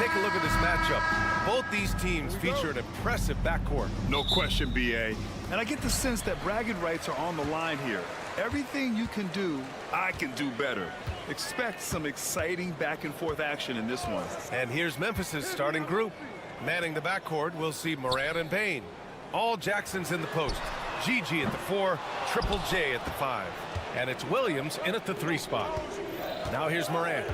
take a look at this matchup. Both these teams feature an impressive backcourt. No question, B.A. And I get the sense that bragging rights are on the line here. Everything you can do, I can do better. Expect some exciting back-and-forth action in this one. And here's Memphis's starting group. Manning the backcourt, we'll see Morant and Bane. All Jackson's in the post. Gigi at the 4, Triple J at the 5. And it's Williams in at the 3 spot. Now here's Morant.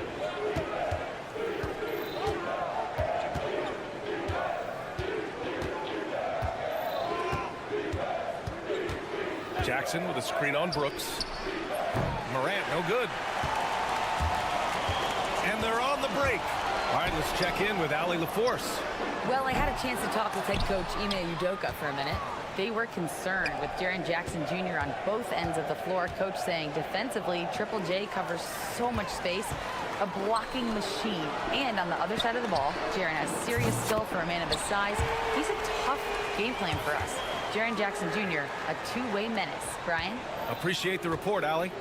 Jackson with a screen on Brooks. Morant, no good. And they're on the break. All right, let's check in with Allie LaForce. Well, I had a chance to talk with head coach Ime Udoka for a minute. They were concerned with Jaren Jackson Jr. on both ends of the floor. Coach saying defensively, Triple J covers so much space, a blocking machine. And on the other side of the ball, Jaren has serious skill for a man of his size. He's a tough game plan for us. Jaren Jackson Jr., a two-way menace. Brian? Appreciate the report, Allie.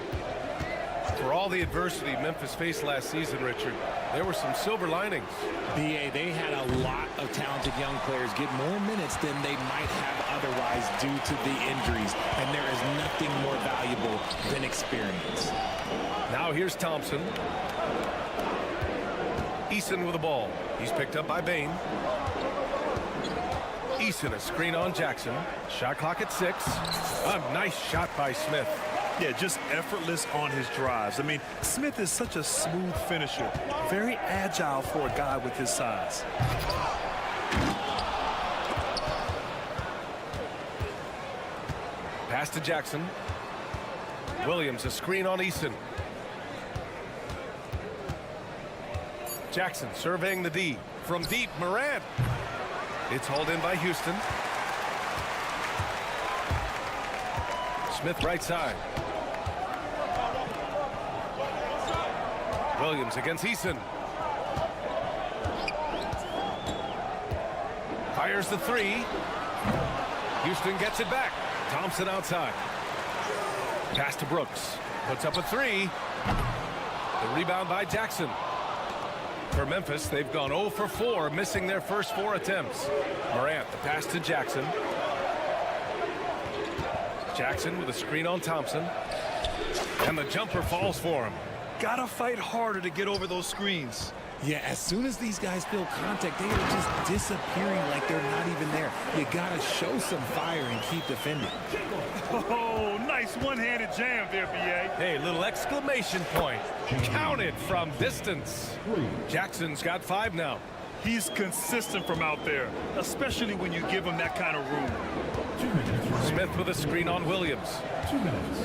For all the adversity Memphis faced last season, Richard, there were some silver linings. B.A., they had a lot of talented young players get more minutes than they might have otherwise due to the injuries, and there is nothing more valuable than experience. Now here's Thompson. Eason with the ball. He's picked up by Bane. Eason, a screen on Jackson. Shot clock at 6. A nice shot by Smith. Yeah, just effortless on his drives. I mean, Smith is such a smooth finisher. Very agile for a guy with his size. Pass to Jackson. Williams, a screen on Eason. Jackson surveying the D. From deep, Morant. It's hauled in by Houston. Smith right side. Williams against Eason. Fires the 3. Houston gets it back. Thompson outside. Pass to Brooks. Puts up a 3. The rebound by Jackson. For Memphis, they've gone 0 for 4, missing their first 4 attempts. Morant, the pass to Jackson. Jackson with a screen on Thompson. And the jumper falls for him. Gotta fight harder to get over those screens. Yeah, as soon as these guys feel contact, they are just disappearing like they're not even there. You gotta show some fire and keep defending. Oh, nice one-handed jam there, B.A. Hey, little exclamation point. Counted from distance. Jackson's got 5 now. He's consistent from out there, especially when you give him that kind of room. Smith with a screen on Williams. 2 minutes.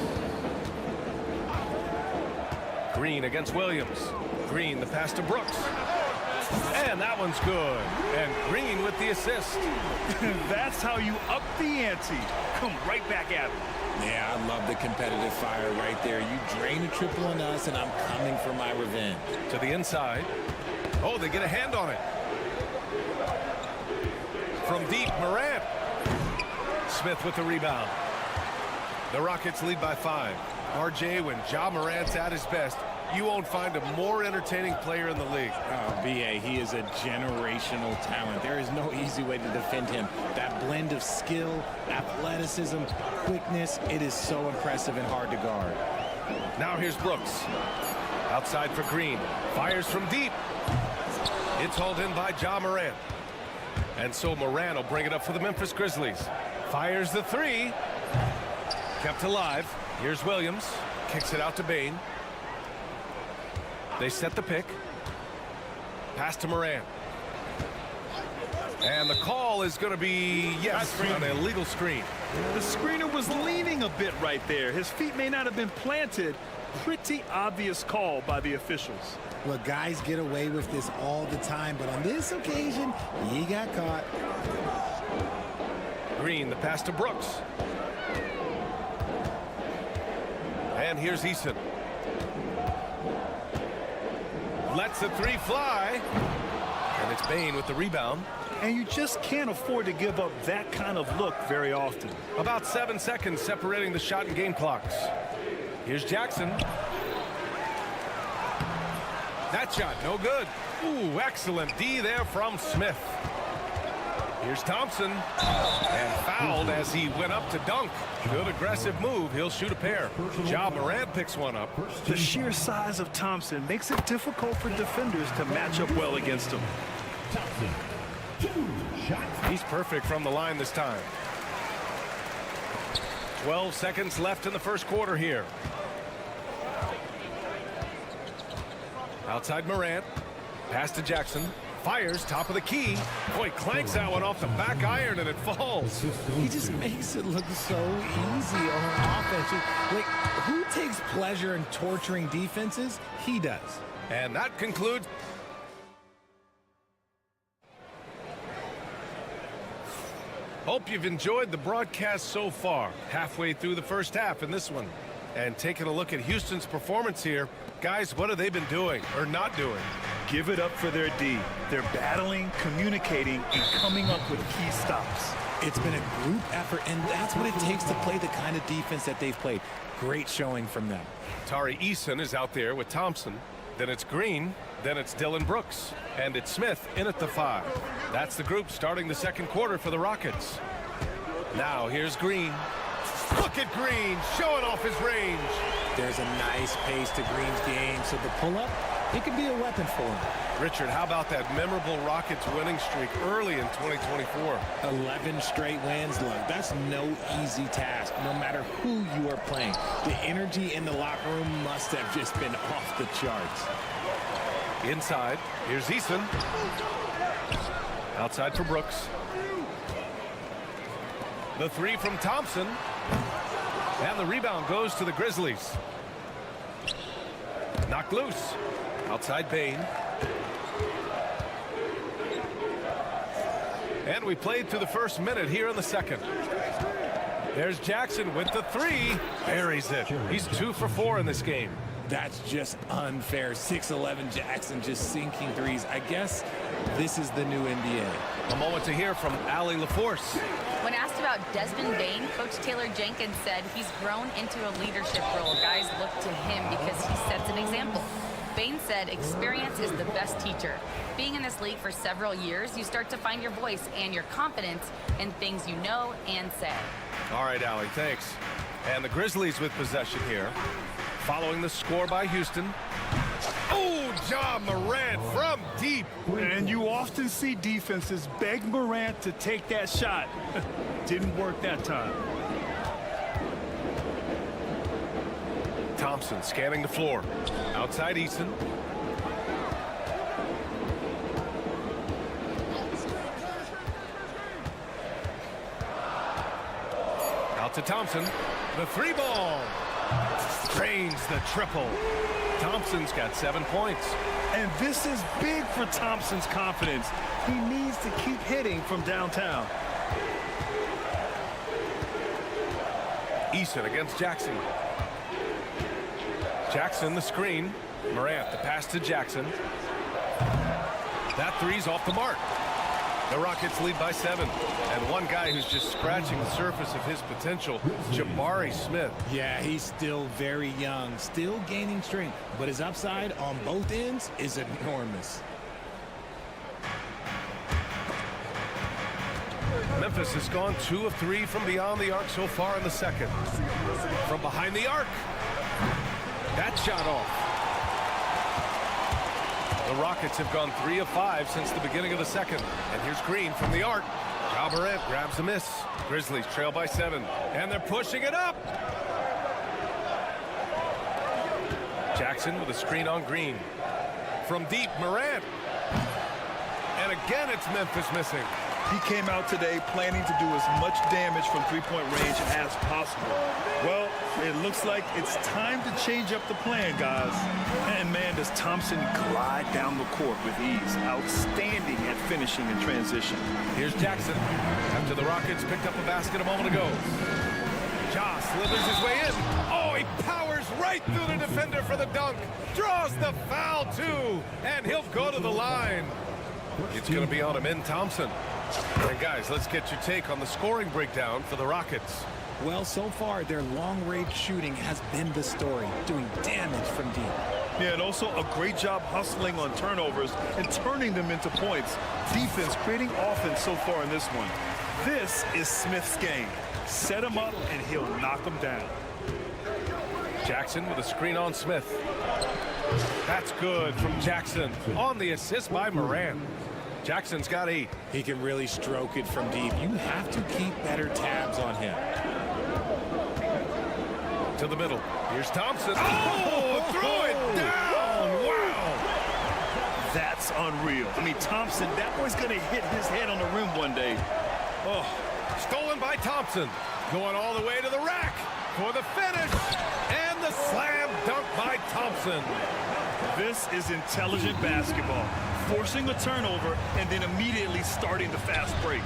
Green against Williams. Green, the pass to Brooks. And that one's good. And Green with the assist. That's how you up the ante. Come right back at him. Yeah, I love the competitive fire right there. You drain a triple on us, and I'm coming for my revenge. To the inside. Oh, they get a hand on it. From deep, Morant. Smith with the rebound. The Rockets lead by 5. RJ, when Ja Morant's at his best, you won't find a more entertaining player in the league. Oh, B.A., he is a generational talent. There is no easy way to defend him. That blend of skill, athleticism, quickness, it is so impressive and hard to guard. Now here's Brooks. Outside for Green. Fires from deep. It's hauled in by Ja Morant. And so Morant will bring it up for the Memphis Grizzlies. Fires the 3. Kept alive. Here's Williams. Kicks it out to Bane. They set the pick. Pass to Morant. And the call is going to be, yes, an illegal screen. The screener was leaning a bit right there. His feet may not have been planted. Pretty obvious call by the officials. Look, guys get away with this all the time, but on this occasion, he got caught. Green, the pass to Brooks. And here's Eason. Lets the 3 fly. And it's Bane with the rebound. And you just can't afford to give up that kind of look very often. About 7 seconds separating the shot and game clocks. Here's Jackson. That shot, no good. Ooh, excellent D there from Smith. Here's Thompson. And fouled as he went up to dunk. Good aggressive move. He'll shoot a pair. Ja Morant picks one up. The sheer size of Thompson makes it difficult for defenders to match up well against him. He's perfect from the line this time. 12 seconds left in the first quarter here. Outside Morant. Pass to Jackson. Fires, top of the key. Boy, clanks that one off the back iron and it falls. He just makes it look so easy on offense. Like, who takes pleasure in torturing defenses? He does. And that concludes. Hope you've enjoyed the broadcast so far. Halfway through the first half in this one. And taking a look at Houston's performance here. Guys, what have they been doing or not doing? Give it up for their D. They're battling, communicating, and coming up with key stops. It's been a group effort, and that's what it takes to play the kind of defense that they've played. Great showing from them. Tari Eason is out there with Thompson. Then it's Green. Then it's Dylan Brooks. And it's Smith in at the 5. That's the group starting the second quarter for the Rockets. Now here's Green. Look at Green showing off his range. There's a nice pace to Green's game, so the pull-up, it could be a weapon for him. Richard, how about that memorable Rockets winning streak early in 2024? 11 straight wins. Look, that's no easy task, no matter who you are playing. The energy in the locker room must have just been off the charts. Inside, here's Eason. Outside for Brooks. The 3 from Thompson. And the rebound goes to the Grizzlies. Knocked loose. Outside Bain. And we played through the first minute here in the second. There's Jackson with the 3. Buries it. He's 2 for 4 in this game. That's just unfair. 6'11" Jackson just sinking threes. I guess this is the new NBA. A moment to hear from Allie LaForce. When asked about Desmond Bain, Coach Taylor Jenkins said he's grown into a leadership role. Guys look to him because he sets an example. Bain said experience is the best teacher. Being in this league for several years, you start to find your voice and your confidence in things you know and say. All right, Allie, thanks. And the Grizzlies with possession here. Following the score by Houston. Oh, Ja Morant from deep. And you often see defenses beg Morant to take that shot. Didn't work that time. Thompson scanning the floor. Outside Eason. Out to Thompson. The 3 ball. Drains the triple. Thompson's got 7 points. And this is big for Thompson's confidence. He needs to keep hitting from downtown. Eason against Jackson. Jackson the screen. Morant the pass to Jackson. That 3's off the mark. The Rockets lead by 7. And one guy who's just scratching the surface of his potential, Jabari Smith. Yeah, he's still very young, still gaining strength, but his upside on both ends is enormous. Memphis has gone 2 of 3 from beyond the arc so far in the second. From behind the arc. That shot off. The Rockets have gone 3 of 5 since the beginning of the second. And here's Green from the arc. Ja Morant grabs a miss. Grizzlies trail by 7. And they're pushing it up. Jackson with a screen on Green. From deep, Morant. And again, it's Memphis missing. He came out today planning to do as much damage from three-point range as possible. Well, it looks like it's time to change up the plan, guys. And man, does Thompson glide down the court with ease. Outstanding at finishing in transition. Here's Jackson. After the Rockets picked up a basket a moment ago. Ja slithers his way in. Oh, he powers right through the defender for the dunk. Draws the foul, too. And he'll go to the line. It's going to be on him in Thompson. And guys, let's get your take on the scoring breakdown for the Rockets. Well, so far, their long-range shooting has been the story, doing damage from deep. Yeah, and also a great job hustling on turnovers and turning them into points. Defense creating offense so far in this one. This is Smith's game. Set him up, and he'll knock him down. Jackson with a screen on Smith. That's good from Jackson on the assist by Moran. Jackson's got 8. He can really stroke it from deep. You have to keep better tabs on him. To the middle. Here's Thompson. Oh, throw it down. Wow. That's unreal. I mean, Thompson, that boy's going to hit his head on the rim one day. Oh, stolen by Thompson. Going all the way to the rack for the finish. And the slam dunk by Thompson. This is intelligent basketball. Forcing a turnover and then immediately starting the fast break.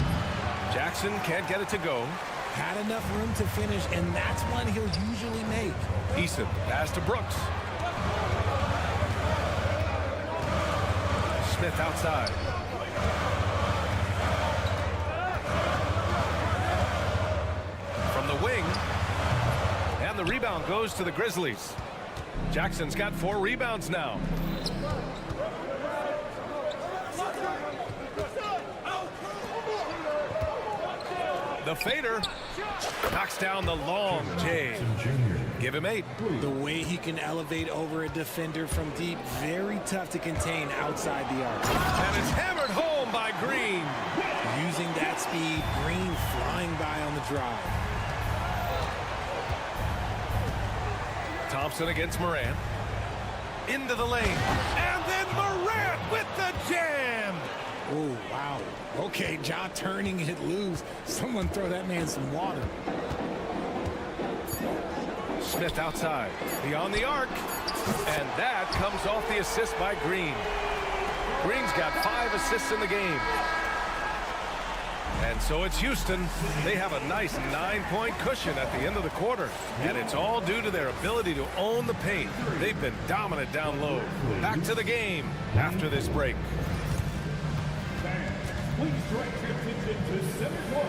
Jackson can't get it to go. Had enough room to finish, and that's one he'll usually make. Eason, pass to Brooks. Smith outside. From the wing. And the rebound goes to the Grizzlies. Jackson's got 4 rebounds now. The fader knocks down the long J. Give him 8. The way he can elevate over a defender from deep, very tough to contain outside the arc. And it's hammered home by Green. Using that speed, Green flying by on the drive. Thompson against Moran. Into the lane. And then Moran with the jam. Oh, wow. Okay, Ja turning it loose. Someone throw that man some water. Smith outside. Beyond the arc. And that comes off the assist by Green. Green's got 5 assists in the game. And so it's Houston. They have a nice 9-point cushion at the end of the quarter. And it's all due to their ability to own the paint. They've been dominant down low. Back to the game after this break. Please direct your attention to center court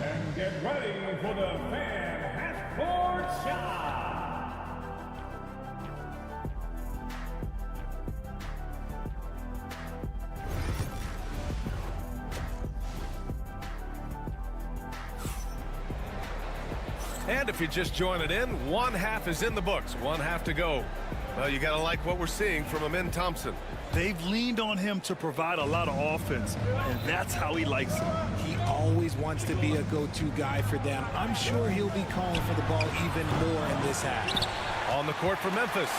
and get ready for the fan half-court shot. And if you're just joining in, 1 half is in the books. 1 half to go. Well, you got to like what we're seeing from Amin Thompson. They've leaned on him to provide a lot of offense, and that's how he likes it. He always wants to be a go-to guy for them. I'm sure he'll be calling for the ball even more in this half. On the court for Memphis,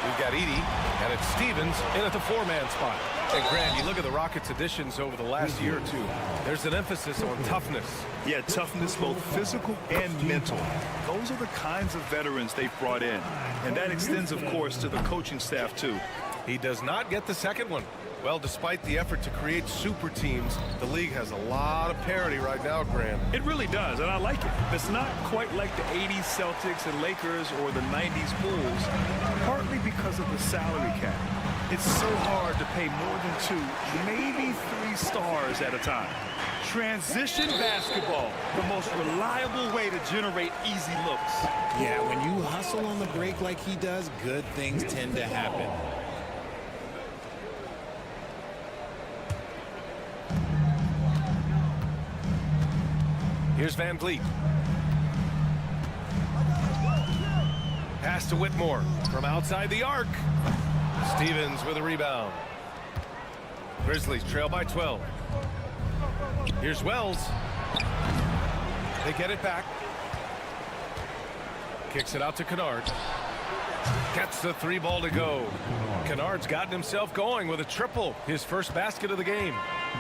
we've got Edey, and it's Stevens in at the 4-man spot. And Grant, you look at the Rockets' additions over the last year or two. There's an emphasis on toughness. Yeah, toughness, both physical and mental. Those are the kinds of veterans they've brought in. And that extends, of course, to the coaching staff, too. He does not get the second one. Well, despite the effort to create super teams, the league has a lot of parity right now, Grant. It really does, and I like it. It's not quite like the 80s Celtics and Lakers or the 90s Bulls, partly because of the salary cap. It's so hard to pay more than 2, maybe 3 stars at a time. Transition basketball, the most reliable way to generate easy looks. Yeah, when you hustle on the break like he does, good things tend to happen. Here's Van Vliet. Pass to Whitmore from outside the arc. Stevens with a rebound. Grizzlies trail by 12. Here's Wells. They get it back. Kicks it out to Kennard. Gets the 3 ball to go. Kennard's gotten himself going with a triple, his first basket of the game.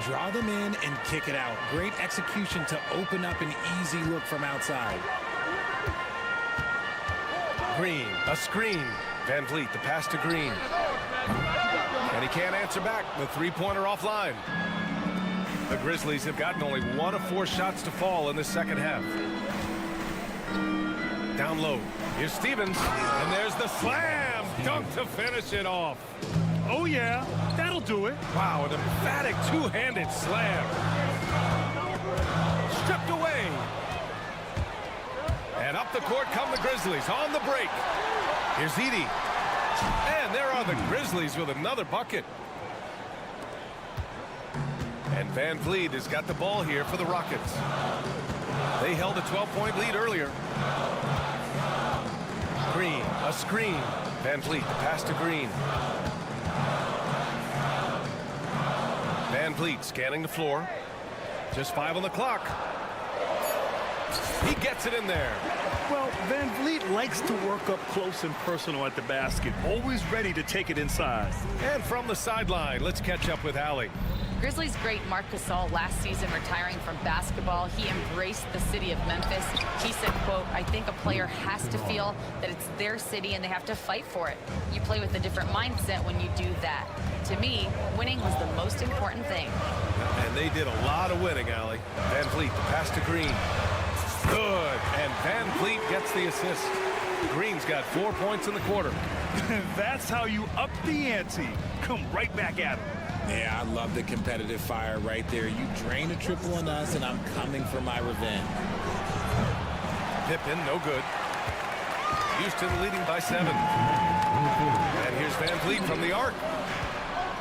Draw them in and kick it out. Great execution to open up an easy look from outside. Green, a screen. Van Vliet, the pass to Green. And he can't answer back. The 3-pointer offline. The Grizzlies have gotten only 1 of 4 shots to fall in the second half. Down low. Here's Stevens. And there's the slam dunk to finish it off. Oh, yeah, that'll do it. Wow, an emphatic 2-handed slam. Stripped away. And up the court come the Grizzlies on the break. Here's Edey. And there are the Grizzlies with another bucket. And Van Vliet has got the ball here for the Rockets. They held a 12-point lead earlier. Green, a screen. Van Vliet, the pass to Green. Van Vliet scanning the floor. Just 5 on the clock. He gets it in there. Well, Van Vliet likes to work up close and personal at the basket, always ready to take it inside. And from the sideline, let's catch up with Allie. Grizzlies great Marc Gasol last season retiring from basketball. He embraced the city of Memphis. He said, quote, "I think a player has to feel that it's their city and they have to fight for it. You play with a different mindset when you do that. To me, winning was the most important thing." And they did a lot of winning, Allie. Van Vliet, the pass to Green. Good. And Van Vliet gets the assist. Green's got 4 points in the quarter. That's how you up the ante. Come right back at him. Yeah, I love the competitive fire right there. You drain a triple on us, and I'm coming for my revenge. Pippen, no good. Houston leading by 7. And here's Van Vliet from the arc.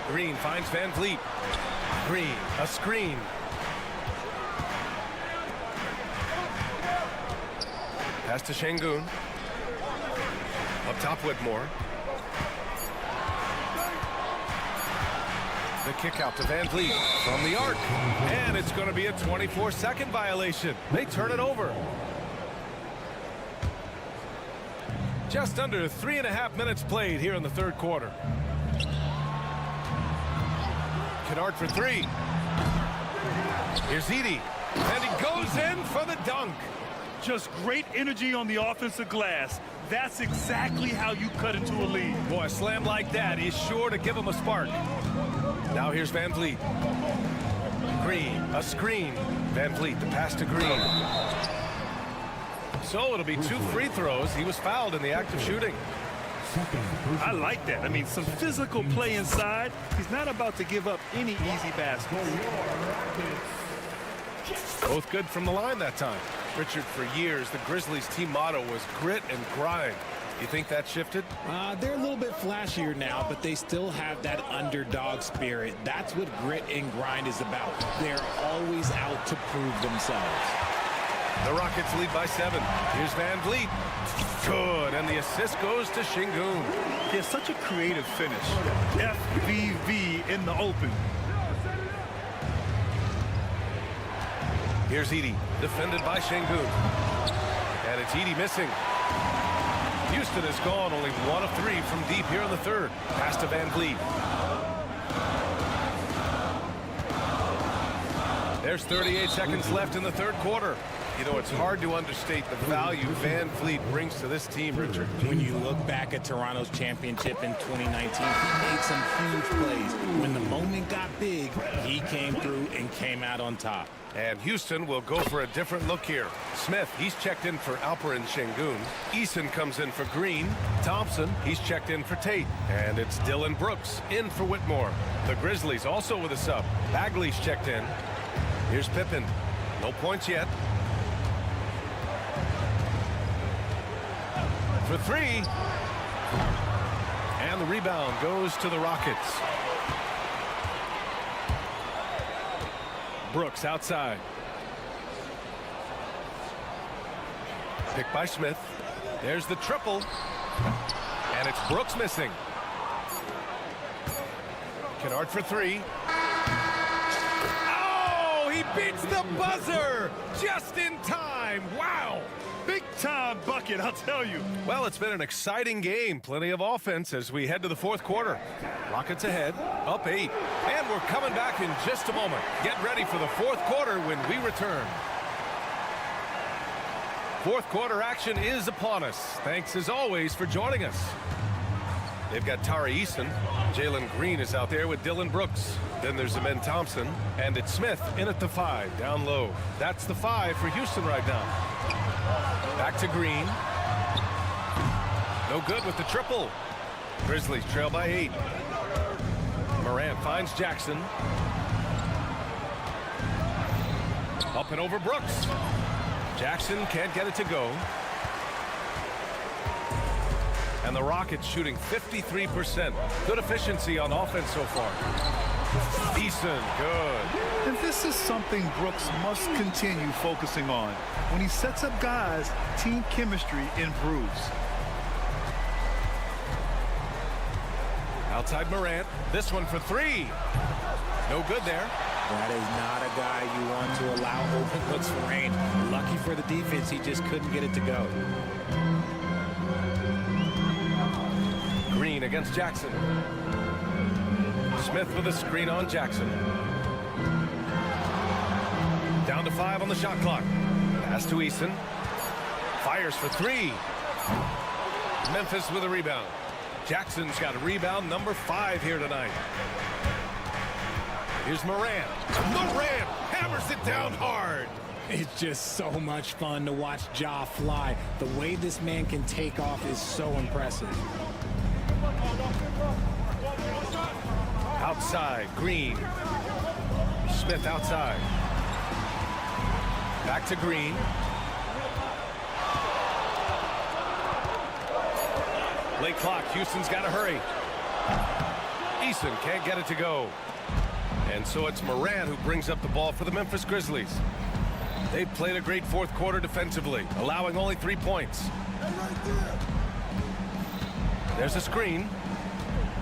Green finds Van Vliet. Green, a screen. Pass to Şengün. Up top, Whitmore. The kick out to Van Vliet from the arc. And it's going to be a 24-second violation. They turn it over. Just under 3.5 minutes played here in the third quarter. Kennard for 3. Here's Edey. And he goes in for the dunk. Just great energy on the offensive glass. That's exactly how you cut into a lead. Boy, a slam like that is sure to give him a spark. Now here's Van Vliet. Green, a screen. Van Vliet, the pass to Green. So it'll be 2 free throws. He was fouled in the act of shooting. I like that. I mean, some physical play inside. He's not about to give up any easy baskets. Both good from the line that time. Richard, for years, the Grizzlies' team motto was grit and grind. You think that shifted? They're a little bit flashier now, but they still have that underdog spirit. That's what grit and grind is about. They're always out to prove themselves. The Rockets lead by 7. Here's Van Vliet. Good, and the assist goes to Şengün. Yeah, such a creative finish. FVV in the open. Here's Edey, defended by Şengün. And it's Edey missing. Houston has gone only 1 of 3 from deep here in the third. Pass to Van Vliet. There's 38 seconds left in the third quarter. You know, it's hard to understate the value Van Vliet brings to this team, Richard. When you look back at Toronto's championship in 2019, he made some huge plays. When the moment got big, he came through and came out on top. And Houston will go for a different look here. Smith, he's checked in for Alperen Şengün. Eason comes in for Green. Thompson, he's checked in for Tate. And it's Dillon Brooks in for Whitmore. The Grizzlies also with a sub. Bagley's checked in. Here's Pippen. No points yet. For 3. And the rebound goes to the Rockets. Brooks outside. Picked by Smith. There's the triple. And it's Brooks missing. Kennard for 3. Oh, he beats the buzzer just in time. Wow. Big time bucket, I'll tell you. Well, it's been an exciting game. Plenty of offense as we head to the fourth quarter. Rockets ahead, up 8. And we're coming back in just a moment. Get ready for the fourth quarter when we return. Fourth quarter action is upon us. Thanks as always for joining us. They've got Tari Eason. Jalen Green is out there with Dillon Brooks. Then there's Amen Thompson. And it's Smith in at the 5, down low. That's the 5 for Houston right now. Back to Green. No good with the triple. Grizzlies trail by 8. Morant finds Jackson. Up and over Brooks. Jackson can't get it to go. And the Rockets shooting 53%. Good efficiency on offense so far. Decent, good. And this is something Brooks must continue focusing on. When he sets up guys, team chemistry improves. Outside Morant. This one for three. No good there. That is not a guy you want to allow open looks for range. Lucky for the defense, he just couldn't get it to go. Green against Jackson. Smith with a screen on Jackson. Down to 5 on the shot clock. Pass to Eason. Fires for three. Memphis with a rebound. Jackson's got a rebound number 5 here tonight. Here's Morant. Morant hammers it down hard. It's just so much fun to watch Ja fly. The way this man can take off is so impressive. Outside, Green. Smith outside. Back to Green. Late clock, Houston's got to hurry. Eason can't get it to go. And so it's Morant who brings up the ball for the Memphis Grizzlies. They've played a great fourth quarter defensively, allowing only 3 points. There's a screen.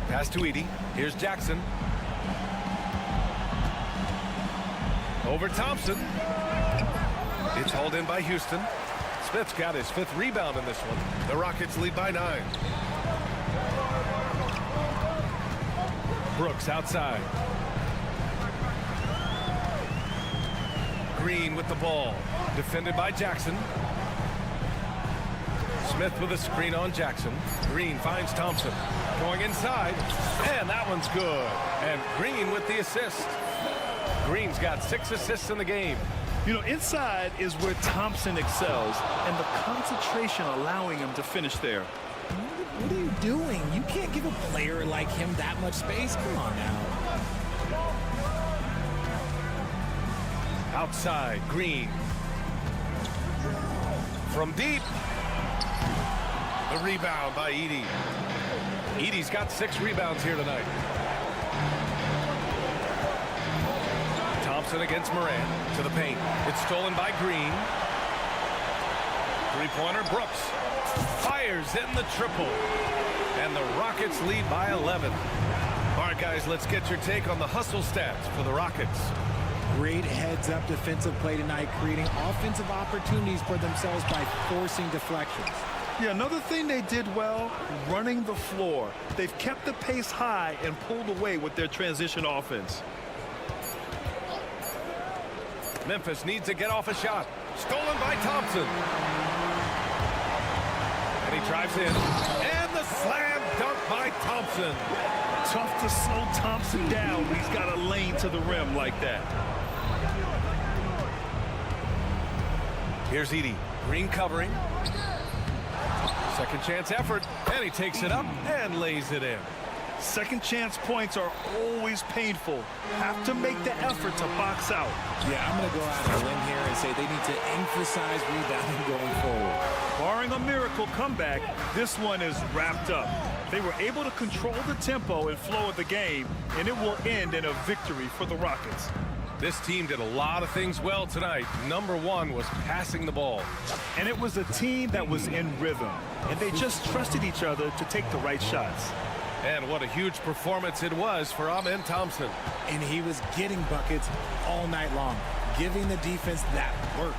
Pass to Edey. Here's Jackson. Over Thompson. It's hauled in by Houston. Smith's got his 5th rebound in this one. The Rockets lead by 9. Brooks outside. Green with the ball. Defended by Jackson. Smith with a screen on Jackson. Green finds Thompson. Going inside. And that one's good. And Green with the assist. Green's got 6 assists in the game. You know, inside is where Thompson excels, and the concentration allowing him to finish there. What are you doing? You can't give a player like him that much space. Come on now. Outside, Green. From deep. The rebound by Edey. Edey's got 6 rebounds here tonight. Thompson against Morant to the paint. It's stolen by Green. Three-pointer, Brooks. Fires in the triple. And the Rockets lead by 11. All right, guys, let's get your take on the hustle stats for the Rockets. Great heads-up defensive play tonight, creating offensive opportunities for themselves by forcing deflections. Yeah, another thing they did well, running the floor. They've kept the pace high and pulled away with their transition offense. Memphis needs to get off a shot. Stolen by Thompson. And he drives in. And the slam dunk by Thompson. Tough to slow Thompson down. He's got a lane to the rim like that. Here's Edey. Green covering. Second chance effort. And he takes it up and lays it in. Second chance points are always painful. Have to make the effort to box out. Yeah, I'm going to go out on a limb here and say they need to emphasize rebounding going forward. Barring a miracle comeback, this one is wrapped up. They were able to control the tempo and flow of the game, and it will end in a victory for the Rockets. This team did a lot of things well tonight. Number 1 was passing the ball. And it was a team that was in rhythm, and they just trusted each other to take the right shots. And what a huge performance it was for Amen Thompson. And he was getting buckets all night long, giving the defense that work.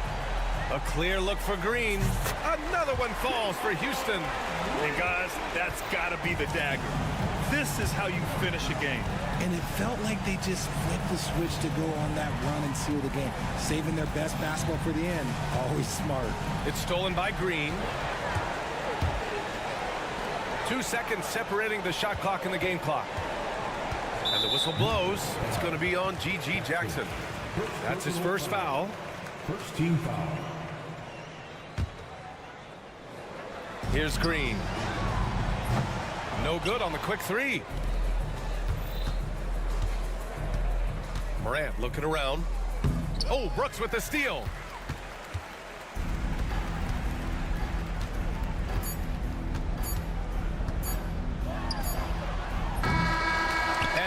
A clear look for Green. Another one falls for Houston. And guys, that's got to be the dagger. This is how you finish a game. And it felt like they just flipped the switch to go on that run and seal the game. Saving their best basketball for the end. Always smart. It's stolen by Green. 2 seconds separating the shot clock and the game clock. And the whistle blows. It's going to be on G.G. Jackson. That's his first foul. First team foul. Here's Green. No good on the quick 3. Morant looking around. Oh, Brooks with the steal.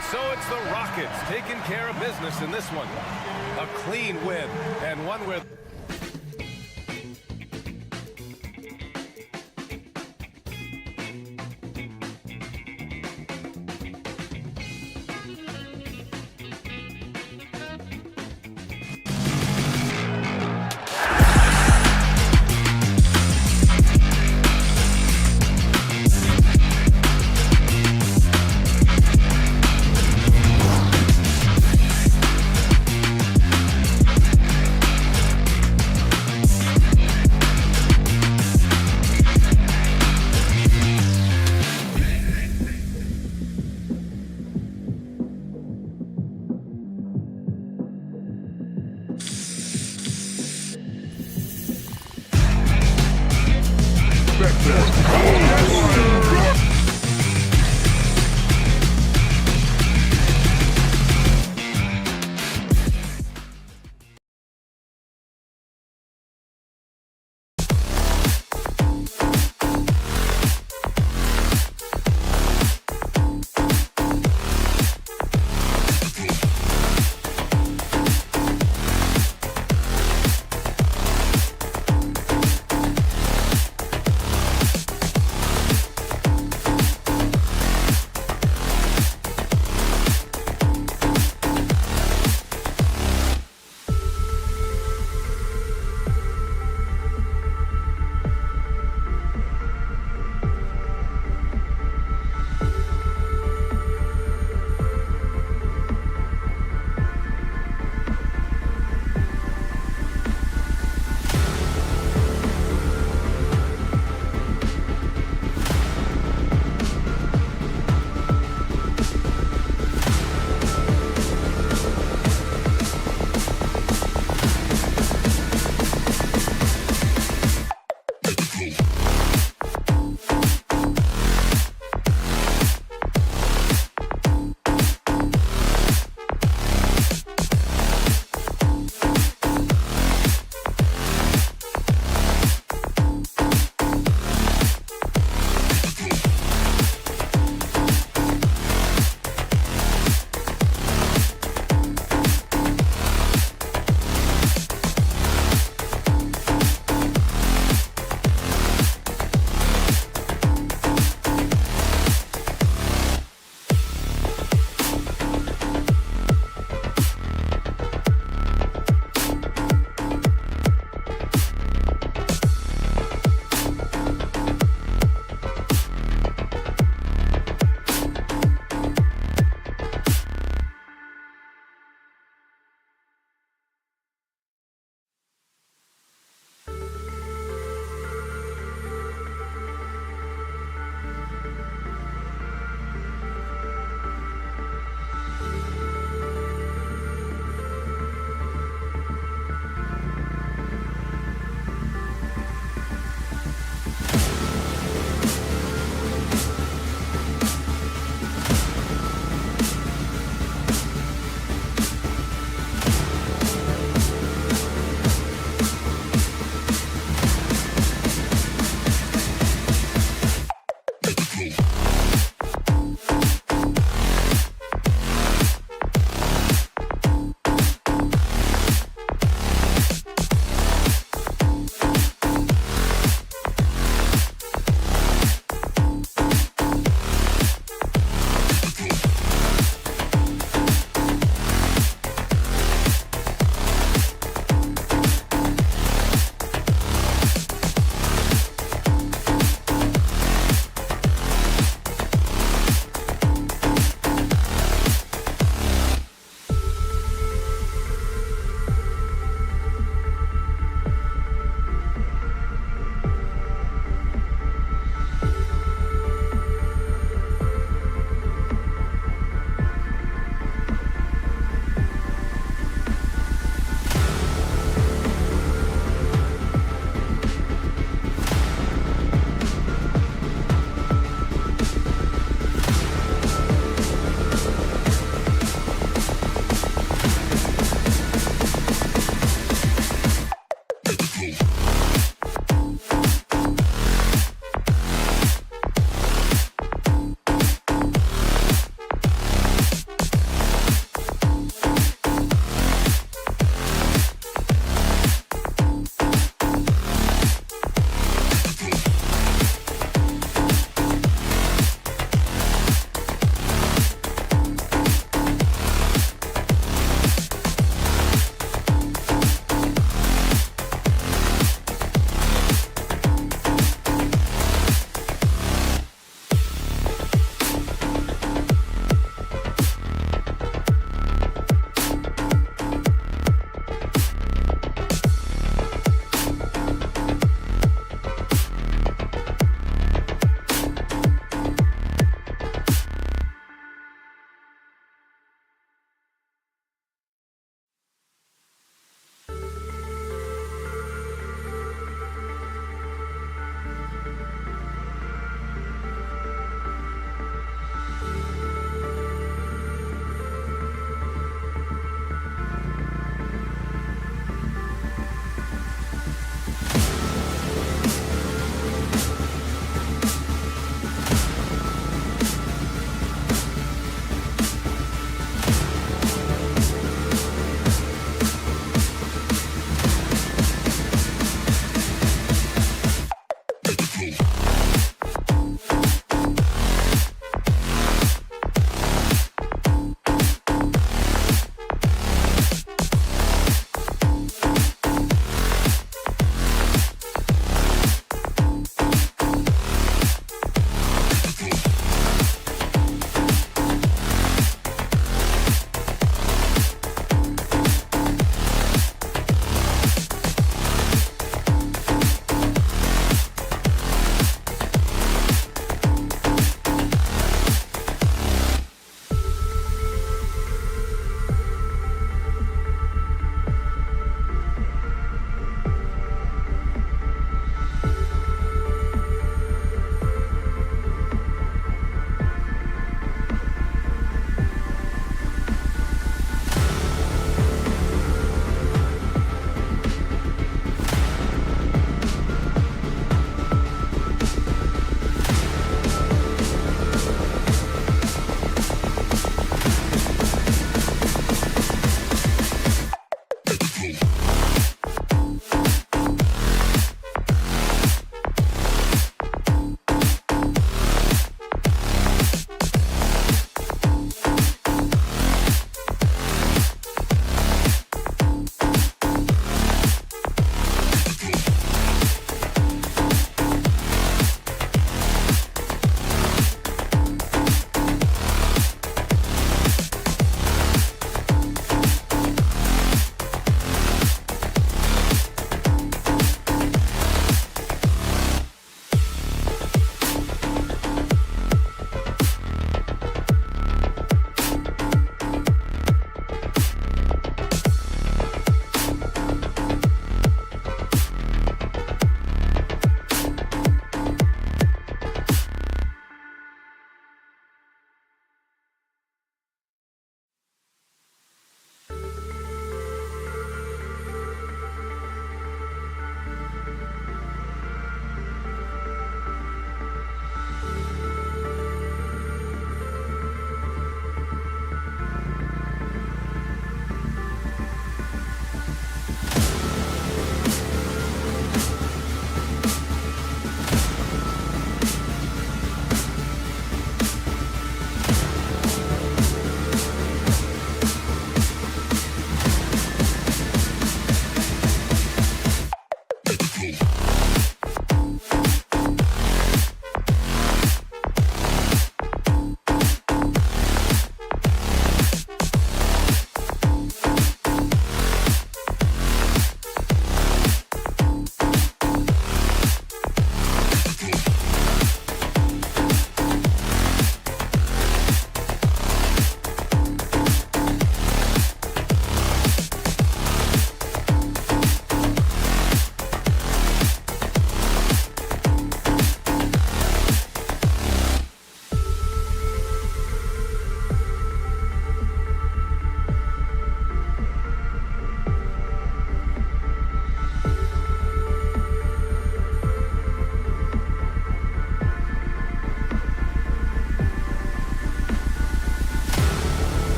And so it's the Rockets taking care of business in this one. A clean win, and one where...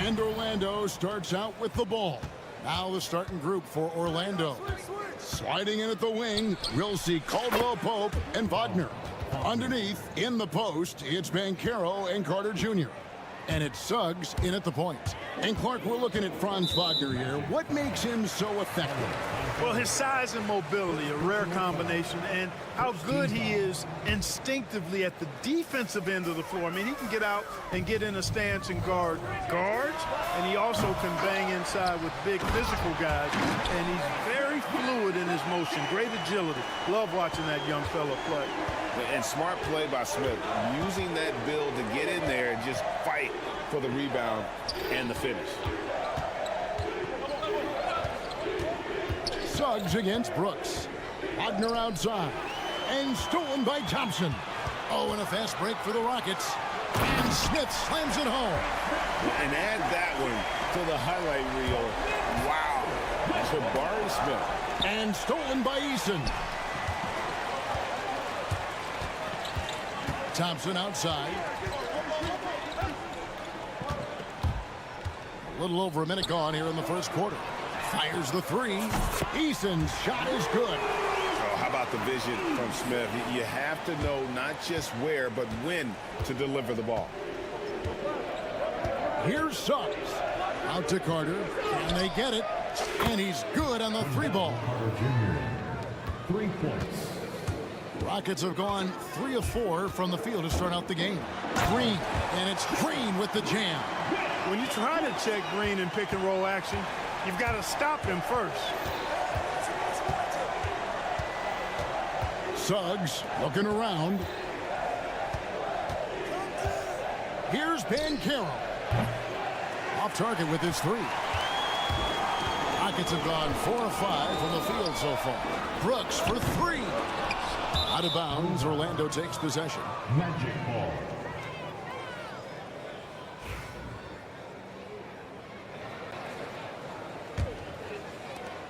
And Orlando starts out with the ball. Now the starting group for Orlando. Sliding in at the wing, we'll see Caldwell Pope and Wagner. Underneath, in the post, it's Banchero and Carter Jr. And it's Suggs in at the point. And Clark, we're looking at Franz Wagner here. What makes him so effective? Well, his size and mobility, a rare combination, and how good he is instinctively at the defensive end of the floor. I mean, he can get out and get in a stance and guard guards, and he also can bang inside with big physical guys, and he's very fluid in his motion, great agility. Love watching that young fella play. And smart play by Smith, using that build to get in there and just fight for the rebound and the finish. Suggs against Brooks. Wagner outside. And stolen by Thompson. Oh, and a fast break for the Rockets. And Smith slams it home. And add that one to the highlight reel. Wow. Jabari Smith. And stolen by Eason. Thompson outside. A little over a minute gone here in the first quarter. Fires the three. Eason's shot is good. Oh, how about the vision from Smith? You have to know not just where, but when to deliver the ball. Here's Suggs. Out to Carter. And they get it. And he's good on the three ball. 3 points. Rockets have gone 3 of 4 from the field to start out the game. Green. And it's Green with the jam. When you try to check Green in pick and roll action, you've got to stop him first. Suggs looking around. Here's Banchero. Off target with his three. Rockets have gone 4 of 5 from the field so far. Brooks for three. Out of bounds, Orlando takes possession. Magic ball.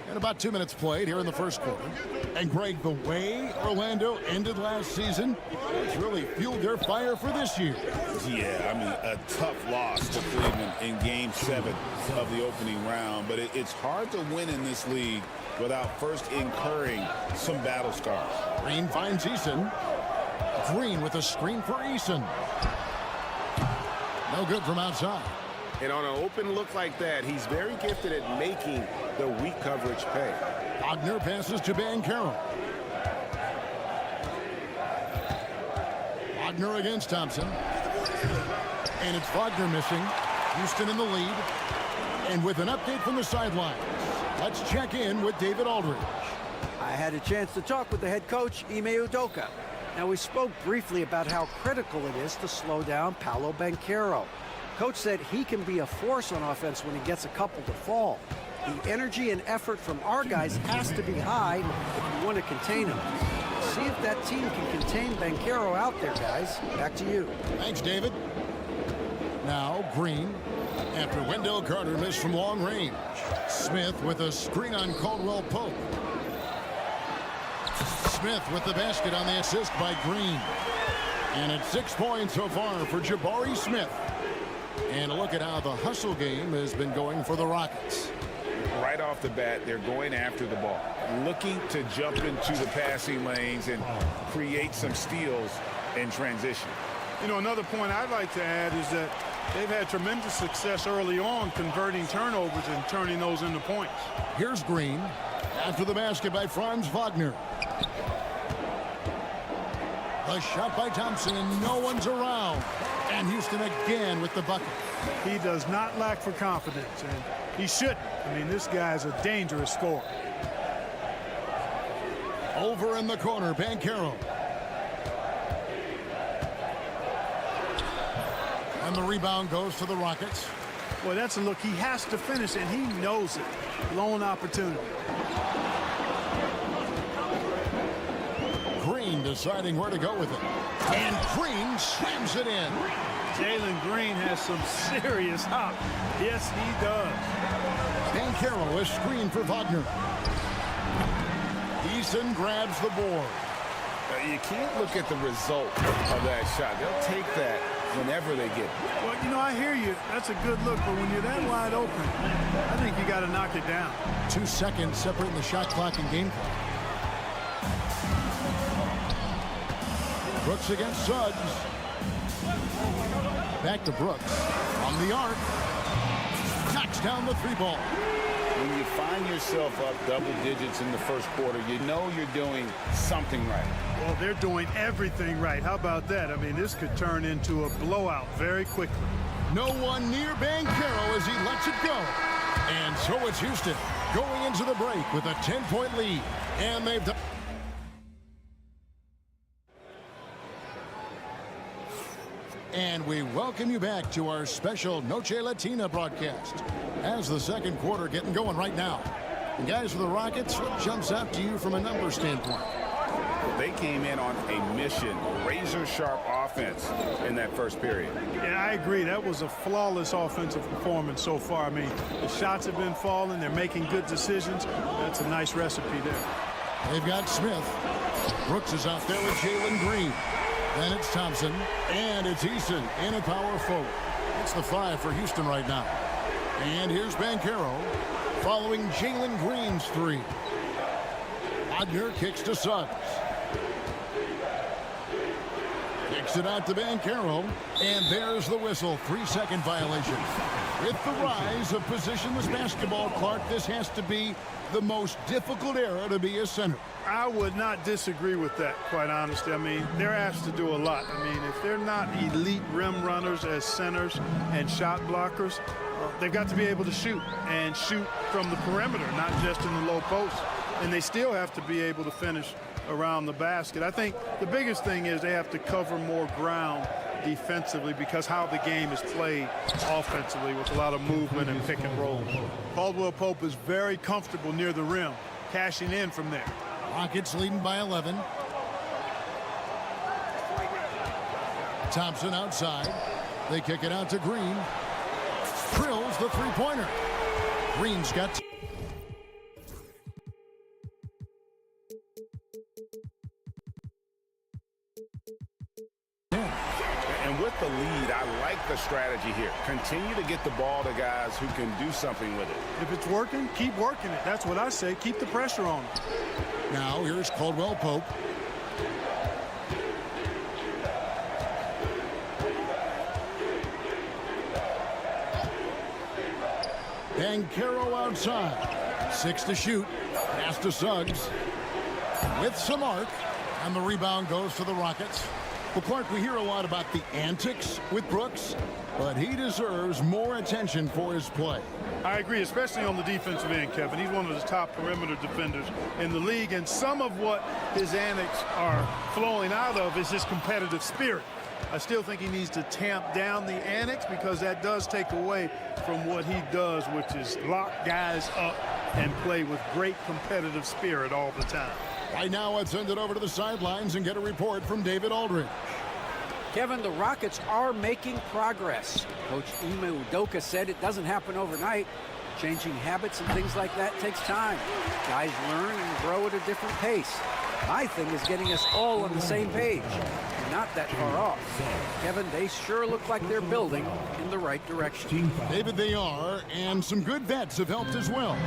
And about 2 minutes played here in the first quarter. And Greg, the way Orlando ended last season, it's really fueled their fire for this year. Yeah, I mean, a tough loss to Cleveland in Game 7 of the opening round. But it's hard to win in this league without first incurring some battle scars. Green finds Eason. Green with a screen for Eason. No good from outside. And on an open look like that, he's very gifted at making the weak coverage pay. Wagner passes to Banchero. Wagner against Thompson. And it's Wagner missing. Houston in the lead. And with an update from the sidelines, let's check in with David Aldridge. I had a chance to talk with the head coach, Ime Udoka. Now, we spoke briefly about how critical it is to slow down Paolo Banchero. Coach said he can be a force on offense when he gets a couple to fall. The energy and effort from our guys has to be high if you want to contain him. See if that team can contain Banchero out there, guys. Back to you. Thanks, David. Now, Green. After Wendell Carter missed from long range. Smith with a screen on Caldwell Pope. Smith with the basket on the assist by Green. And it's 6 points so far for Jabari Smith. And a look at how the hustle game has been going for the Rockets. Right off the bat, they're going after the ball, looking to jump into the passing lanes and create some steals in transition. You know, another point I'd like to add is that they've had tremendous success early on converting turnovers and turning those into points. Here's Green. After the basket by Franz Wagner. A shot by Thompson, and no one's around. And Houston again with the bucket. He does not lack for confidence, and he shouldn't. I mean, this guy's a dangerous scorer. Over in the corner, Banchero. And the rebound goes to the Rockets. Boy, that's a look he has to finish, and he knows it. Lone opportunity. Green deciding where to go with it. And Green slams it in. Jalen Green has some serious hop. Yes, he does. Banchero is screen for Wagner. Eason grabs the board. You can't look at the result of that shot. They'll take that whenever they get it. Well, you know, I hear you. That's a good look, but when you're that wide open, I think you got to knock it down. 2 seconds separating the shot clock and game clock. Brooks against Suggs. Back to Brooks. On the arc. Knocks down the 3-ball. When you find yourself up double digits in the first quarter, you know you're doing something right. Well, they're doing everything right. How about that? I mean, this could turn into a blowout very quickly. No one near Banchero as he lets it go. And so it's Houston going into the break with a 10-point lead. And they've done. And we welcome you back to our special Noche Latina broadcast as the second quarter getting going right now. And guys, for the Rockets, what jumps out to you from a number standpoint? They came in on a mission, razor-sharp offense in that first period. Yeah, I agree. That was a flawless offensive performance so far. I mean, the shots have been falling. They're making good decisions. That's a nice recipe there. They've got Smith. Brooks is out there with Jalen Green. Then it's Thompson, and it's Eason in a power forward. It's the 5 for Houston right now. And here's Banchero following Jalen Green's 3. Wagner kicks to Suggs. Kicks it out to Banchero, and there's the whistle. 3-second violation. With the rise of positionless basketball, Clark, this has to be the most difficult era to be a center. I would not disagree with that, quite honestly. I mean, they're asked to do a lot. I mean, if they're not elite rim runners as centers and shot blockers, they've got to be able to shoot and shoot from the perimeter, not just in the low post. And they still have to be able to finish around the basket. I think the biggest thing is they have to cover more ground defensively because how the game is played offensively with a lot of movement and pick and roll. Caldwell Pope is very comfortable near the rim, cashing in from there. Rockets leading by 11. Thompson outside. They kick it out to Green. Drills the 3-pointer. Green's got... And with the lead, I like the strategy here. Continue to get the ball to guys who can do something with it. If it's working, keep working it. That's what I say. Keep the pressure on them. Now here's Caldwell Pope. Banchero outside. 6 to shoot. Pass to Suggs. With some arc. And the rebound goes to the Rockets. Well, Clark, we hear a lot about the antics with Brooks, but he deserves more attention for his play. I agree, especially on the defensive end, Kevin. He's one of the top perimeter defenders in the league, and some of what his antics are flowing out of is his competitive spirit. I still think he needs to tamp down the antics because that does take away from what he does, which is lock guys up and play with great competitive spirit all the time. Right now, let's send it over to the sidelines and get a report from David Aldridge. Kevin, the Rockets are making progress. Coach Ime Udoka said it doesn't happen overnight. Changing habits and things like that takes time. Guys learn and grow at a different pace. My thing is getting us all on the same page. We're not that far off. Kevin, they sure look like they're building in the right direction. David, they are, and some good vets have helped as well.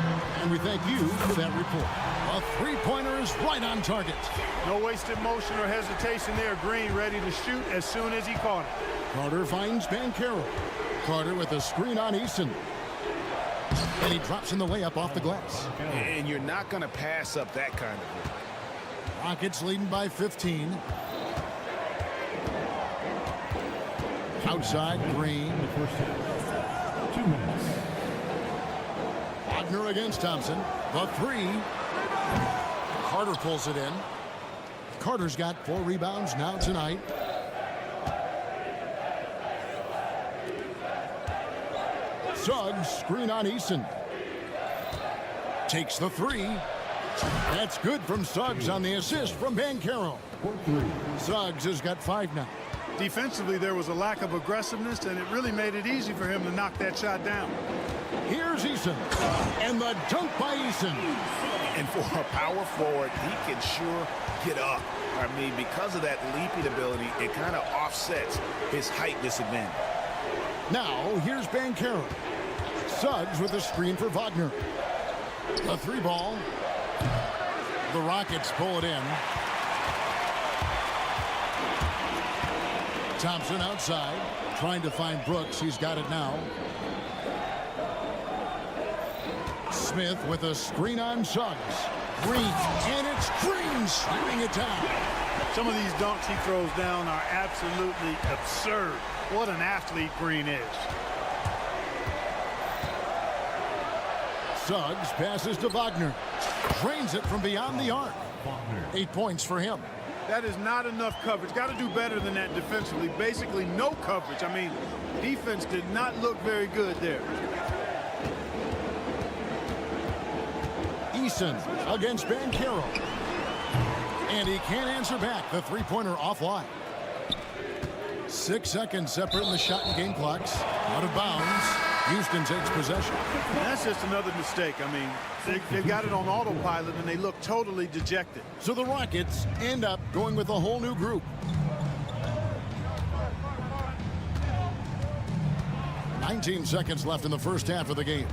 And we thank you for that report. A 3-pointer is right on target. No wasted motion or hesitation there. Green ready to shoot as soon as he caught it. Carter finds Banchero. Carter with a screen on Eason. And he drops in the layup off the glass. And you're not going to pass up that kind of play. Rockets leading by 15. Outside, Green. 2 minutes. Wagner against Thompson. The 3. Carter pulls it in. Carter's got 4 rebounds now tonight. Suggs, screen on Eason. Takes the 3. That's good from Suggs on the assist from Banchero. Suggs has got 5 now. Defensively, there was a lack of aggressiveness, and it really made it easy for him to knock that shot down. Here's Eason. And the dunk by Eason. And for a power forward, he can sure get up. I mean, because of that leaping ability, it kind of offsets his height disadvantage. Now, here's Banchero. Suggs with a screen for Wagner. The 3-ball. The Rockets pull it in. Thompson outside, trying to find Brooks. He's got it now. Smith with a screen on Suggs. Green, and it's Green slamming it down. Some of these dunks he throws down are absolutely absurd. What an athlete Green is. Suggs passes to Wagner. Drains it from beyond the arc. 8 points for him. That is not enough coverage. Got to do better than that defensively. Basically no coverage. I mean, defense did not look very good there. Eason against Banchero. And he can't answer back. The three-pointer offline. 6 seconds separating the shot and game clocks. Out of bounds. Houston takes possession. That's just another mistake. I mean, they've got it on autopilot, and they look totally dejected. So the Rockets end up going with a whole new group. 19 seconds left in the first half of the game.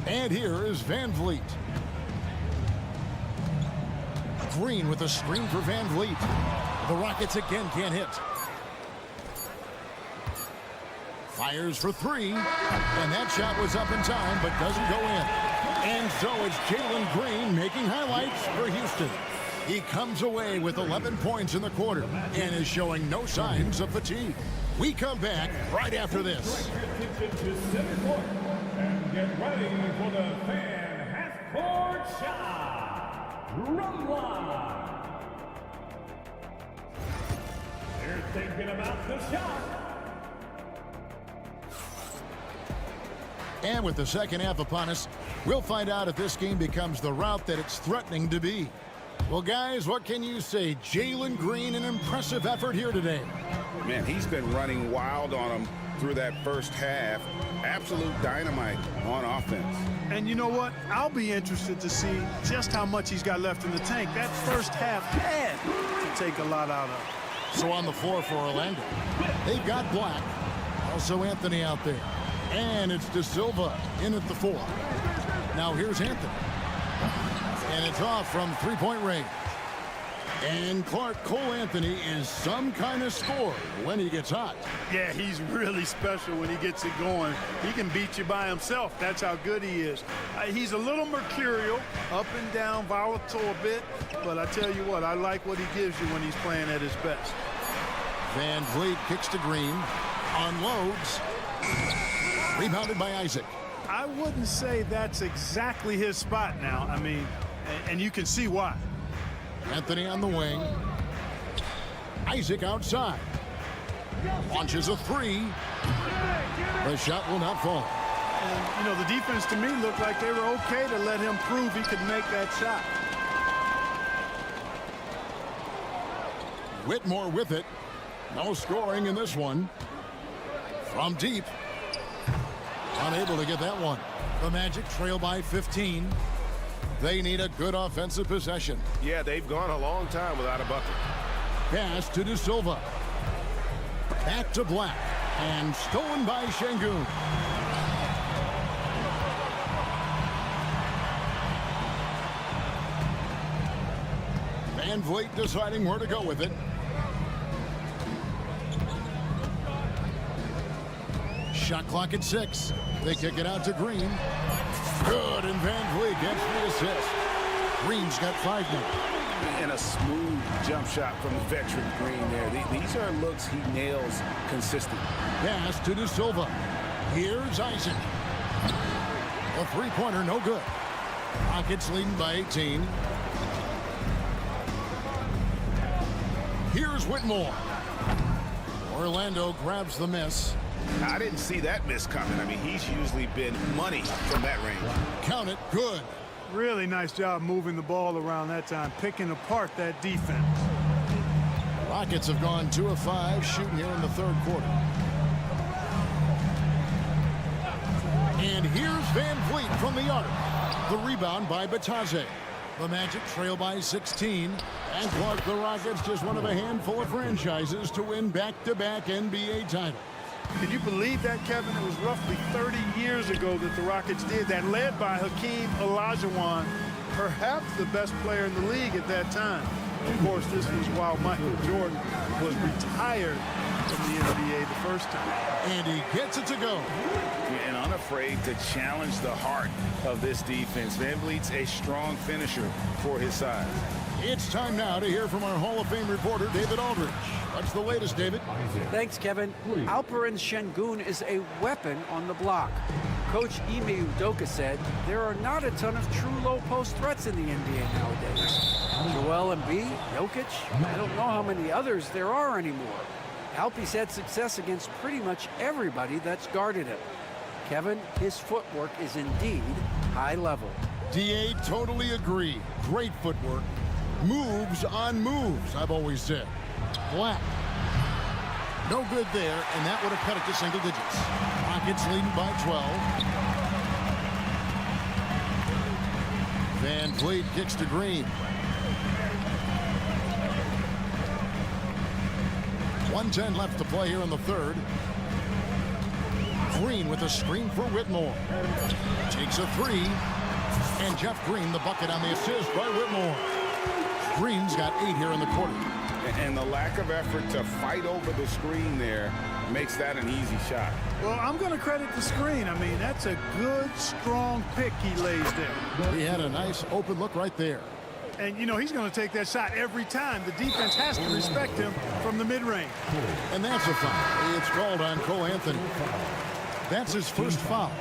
And here is Van Vliet. Green with a screen for Van Vliet. The Rockets again can't hit. Fires for 3, and that shot was up in time but doesn't go in. And so it's Jalen Green making highlights for Houston. He comes away with 11 points in the quarter and is showing no signs of fatigue. We come back right after this. And get ready for the fan half-court shot. Run line. They're thinking about the shot. And with the second half upon us, we'll find out if this game becomes the route that it's threatening to be. Well, guys, what can you say? Jalen Green, an impressive effort here today. Man, he's been running wild on him through that first half. Absolute dynamite on offense. And you know what? I'll be interested to see just how much he's got left in the tank. That first half had to take a lot out of. So on the floor for Orlando, they've got Black. Also Anthony out there. And it's De Silva in at the 4. Now here's Anthony. And it's off from three-point range. And Clark Cole Anthony is some kind of scorer when he gets hot. Yeah, he's really special when he gets it going. He can beat you by himself. That's how good he is. He's a little mercurial, up and down, volatile a bit. But I tell you what, I like what he gives you when he's playing at his best. Van Vliet kicks to Green. Unloads. Rebounded by Isaac. I wouldn't say that's exactly his spot now. I mean, and you can see why. Anthony on the wing. Isaac outside. Launches a 3. The shot will not fall. And, you know, the defense to me looked like they were okay to let him prove he could make that shot. Whitmore with it. No scoring in this one. From deep. Unable to get that one. The Magic trail by 15. They need a good offensive possession. Yeah, they've gone a long time without a bucket. Pass to De Silva. Back to Black. And stolen by Şengün. Van Vliet deciding where to go with it. Shot clock at 6. They kick it out to Green. Good, and Van Vliet gets the assist. Green's got 5 now. And a smooth jump shot from the veteran Green there. These are looks he nails consistently. Pass to De Silva. Here's Isaac. A three-pointer, no good. Rockets leading by 18. Here's Whitmore. Orlando grabs the miss. I didn't see that miss coming. I mean, he's usually been money from that range. Count it, good. Really nice job moving the ball around that time, picking apart that defense. Rockets have gone 2 of 5 shooting here in the third quarter. Van Vliet from the arc. The rebound by Batadze. The Magic trail by 16. And Clark, the Rockets, just one of a handful of franchises to win back-to-back NBA titles. Can you believe that, Kevin? It was roughly 30 years ago that the Rockets did that, led by Hakeem Olajuwon, perhaps the best player in the league at that time. Of course, this was while Michael Jordan was retired from the NBA the first time. And he gets it to go. And unafraid to challenge the heart of this defense. Van Vliet's a strong finisher for his size. It's time now to hear from our Hall of Fame reporter, David Aldridge. What's the latest, David? Thanks, Kevin. Alperen Şengün is a weapon on the block. Coach Ime Udoka said there are not a ton of true low-post threats in the NBA nowadays. Joel Embiid, Jokic, I don't know how many others there are anymore. Alpe's had success against pretty much everybody that's guarded him. Kevin, his footwork is indeed high level. DA, totally agree. Great footwork. Moves on moves, I've always said. Black. No good there, and that would have cut it to single digits. Rockets leading by 12. Van Vliet kicks to Green. 1:10 left to play here in the third. Green with a screen for Whitmore. Takes a three. And Jeff Green, the bucket on the assist by Whitmore. Green's got 8 here in the quarter. And the lack of effort to fight over the screen there makes that an easy shot. Well, I'm going to credit the screen. I mean, that's a good, strong pick he lays there. He had a nice open look right there. And, you know, he's going to take that shot every time. The defense has to respect him from the mid-range. And that's a foul. It's called on Cole Anthony. That's his first foul.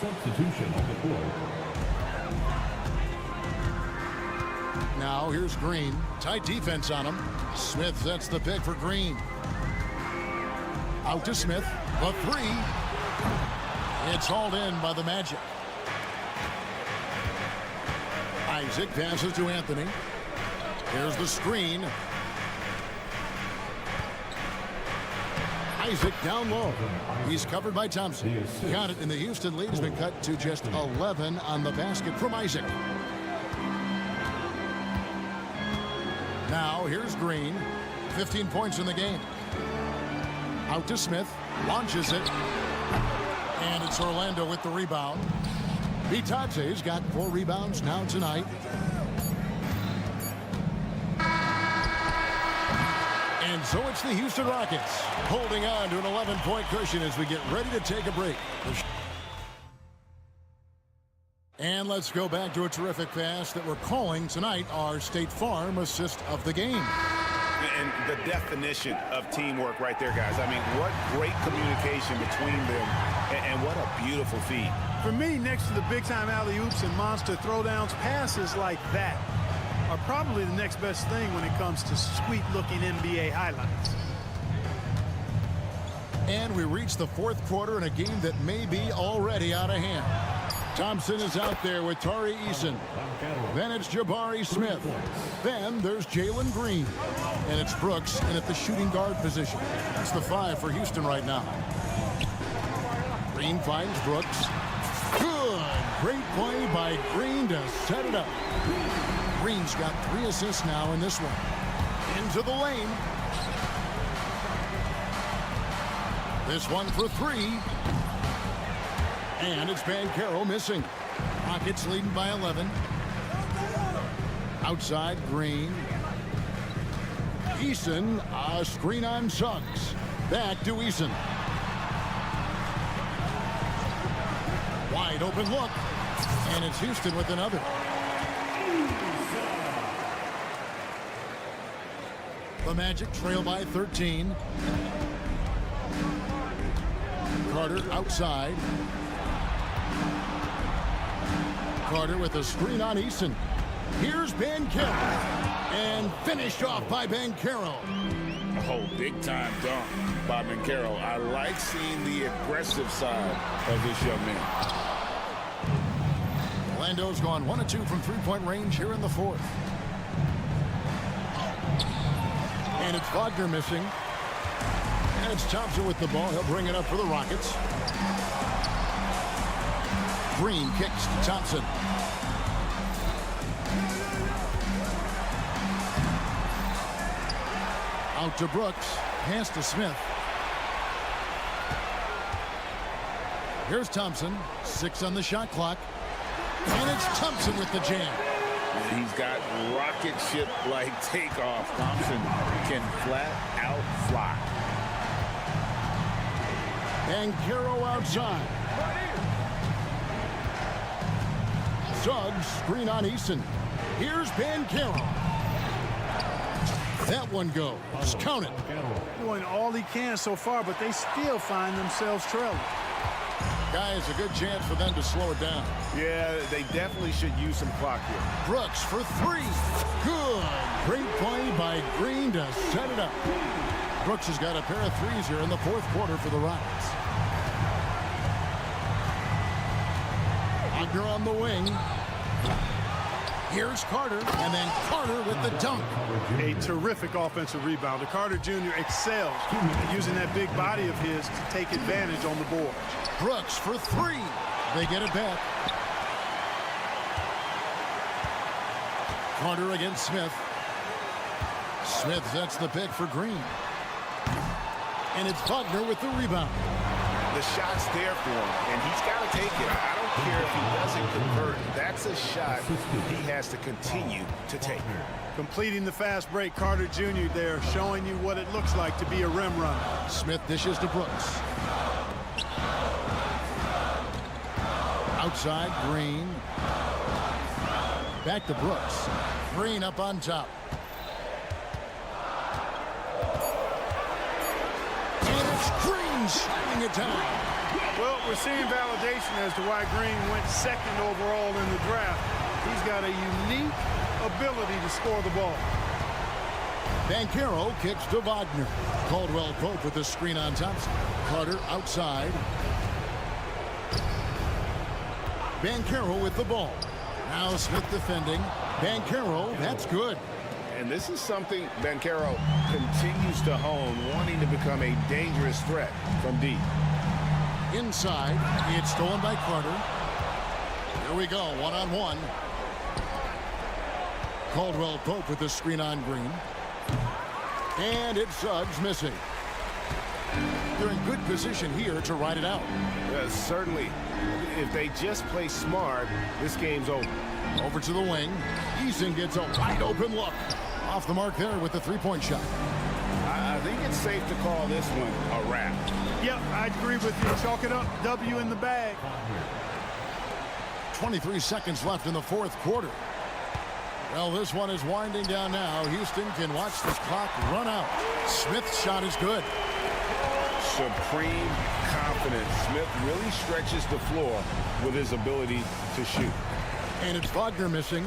Substitution on the court. Now here's Green. Tight defense on him. Smith sets the pick for Green. Out to Smith. A three. It's hauled in by the Magic. Isaac passes to Anthony. Here's the screen. Isaac down low. He's covered by Thompson. Got it, and the Houston lead has been cut to just 11 on the basket from Isaac. Now here's Green. 15 points in the game. Out to Smith. Launches it. And it's Orlando with the rebound. Bitadze's got 4 rebounds now tonight. And so it's the Houston Rockets holding on to an 11-point cushion as we get ready to take a break. And let's go back to a terrific pass that we're calling tonight our State Farm assist of the game. And the definition of teamwork right there, guys. I mean, what great communication between them, and what a beautiful feed. For me, next to the big-time alley-oops and monster throwdowns, passes like that are probably the next best thing when it comes to sweet-looking NBA highlights. And we reach the fourth quarter in a game that may be already out of hand. Thompson is out there with Tari Eason. Then it's Jabari Smith. Then there's Jalen Green. And it's Brooks in at the shooting guard position. That's the 5 for Houston right now. Green finds Brooks. Good. Great play by Green to set it up. Green's got 3 assists now in this one. Into the lane. This one for 3. And it's Banchero missing. Rockets leading by 11. Outside, Green. Eason, a screen on Suggs. Back to Eason. Wide open look. And it's Houston with another. The Magic trail by 13. Carter outside. Carter with a screen on Eason. Here's Banchero. And finished off by Banchero. Oh, big-time dunk by Banchero. I like seeing the aggressive side of this young man. Orlando's gone 1 of 2 from three-point range here in the fourth. And it's Wagner missing. And it's Thompson with the ball. He'll bring it up for the Rockets. Green kicks to Thompson. Out to Brooks. Pass to Smith. Here's Thompson. 6 on the shot clock. And it's Thompson with the jam. He's got rocket ship-like takeoff. Thompson can flat out fly. And Caro outside. Suggs, screen on Eason. Here's Bancaro. That one goes. Count it. Doing all he can so far, but they still find themselves trailing. Guys, a good chance for them to slow it down. Yeah, they definitely should use some clock here. Brooks for 3. Good. Great play by Green to set it up. Brooks has got a pair of threes here in the fourth quarter for the Rockets. Wagner on the wing. Here's Carter, and then Carter with the dunk. A terrific offensive rebounder. Carter Jr. excels at using that big body of his to take advantage on the board. Brooks for 3. They get it back. Carter against Smith. Smith sets the pick for Green. And it's Wagner with the rebound. The shot's there for him, and he's got to take it. I don't care if he doesn't convert. That's a shot he has to continue to take. Completing the fast break, Carter Jr. there, showing you what it looks like to be a rim runner. Smith dishes to Brooks. Outside, Green. Back to Brooks. Green up on top. And it's Green shutting it down. Well, we're seeing validation as to why Green went second overall in the draft. He's got a unique ability to score the ball. Bancaro kicks to Wagner. Caldwell Pope with the screen on Thompson. Carter outside. Bancaro with the ball. Now Smith defending. Bancaro, that's good. And this is something Bancaro continues to hone, wanting to become a dangerous threat from deep. Inside, it's stolen by Carter. Here we go, one-on-one. Caldwell Pope with the screen on Green. And it's Suggs missing. They're in good position here to ride it out. Certainly, if they just play smart, this game's over. Over to the wing. Eason gets a wide open look. Off the mark there with the three-point shot. I think it's safe to call this one a wrap. Yep, I agree with you. Chalk it up. W in the bag. 23 seconds left in the fourth quarter. Well, this one is winding down now. Houston can watch the clock run out. Smith's shot is good. Supreme confidence. Smith really stretches the floor with his ability to shoot. And it's Wagner missing.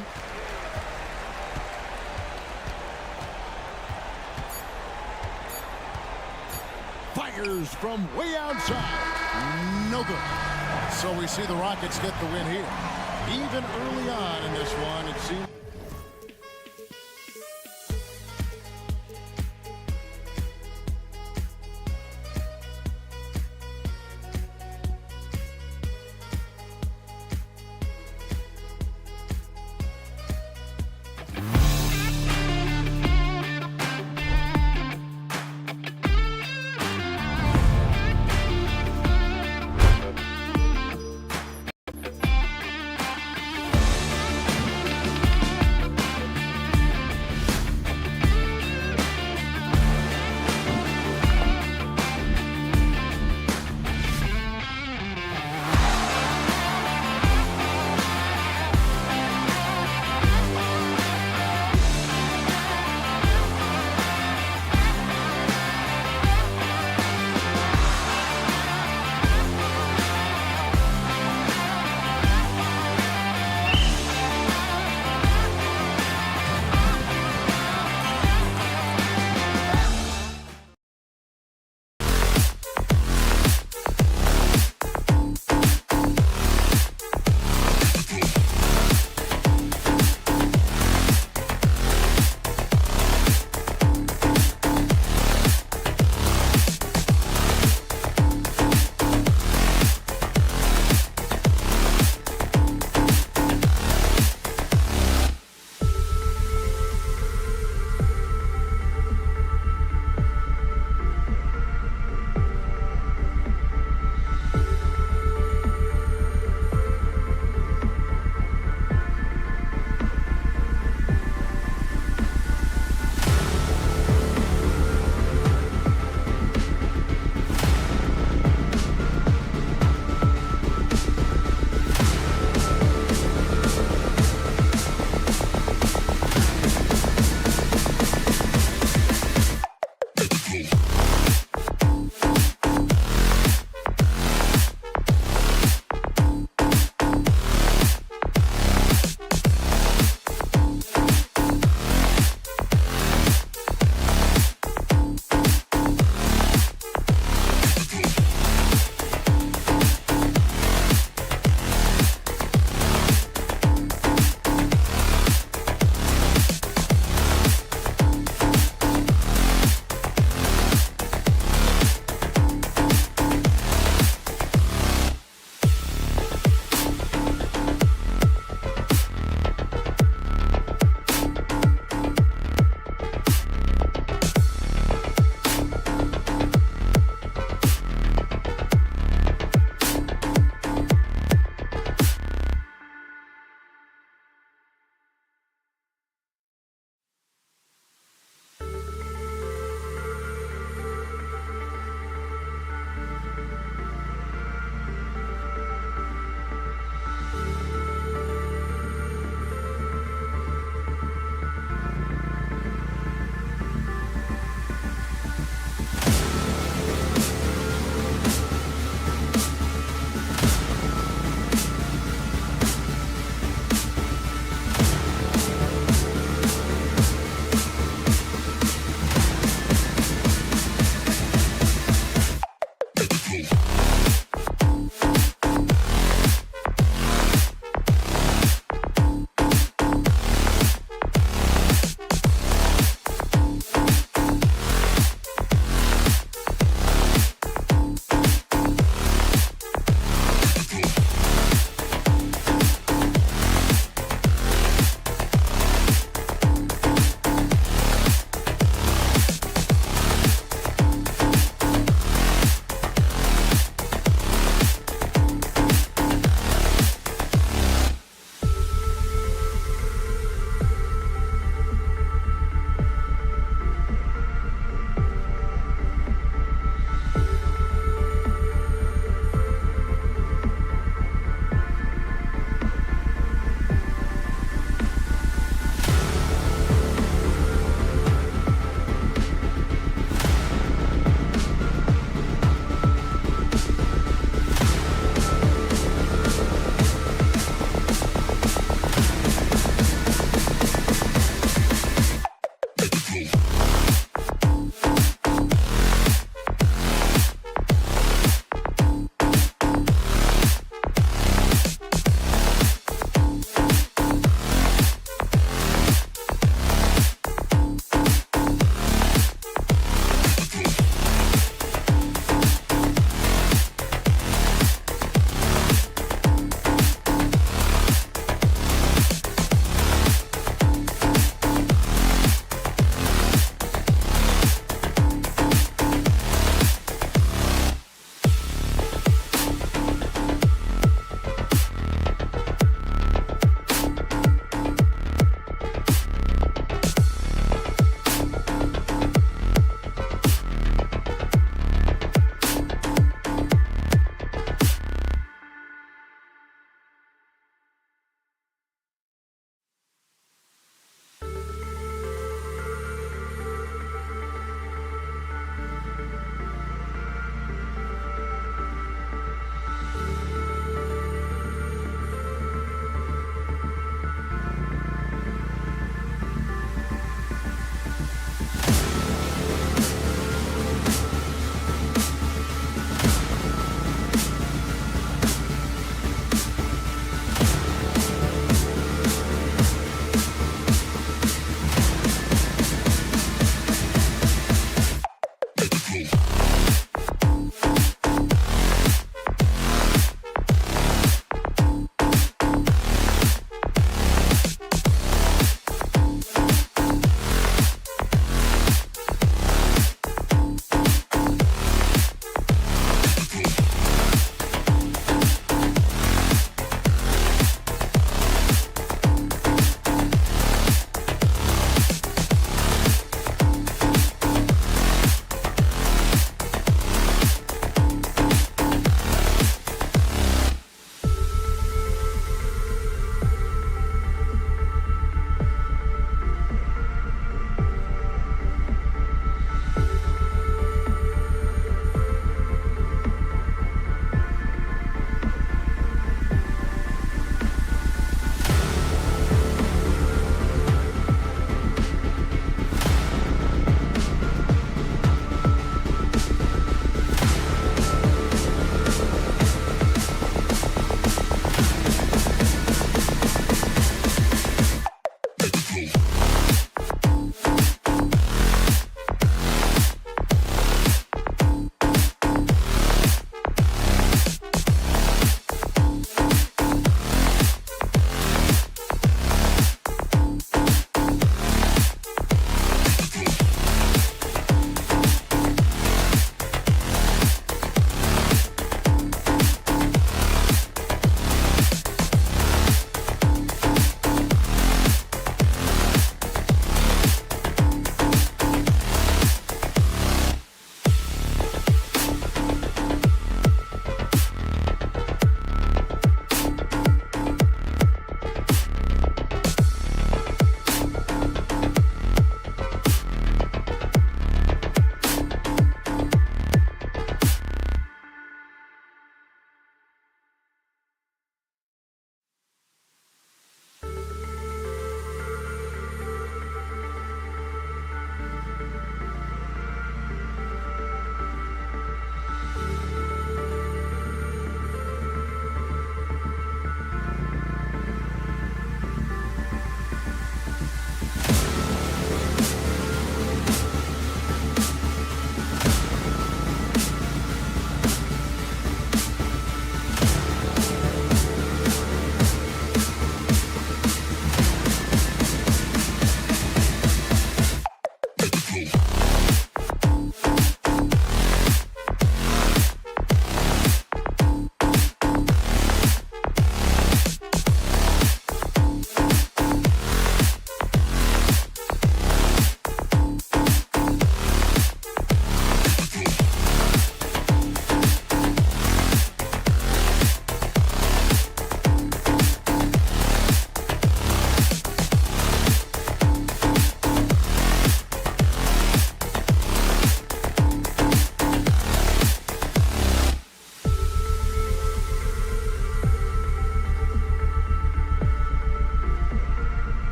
Fires from way outside. No good. So we see the Rockets get the win here. Even early on in this one, it seems.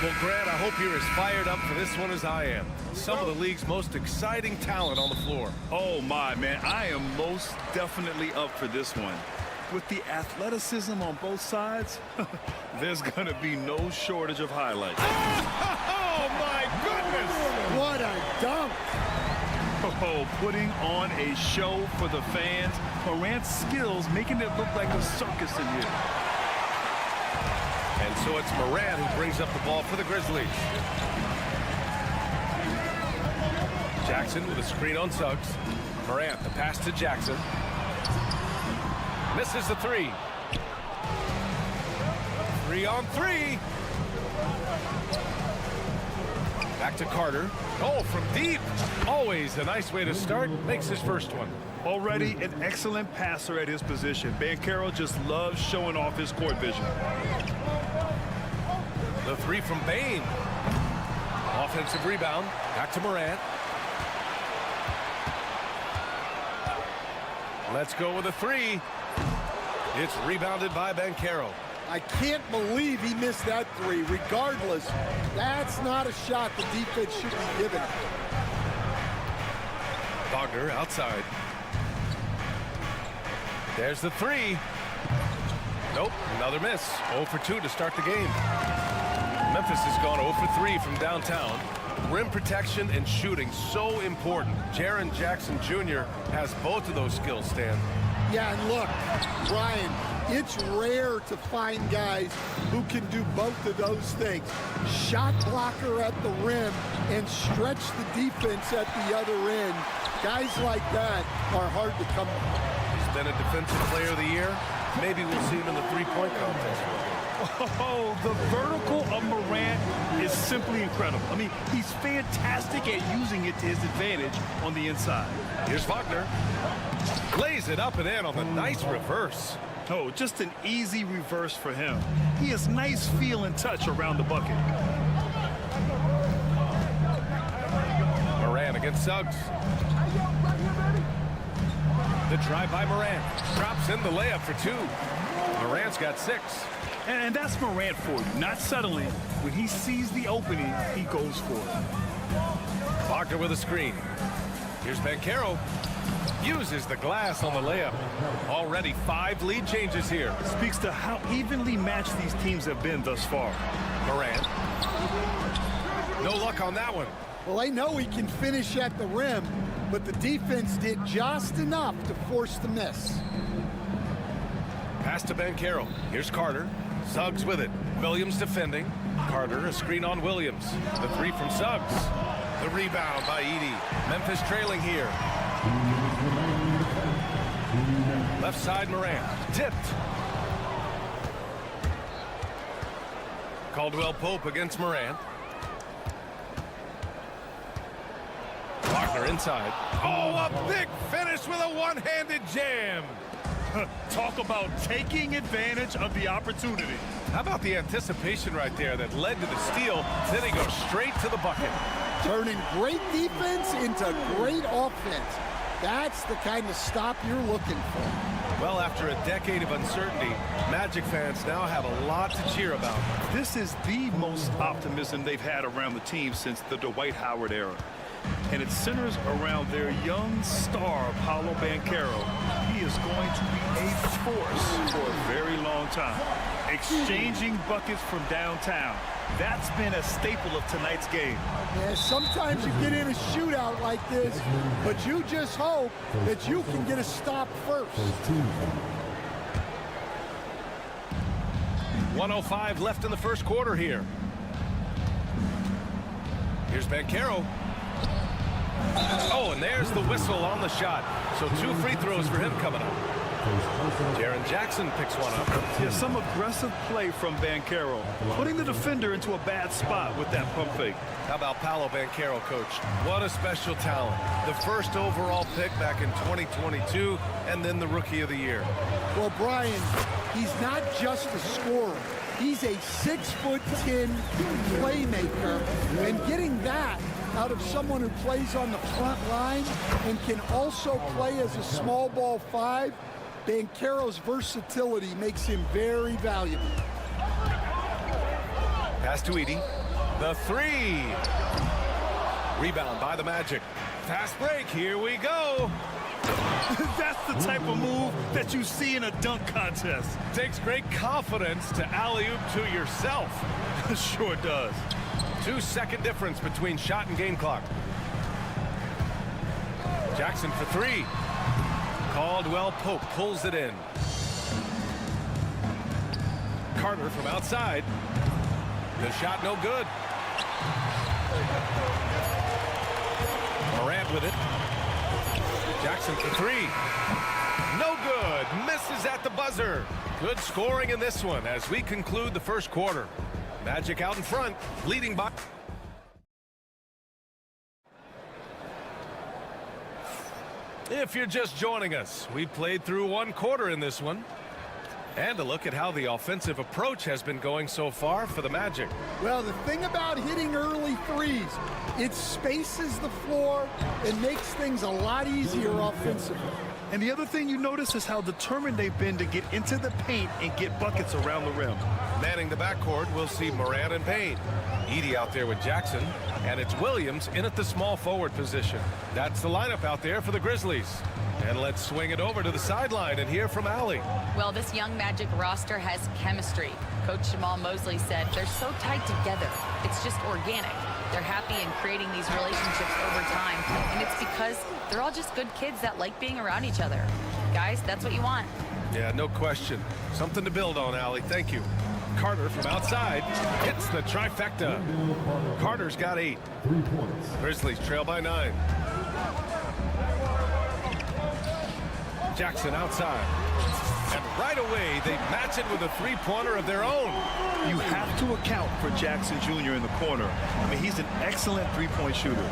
Well, Grant, I hope you're as fired up for this one as I am. Some of the league's most exciting talent on the floor. Oh, my, man. I am most definitely up for this one. With the athleticism on both sides, there's going to be no shortage of highlights. Oh, my goodness! What a dunk! Oh, putting on a show for the fans. Morant's skills making it look like a circus in here. And so it's Morant who brings up the ball for the Grizzlies. Jackson with a screen on Suggs. Morant, the pass to Jackson. Misses the three. 3-on-3. Back to Carter. Oh, from deep. Always a nice way to start. Makes his first one. Already an excellent passer at his position. Banchero just loves showing off his court vision. The three from Bane. Offensive rebound. Back to Morant. Let's go with a three. It's rebounded by Banchero. I can't believe he missed that three. Regardless, that's not a shot the defense should be giving. Wagner outside. There's the three. Nope, another miss. 0 for 2 to start the game. Memphis has gone 0 for 3 from downtown. Rim protection and shooting so important. Jaren Jackson Jr. has both of those skills, Stan. Yeah, and look, Brian, it's rare to find guys who can do both of those things. Shot blocker at the rim and stretch the defense at the other end. Guys like that are hard to come by. He's been a defensive player of the year. Maybe we'll see him in the three-point contest. Oh, the vertical of Morant is simply incredible. I mean, he's fantastic at using it to his advantage on the inside. Here's Wagner. Lays it up and in on the nice reverse. Oh, just an easy reverse for him. He has nice feel and touch around the bucket. Morant against Suggs. The drive by Morant. Drops in the layup for 2. Morant's got 6. And that's Morant for you. Not settling. When he sees the opening, he goes for it. Wagner with a screen. Here's Banchero. Uses the glass on the layup. Already 5 lead changes here. Speaks to how evenly matched these teams have been thus far. Morant. No luck on that one. Well, I know he can finish at the rim, but the defense did just enough to force the miss. Pass to Banchero. Here's Carter. Suggs with it. Williams defending. Carter, a screen on Williams. The three from Suggs. The rebound by Edey. Memphis trailing here. Left side Morant. Tipped. Caldwell Pope against Morant. Wagner inside. Oh, a big finish with a one-handed jam. Talk about taking advantage of the opportunity. How about the anticipation right there that led to the steal? Then he goes straight to the bucket. Turning great defense into great offense. That's the kind of stop you're looking for. Well, after a decade of uncertainty, Magic fans now have a lot to cheer about. This is the most optimism they've had around the team since the Dwight Howard era. And it centers around their young star, Paolo Banchero. He is going to be a force for a very long time. Exchanging buckets from downtown. That's been a staple of tonight's game. Yeah, sometimes you get in a shootout like this, but you just hope that you can get a stop first. 1:05 left in the first quarter here. Here's Banchero. Oh, and there's the whistle on the shot. So 2 free throws for him coming up. Jaren Jackson picks one up. Yeah, some aggressive play from Banchero, putting the defender into a bad spot with that pump fake. How about Paolo Banchero, coach? What a special talent. The first overall pick back in 2022, and then the Rookie of the Year. Well, Brian, he's not just a scorer. He's a 6'10" playmaker, and getting that out of someone who plays on the front line and can also play as a small ball 5, Banchero's versatility makes him very valuable. Pass to Edey. The 3. Rebound by the Magic. Fast break. Here we go. That's the type of move that you see in a dunk contest. Takes great confidence to alley-oop to yourself. Sure does. 2-second difference between shot and game clock. Jackson for 3. Caldwell Pope pulls it in. Carter from outside. The shot no good. Morant with it. Jackson for 3. No good. Misses at the buzzer. Good scoring in this one as we conclude the first quarter. Magic out in front, leading by. If you're just joining us, we played through 1 quarter in this one. And a look at how the offensive approach has been going so far for the Magic. Well, the thing about hitting early threes, it spaces the floor and makes things a lot easier offensively. And the other thing you notice is how determined they've been to get into the paint and get buckets around the rim. Manning the backcourt, we'll see Morant and Payne. Edey out there with Jackson, and it's Williams in at the small forward position. That's the lineup out there for the Grizzlies. And let's swing it over to the sideline and hear from Allie. Well, this young Magic roster has chemistry. Coach Jamal Mosley said they're so tight together. It's just organic. They're happy in creating these relationships over time, and it's because they're all just good kids that like being around each other. Guys, that's what you want. Yeah, no question. Something to build on, Allie. Thank you. Carter from outside hits the trifecta. Carter's got 8. Grizzlies trail by 9. Jackson outside. And right away, they match it with a 3-pointer of their own. You have to account for Jackson Jr. in the corner. I mean, he's an excellent 3-point shooter.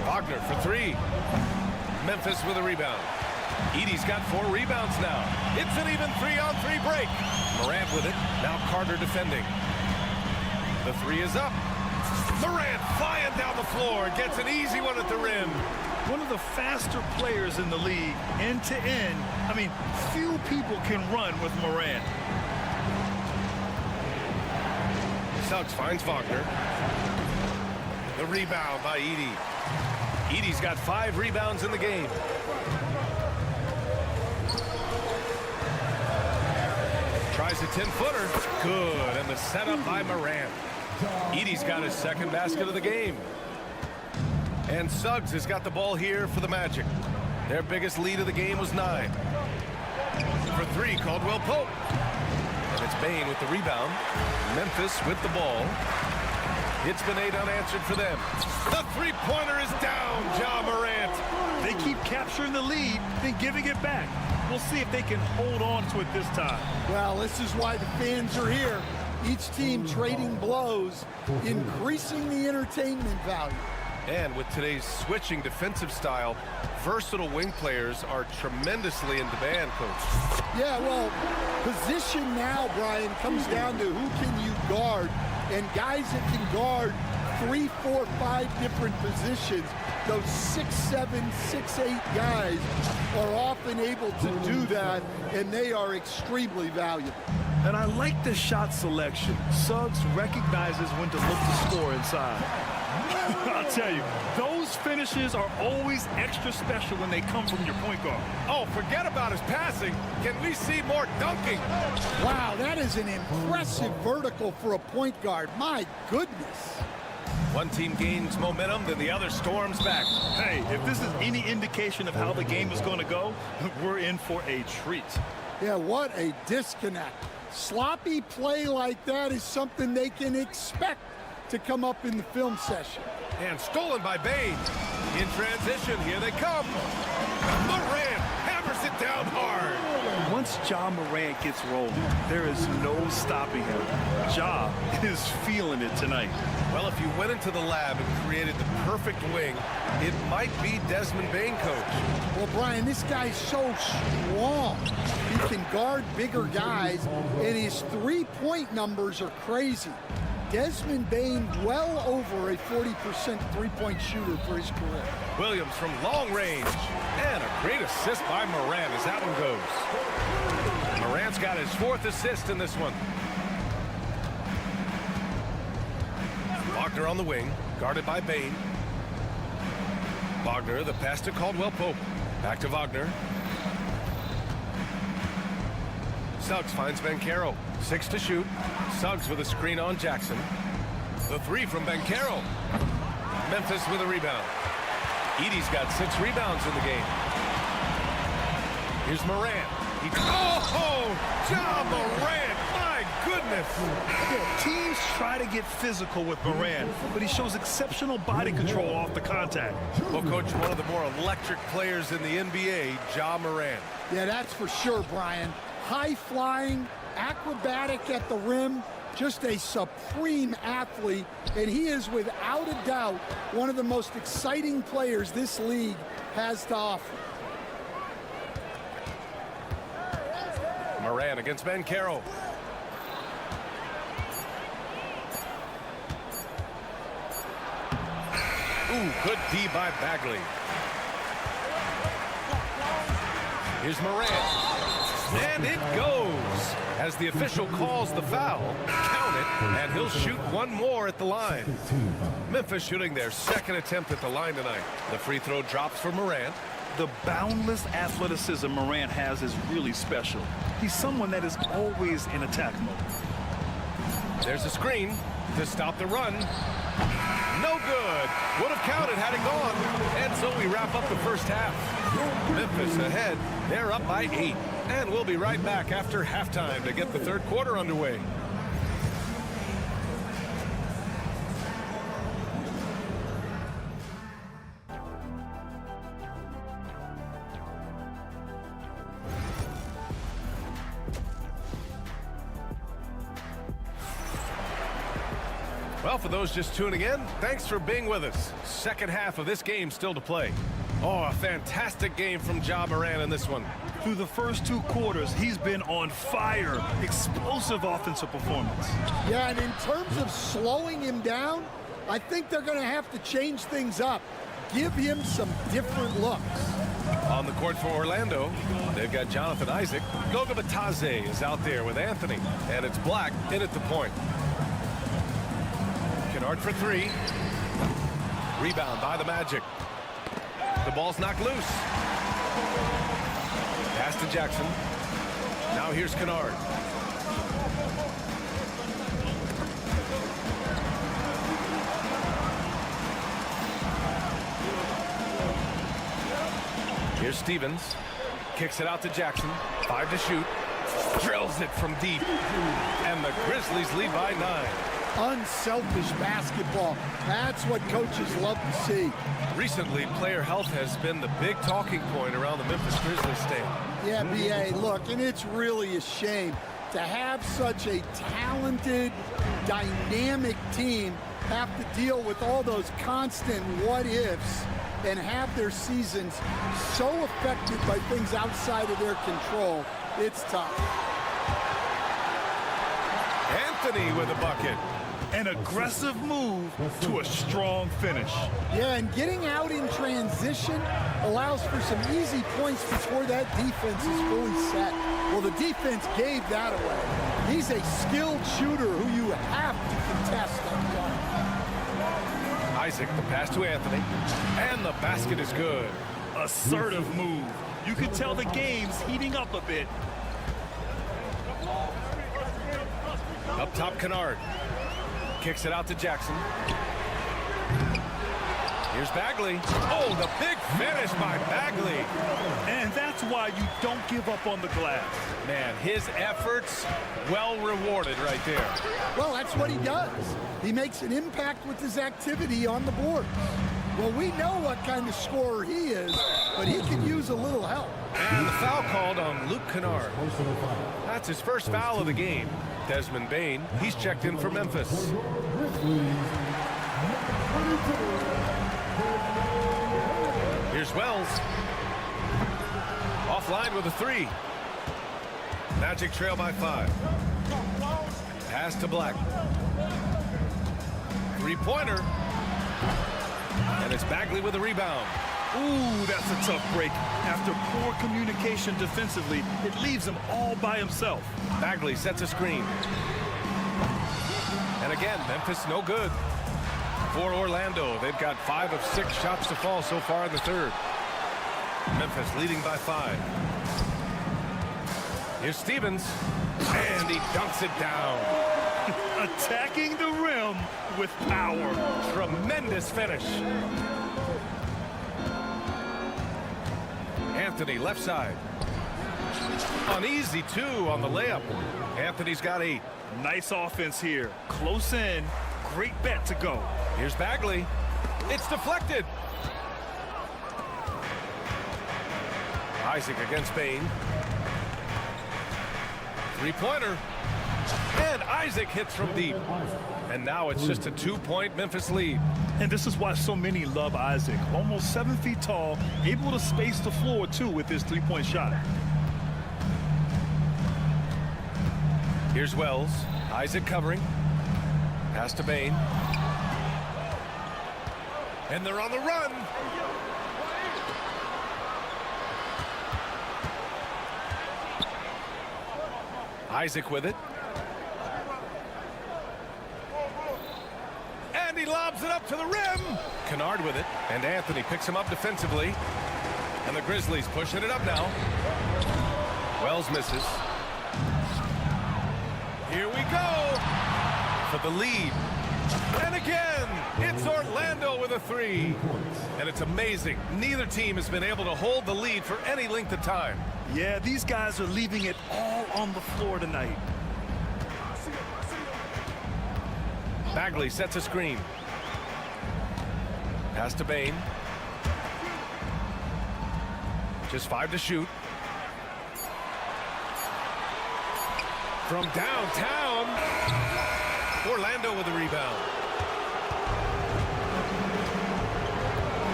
Wagner for 3. Memphis with a rebound. Edey's got 4 rebounds now. It's an even 3-on-3 break. Morant with it. Now Carter defending. The 3 is up. Morant flying down the floor. Gets an easy one at the rim. One of the faster players in the league, end to end. I mean, few people can run with Morant. Suggs finds Wagner. The rebound by Edey. Edey's got 5 rebounds in the game. Tries a 10-footer. Good. And the setup by Morant. Edey's got his 2nd basket of the game. And Suggs has got the ball here for the Magic. Their biggest lead of the game was 9. For 3, Caldwell Pope. And it's Bane with the rebound. Memphis with the ball. It's been 8 unanswered for them. The 3-pointer is down, Ja Morant. They keep capturing the lead and giving it back. We'll see if they can hold on to it this time. Well, this is why the fans are here. Each team trading blows, increasing the entertainment value. And with today's switching defensive style, versatile wing players are tremendously in demand, Coach. Yeah, well, position now, Brian, comes down to who can you guard. And guys that can guard 3, 4, 5 different positions, those 6'7", 6'8" guys are often able to do that, and they are extremely valuable. And I like the shot selection. Suggs recognizes when to look to score inside. I'll tell you, those finishes are always extra special when they come from your point guard. Oh, forget about his passing. Can we see more dunking? Wow, that is an impressive vertical for a point guard. My goodness. One team gains momentum, then the other storms back. Hey, if this is any indication of how the game is going to go, we're in for a treat. Yeah, what a disconnect. Sloppy play like that is something they can expect to come up in the film session. And stolen by Bain. In transition, here they come. Morant hammers it down hard. Once Ja Morant gets rolling, there is no stopping him. Ja is feeling it tonight. Well, if you went into the lab and created the perfect wing, it might be Desmond Bain, coach. Well, Brian, this guy's so strong. He can guard bigger guys, and his three-point numbers are crazy. Desmond Bain well over a 40% three-point shooter for his career. Williams from long range. And a great assist by Morant as that one goes. Morant's got his 4th assist in this one. Wagner on the wing, guarded by Bain. Wagner, the pass to Caldwell-Pope. Back to Wagner. Suggs finds Banchero. 6 to shoot. Suggs with a screen on Jackson. The 3 from Banchero. Memphis with a rebound. Edey's got 6 rebounds in the game. Here's Morant. Ja Morant! My goodness! Teams try to get physical with Morant, but he shows exceptional body control off the contact. Well, coach, one of the more electric players in the NBA, Ja Morant. Yeah, that's for sure, Brian. High-flying, acrobatic at the rim, just a supreme athlete, and he is without a doubt one of the most exciting players this league has to offer. Morant against Banchero. Ooh, good D by Bagley. Here's Morant. And it goes. As the official calls the foul, count it, and he'll shoot one more at the line. Memphis shooting their 2nd attempt at the line tonight. The free throw drops for Morant. The boundless athleticism Morant has is really special. He's someone that is always in attack mode. There's a screen to stop the run. No good. Would have counted had it gone. And so we wrap up the first half. Memphis ahead. They're up by 8. And we'll be right back after halftime to get the 3rd quarter underway. Well, for those just tuning in, thanks for being with us. 2nd half of this game still to play. Oh, a fantastic game from Ja Morant in this one. Through the first 2 quarters, he's been on fire. Explosive offensive performance. Yeah, and in terms of slowing him down, I think they're going to have to change things up. Give him some different looks. On the court for Orlando, they've got Jonathan Isaac. Goga Bitadze is out there with Anthony, and it's Black in at the point. Kennard for 3. Rebound by the Magic. The ball's knocked loose. Pass to Jackson. Now here's Kennard. Here's Stevens. Kicks it out to Jackson. 5 to shoot. Drills it from deep. And the Grizzlies lead by 9. Unselfish basketball. That's what coaches love to see. Recently, player health has been the big talking point around the Memphis Grizzlies stand. Yeah, B.A., look, and it's really a shame to have such a talented, dynamic team have to deal with all those constant what-ifs and have their seasons so affected by things outside of their control. It's tough. Anthony with a bucket. An aggressive move to a strong finish. Yeah, and getting out in transition allows for some easy points before that defense is fully set. Well, the defense gave that away. He's a skilled shooter who you have to contest that guy. Isaac, the pass to Anthony, and the basket is good. Assertive move. You can tell the game's heating up a bit. Up top, Kennard. Kicks it out to Jackson. Here's Bagley. Oh, the big finish by Bagley. And that's why you don't give up on the glass. Man, his efforts well rewarded right there. Well, that's what he does. He makes an impact with his activity on the board. Well, we know what kind of scorer he is, but he can use a little help. And the foul called on Luke Kennard. That's his first foul of the game. Desmond Bain, he's checked in for Memphis. Here's Wells. Offline with a 3. Magic trail by 5. Pass to Black. 3-pointer. And it's Bagley with a rebound. Ooh, that's a tough break. After poor communication defensively, it leaves him all by himself. Bagley sets a screen. And again, Memphis no good. For Orlando, they've got 5 of 6 shots to fall so far in the third. Memphis leading by 5. Here's Stevens. And he dunks it down. Attacking the rim with power. Tremendous finish. Anthony left side. Uneasy 2 on the layup. Anthony's got 8. Nice offense here. Close in. Great bet to go. Here's Bagley. It's deflected. Isaac against Bain. 3-pointer. And Isaac hits from deep. And now it's just a 2-point Memphis lead. And this is why so many love Isaac. Almost 7 feet tall, able to space the floor too with his 3-point shot. Here's Wells. Isaac covering. Pass to Bain. And they're on the run. Isaac with it. And he lobs it up to the rim. Kennard with it. And Anthony picks him up defensively. And the Grizzlies pushing it up now. Wells misses. Here we go for the lead. And again, it's Orlando with a 3. And it's amazing. Neither team has been able to hold the lead for any length of time. Yeah, these guys are leaving it all on the floor tonight. Bagley sets a screen. Pass to Bain. Just 5 to shoot. From downtown, Orlando with the rebound.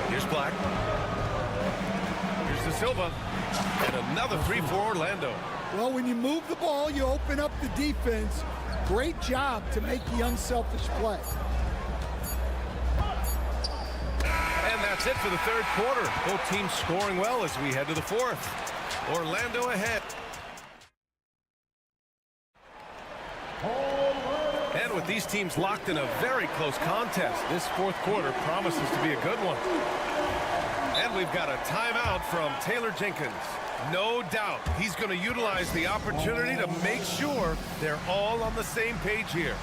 Here's Black. Here's De Silva. And another 3 for Orlando. Well, when you move the ball, you open up the defense. Great job to make the unselfish play. And that's it for the third quarter. Both teams scoring well as we head to the fourth. Orlando ahead. And with these teams locked in a very close contest, this fourth quarter promises to be a good one. And we've got a timeout from Taylor Jenkins. No doubt he's going to utilize the opportunity to make sure they're all on the same page here.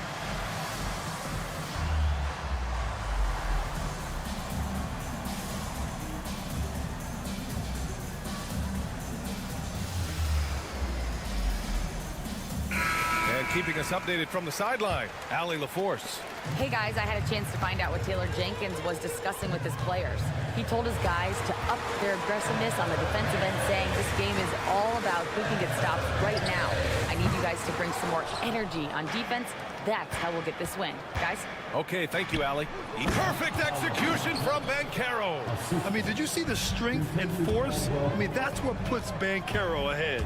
Keeping us updated from the sideline, Allie LaForce. Hey guys, I had a chance to find out what Taylor Jenkins was discussing with his players. He told his guys to up their aggressiveness on the defensive end, saying this game is all about who can get stopped right now. I need you guys to bring some more energy on defense. That's how we'll get this win. Guys? Okay, thank you, Allie. Perfect execution from Banchero. I mean, did you see the strength and force? I mean, that's what puts Banchero ahead.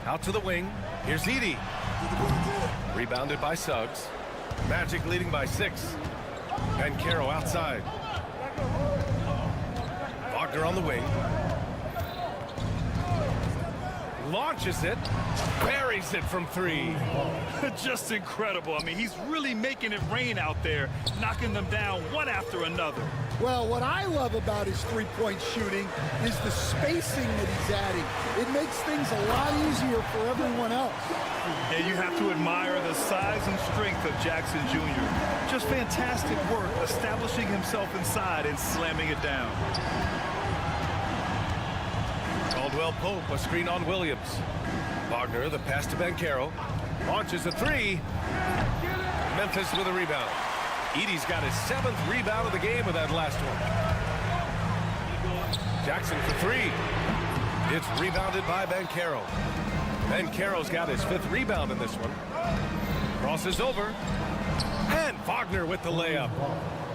Out to the wing. Here's Edey. Rebounded by Suggs. Magic leading by 6. Banchero outside. Wagner on the wing. launches it, buries it from three. Just incredible. I mean, he's really making it rain out there, knocking them down one after another. Well, what I love about his three-point shooting is the spacing that he's adding. It makes things a lot easier for everyone else. And you have to admire the size and strength of Jackson Jr. Just fantastic work establishing himself inside and slamming it down. Caldwell Pope, a screen on Williams. Wagner, the pass to Banchero. Launches a three. Memphis with a rebound. Edey's got his 7th rebound of the game with that last one. Jackson for three. It's rebounded by Banchero. Banchero's got his 5th rebound in this one. Crosses over. And Wagner with the layup.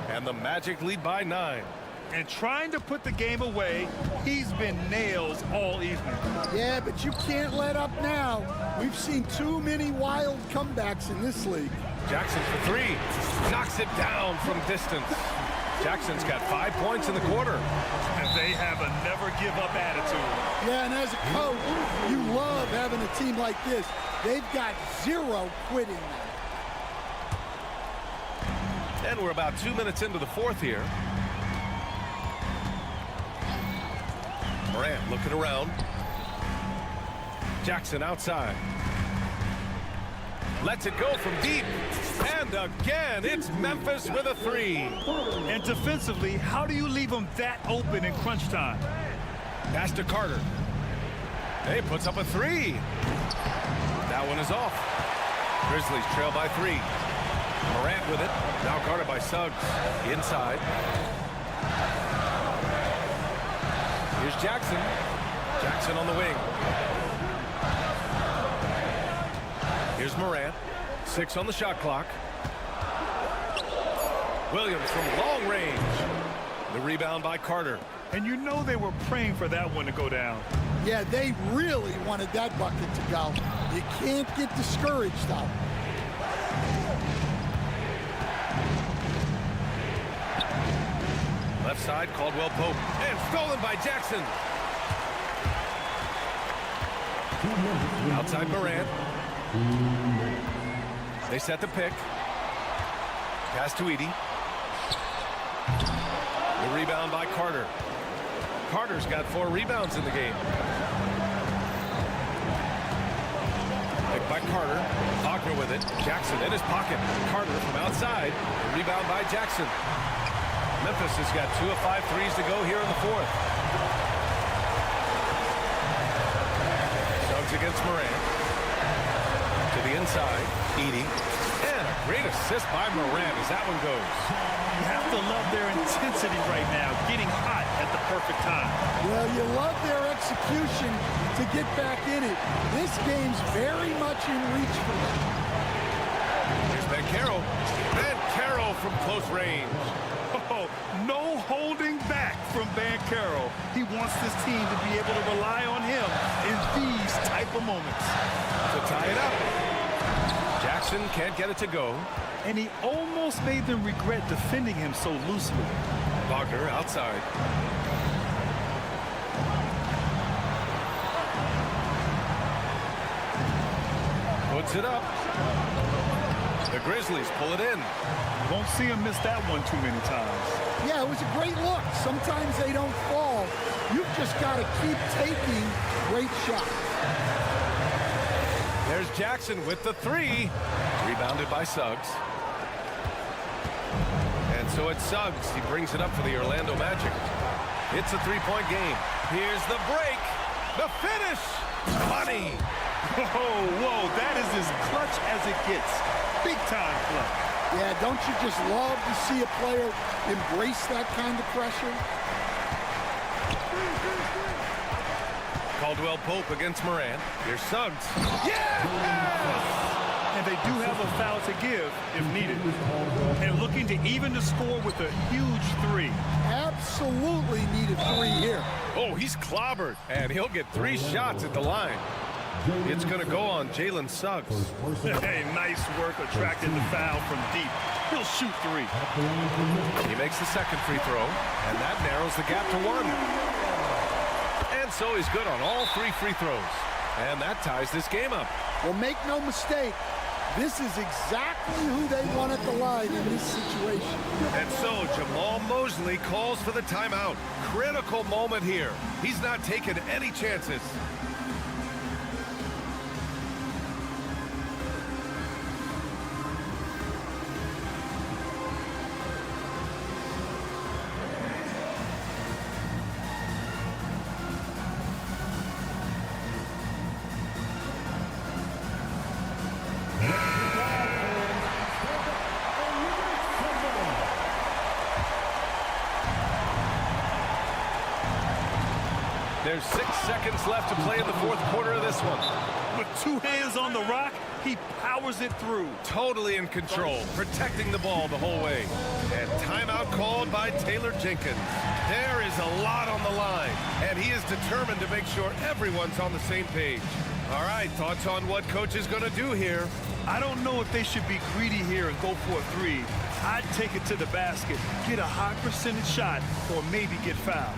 And the Magic lead by 9. And trying to put the game away, he's been nails all evening. Yeah, but you can't let up now. We've seen too many wild comebacks in this league. Jackson for three. Knocks it down from distance. Jackson's got 5 points in the quarter. And they have a never-give-up attitude. Yeah, and as a coach, you love having a team like this. They've got zero quitting now. And we're about 2 minutes into the fourth here. Morant looking around. Jackson outside. Lets it go from deep. And again, it's Memphis with a three. And defensively, how do you leave them that open in crunch time? Pass to Carter. He puts up a three. That one is off. Grizzlies trail by 3. Morant with it. Now guarded by Suggs. Inside. Here's Jackson. Jackson on the wing. Here's Morant. 6 on the shot clock. Williams from long range. The rebound by Carter. And you know they were praying for that one to go down. Yeah, they really wanted that bucket to go. You can't get discouraged, though. Left side, Caldwell Pope. And stolen by Jackson. Outside Morant. They set the pick. Pass to Edey. The rebound by Carter. Carter's got 4 rebounds in the game. Pick by Carter. Wagner with it. Jackson in his pocket. Carter from outside. The rebound by Jackson. Memphis has got 2 of 5 threes to go here in the fourth. Suggs against Morant. To the inside. Edey. And a great assist by Morant as that one goes. You have to love their intensity right now, getting hot at the perfect time. Well, you love their execution to get back in it. This game's very much in reach for them. Here's Banchero. Banchero from close range. Oh, no holding back from Banchero. He wants this team to be able to rely on him in these type of moments. To tie it up. Jackson can't get it to go. And he almost made them regret defending him so loosely. Wagner outside. Puts it up. The Grizzlies pull it in. Won't see him miss that one too many times. Yeah, it was a great look. Sometimes they don't fall. You've just got to keep taking great shots. There's Jackson with the three. Rebounded by Suggs. And so it's Suggs. He brings it up for the Orlando Magic. It's a three-point game. Here's the break. The finish. Money. Whoa, that is as clutch as it gets. Big time clutch. Yeah, don't you just love to see a player embrace that kind of pressure? Caldwell Pope against Morant. Here's Suggs. Yeah! And they do have a foul to give if needed. And looking to even the score with a huge 3. Absolutely need a 3 here. Oh, he's clobbered. And he'll get 3 shots at the line. It's going to go on Jalen Suggs. Hey, nice work attracting the foul from deep. He'll shoot 3. He makes the second free throw, and that narrows the gap to 1. And so he's good on all 3 free throws. And that ties this game up. Well, make no mistake, this is exactly who they want at the line in this situation. And so Jamal Mosley calls for the timeout. Critical moment here. He's not taking any chances. There's 6 seconds left to play in the fourth quarter of this one. With 2 hands on the rock, he powers it through. Totally in control, protecting the ball the whole way. And timeout called by Taylor Jenkins. There is a lot on the line, and he is determined to make sure everyone's on the same page. All right, thoughts on what coach is going to do here? I don't know if they should be greedy here and go for a 3. I'd take it to the basket, get a high percentage shot, or maybe get fouled.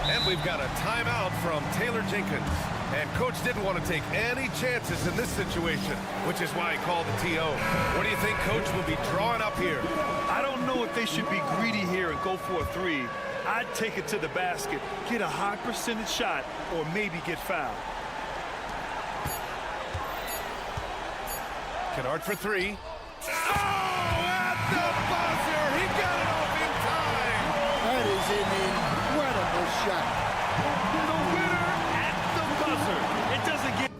And we've got a timeout from Taylor Jenkins. And coach didn't want to take any chances in this situation, which is why he called the TO. What do you think coach will be drawing up here? I don't know if they should be greedy here and go for a 3. I'd take it to the basket, get a high percentage shot, or maybe get fouled. Kennard for 3. Oh, at the buzzer! He got it off in time! That is an incredible shot. The winner at the buzzer. It doesn't get...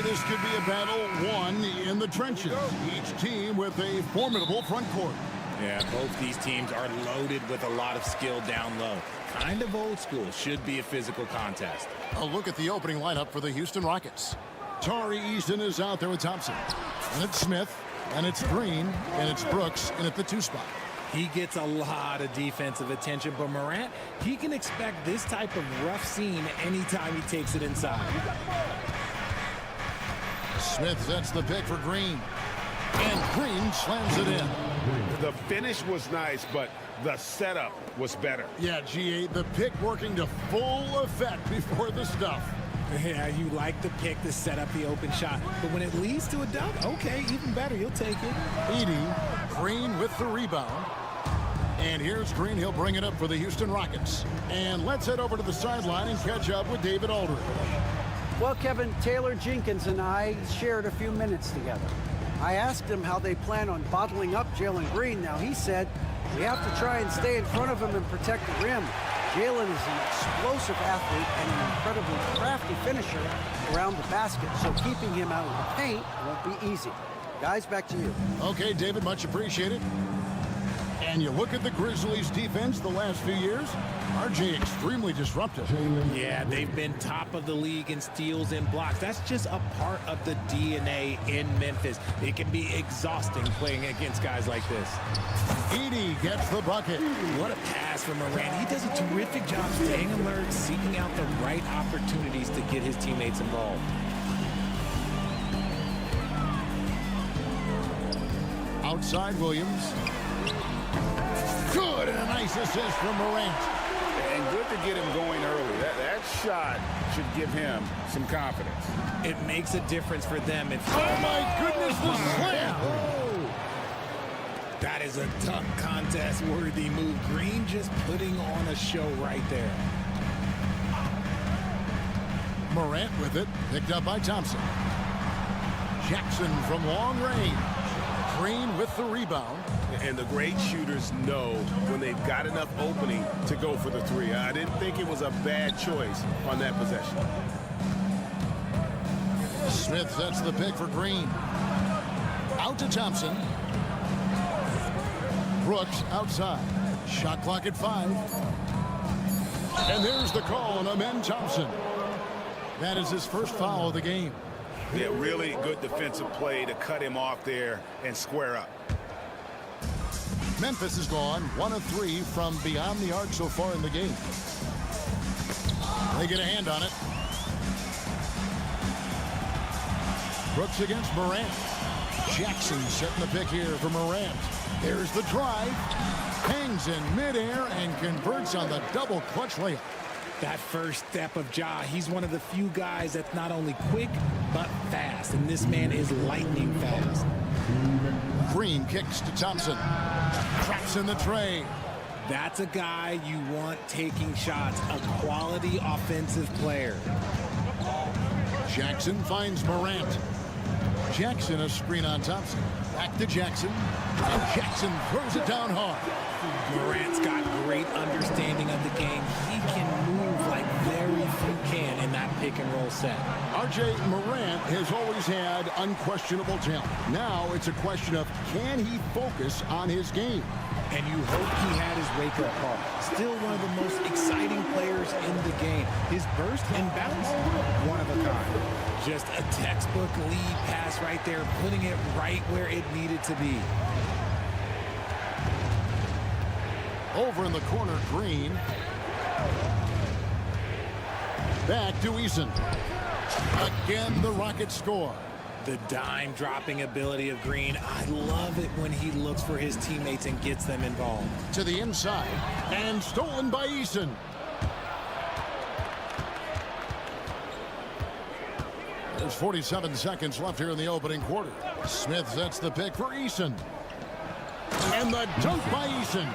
This could be a battle won in the trenches. Each team with a formidable front court. Yeah, both these teams are loaded with a lot of skill down low. Kind of old school. Should be a physical contest. A look at the opening lineup for the Houston Rockets. Tari Eason is out there with Thompson. And it's Smith. And it's Green. And it's Brooks. And at the 2 spot. He gets a lot of defensive attention, but Morant, he can expect this type of rough scene anytime he takes it inside. Smith sets the pick for Green. And Green slams it in. The finish was nice, but the setup was better. Yeah, GA, the pick working to full effect before the stuff. Yeah, you like the pick to set up the open shot, but when it leads to a dunk, okay, even better, you'll take it. Edey, Green with the rebound. And here's Green. He'll bring it up for the Houston Rockets. And let's head over to the sideline and catch up with David Aldridge. Well, Kevin, Taylor Jenkins and I shared a few minutes together. I asked him how they plan on bottling up Jalen Green. Now, he said, we have to try and stay in front of him and protect the rim. Jalen is an explosive athlete and an incredibly crafty finisher around the basket, so keeping him out of the paint won't be easy. Guys, back to you. Okay, David, much appreciated. And you look at the Grizzlies' defense the last few years, RJ extremely disruptive. Yeah, they've been top of the league in steals and blocks. That's just a part of the DNA in Memphis. It can be exhausting playing against guys like this. Edey gets the bucket. What a pass from Morant. He does a terrific job staying alert, seeking out the right opportunities to get his teammates involved. Outside Williams. Good, and a nice assist from Morant. And good to get him going early. That shot should give him some confidence. It makes a difference for them. Oh, my goodness, the slam. Oh. That is a tough contest-worthy move. Green just putting on a show right there. Morant with it, picked up by Thompson. Jackson from long range. Green with the rebound. And the great shooters know when they've got enough opening to go for the three. I didn't think it was a bad choice on that possession. Smith sets the pick for Green. Out to Thompson. Brooks outside. Shot clock at 5. And there's the call on Amen Thompson. That is his first foul of the game. Yeah, really good defensive play to cut him off there and square up. Memphis has gone 1 of 3 from beyond the arc so far in the game. They get a hand on it. Brooks against Morant. Jackson setting the pick here for Morant. There's the drive. Hangs in midair and converts on the double clutch layup. That first step of Ja, he's one of the few guys that's not only quick, but fast. And this man is lightning fast. Green kicks to Thompson. Traps in the tray. That's a guy you want taking shots, a quality offensive player. Jackson finds Morant. Jackson a screen on Thompson. Back to Jackson. And Jackson throws it down hard. Morant's got great understanding of the game. He can move like very few can in that pick and roll set. RJ, Morant has always had unquestionable talent. Now it's a question of can he focus on his game? And you hope he had his wake-up call. Still one of the most exciting players in the game. His burst and bounce, one of a kind. Just a textbook lead pass right there, putting it right where it needed to be. Over in the corner, Green. Back to Eason. Again, the Rockets score. The dime dropping ability of Green. I love it when he looks for his teammates and gets them involved. To the inside, and stolen by Eason. There's 47 seconds left here in the opening quarter. Smith sets the pick for Eason. And the dunk by Eason.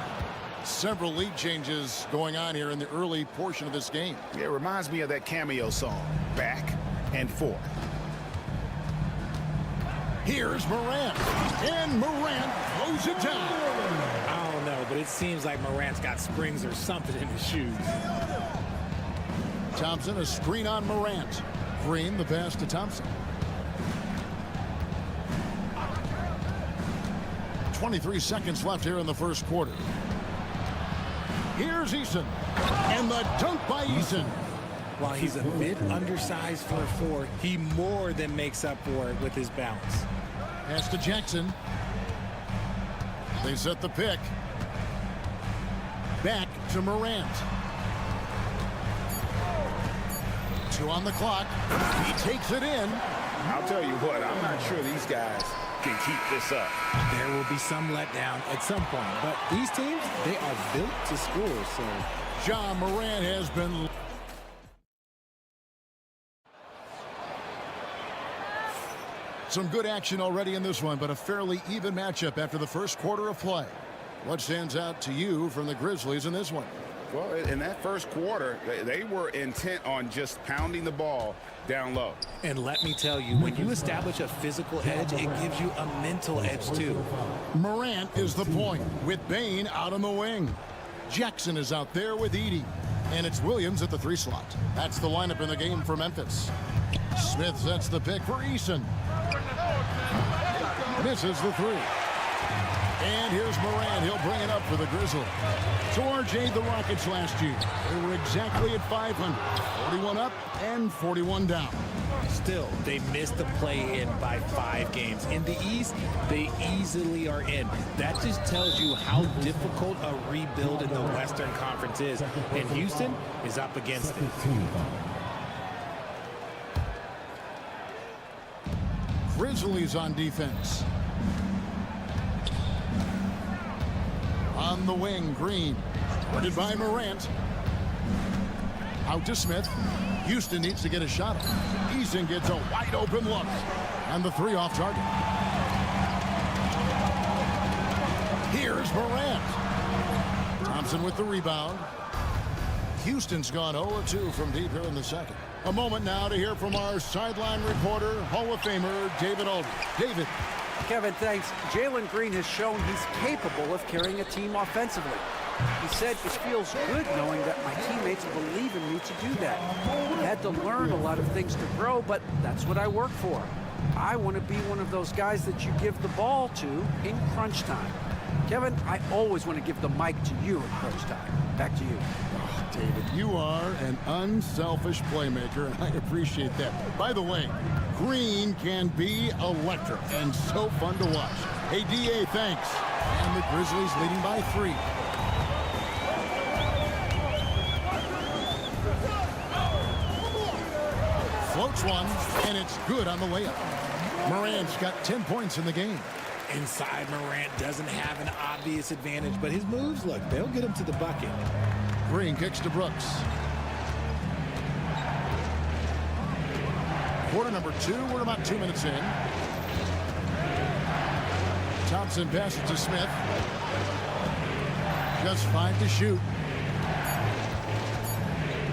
Several lead changes going on here in the early portion of this game. It reminds me of that cameo song, Back and Forth. Here's Morant. And Morant throws it down. I don't know, but it seems like Morant's got springs or something in his shoes. Thompson, a screen on Morant. Green, the pass to Thompson. 23 seconds left here in the first quarter. Here's Eason. And the dunk by Eason. While he's a bit undersized for a 4, he more than makes up for it with his bounce. Pass to Jackson. They set the pick. Back to Morant. 2 on the clock. He takes it in. I'll tell you what, I'm not sure these guys can keep this up. There will be some letdown at some point, but these teams, they are built to score, so. John Morant has been... Some good action already in this one, but a fairly even matchup after the first quarter of play. What stands out to you from the Grizzlies in this one? Well, in that first quarter, they were intent on just pounding the ball down low. And let me tell you, when you establish a physical edge, it gives you a mental edge too. Morant is the point with Bain out on the wing. Jackson is out there with Edey. And it's Williams at the 3 slot. That's the lineup in the game for Memphis. Smith sets the pick for Eason. Misses the 3. And here's Morant. He'll bring it up for the Grizzlies. So RJ, the Rockets last year, they were exactly at 500. 41 up and 41 down. Still, they missed the play-in by 5 games. In the East, they easily are in. That just tells you how difficult a rebuild in the Western Conference is. And Houston is up against it. Grizzlies on defense. On the wing, Green. Guarded by Morant. Out to Smith. Houston needs to get a shot. Eason gets a wide open look. And the 3 off target. Here's Morant. Thompson with the rebound. Houston's gone 0-2 from deep here in the second. A moment now to hear from our sideline reporter, Hall of Famer David Aldridge. David. Kevin, thanks. Jalen Green has shown he's capable of carrying a team offensively. He said it feels good knowing that my teammates believe in me to do that. I had to learn a lot of things to grow, but that's what I work for. I want to be one of those guys that you give the ball to in crunch time. Kevin, I always want to give the mic to you in crunch time. Back to you. David, you are an unselfish playmaker, and I appreciate that. By the way, Green can be electric and so fun to watch. Hey, DA, thanks. And the Grizzlies leading by 3. Floats one, and it's good on the layup. Morant's got 10 points in the game. Inside, Morant doesn't have an obvious advantage, but his moves, look, they'll get him to the bucket. Green kicks to Brooks. Quarter number 2. We're about 2 minutes in. Thompson passes to Smith. Just 5 to shoot.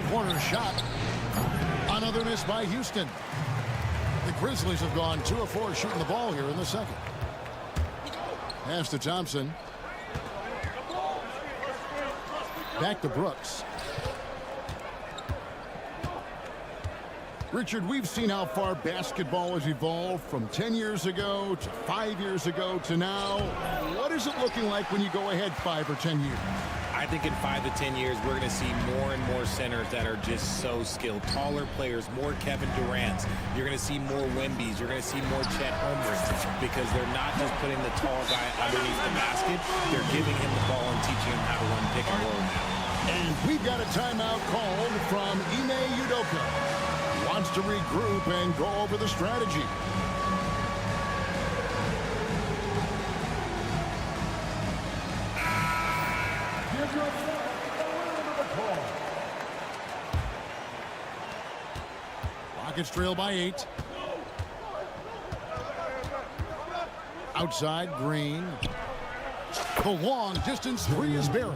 Corner shot. Another miss by Houston. The Grizzlies have gone 2 of 4 shooting the ball here in the second. Pass to Thompson. Back to Brooks. Richard, we've seen how far basketball has evolved from 10 years ago to 5 years ago to now. What is it looking like when you go ahead 5 or 10 years? I think in 5 to 10 years, we're going to see more and more centers that are just so skilled. Taller players, more Kevin Durant's. You're going to see more Wembys. You're going to see more Chet Holmgrens because they're not just putting the tall guy underneath the basket. They're giving him the ball and teaching him how to run pick and roll now. And we've got a timeout called from Ime Udoka. Wants to regroup and go over the strategy. Rockets trail by 8. Outside, Green. The long distance three is buried.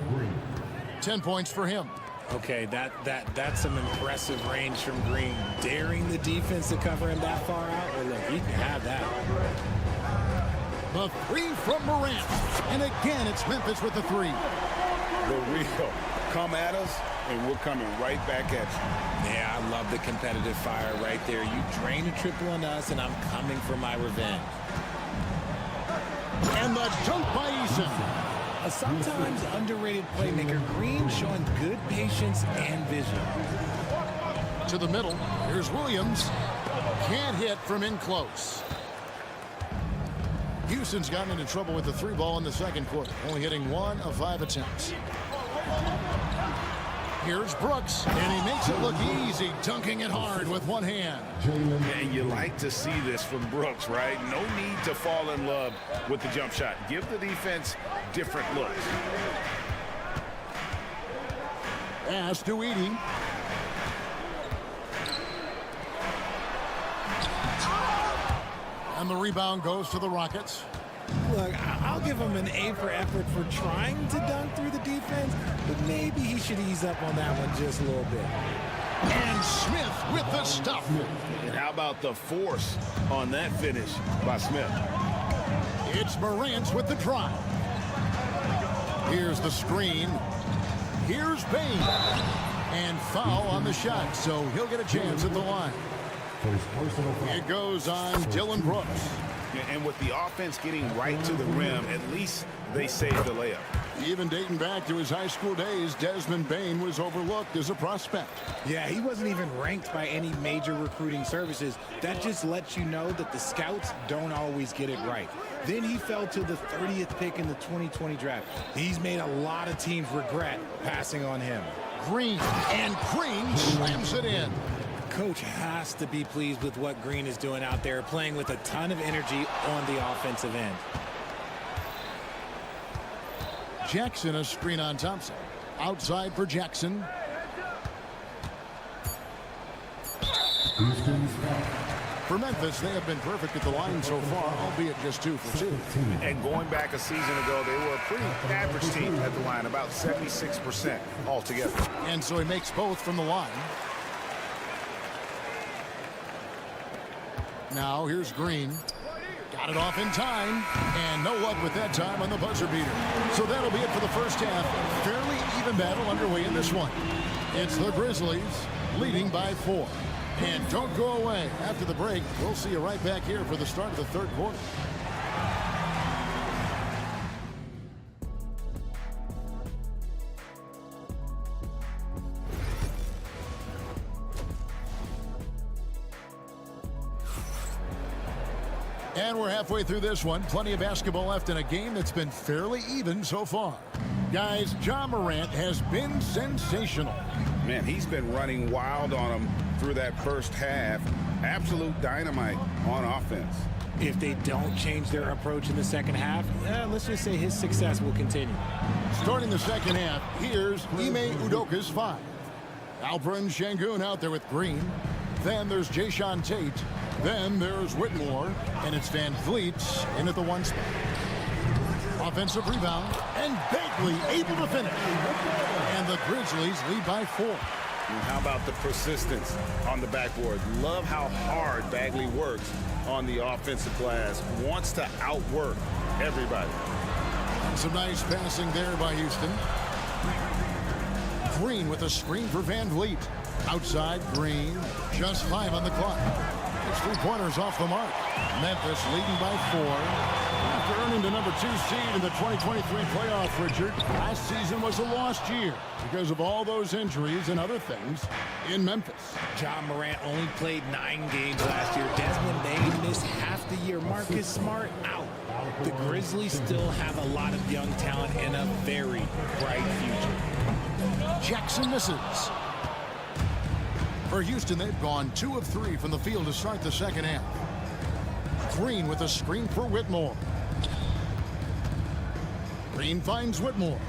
10 points for him. Okay, that's some impressive range from Green. Daring the defense to cover him that far out. Well, look, he can have that. The three from Morant. And again, it's Memphis with the three. The real. Come at us, and we're coming right back at you. Yeah, I love the competitive fire right there. You drain a triple on us, and I'm coming for my revenge. And the dunk by Eason. A sometimes underrated playmaker, Green showing good patience and vision. To the middle, here's Williams. Can't hit from in close. Houston's gotten into trouble with the three ball in the second quarter, only hitting 1 of 5 attempts. Here's Brooks, and he makes it look easy, dunking it hard with one hand. And you like to see this from Brooks, right? No need to fall in love with the jump shot. Give the defense different looks. Pass to Edey. And the rebound goes to the Rockets. Look, I'll give him an A for effort for trying to dunk through the defense, but maybe he should ease up on that one just a little bit. And Smith with the stuff. And how about the force on that finish by Smith? It's Morant with the drive. Here's the screen. Here's Bain. And foul on the shot, so he'll get a chance at the line. It goes on Dillon Brooks. And with the offense getting right to the rim, at least they saved the layup. Even dating back to his high school days, Desmond Bain was overlooked as a prospect. Yeah, he wasn't even ranked by any major recruiting services. That just lets you know that the scouts don't always get it right. Then he fell to the 30th pick in the 2020 draft. He's made a lot of teams regret passing on him. Green, and Green slams it in. Coach has to be pleased with what Green is doing out there, playing with a ton of energy on the offensive end. Jackson, a screen on Thompson. Outside for Jackson. For Memphis, they have been perfect at the line so far, albeit just 2 for 2. And going back a season ago, they were a pretty average team at the line, about 76% altogether. And so he makes both from the line. Now here's Green. Got it off in time. And no luck with that time on the buzzer beater. So that'll be it for the first half. Fairly even battle underway in this one. It's the Grizzlies leading by 4. And don't go away. After the break, we'll see you right back here for the start of the third quarter. And we're halfway through this one. Plenty of basketball left in a game that's been fairly even so far. Guys, Ja Morant has been sensational. Man, he's been running wild on them through that first half. Absolute dynamite on offense. If they don't change their approach in the second half, let's just say his success will continue. Starting the second half, here's Ime Udoka's 5. Alperen Şengün out there with Green. Then there's Jayshawn Tate. Then there's Whitmore. And it's Van Vliet in at the 1 spot. Offensive rebound. And Bagley able to finish. And the Grizzlies lead by 4. And how about the persistence on the backboard? Love how hard Bagley works on the offensive glass. Wants to outwork everybody. Some nice passing there by Houston. Green with a screen for Van Vliet. Outside, Green. Just 5 on the clock. It's 3-pointers off the mark. Memphis leading by 4. After earning the number 2 seed in the 2023 playoff, Richard, last season was a lost year because of all those injuries and other things in Memphis. Ja Morant only played 9 games last year. Desmond Bain missed half the year. Marcus Smart out. The Grizzlies still have a lot of young talent and a very bright future. Jackson misses. For Houston, they've gone 2 of 3 from the field to start the second half. Green with a screen for Whitmore. Green finds Whitmore.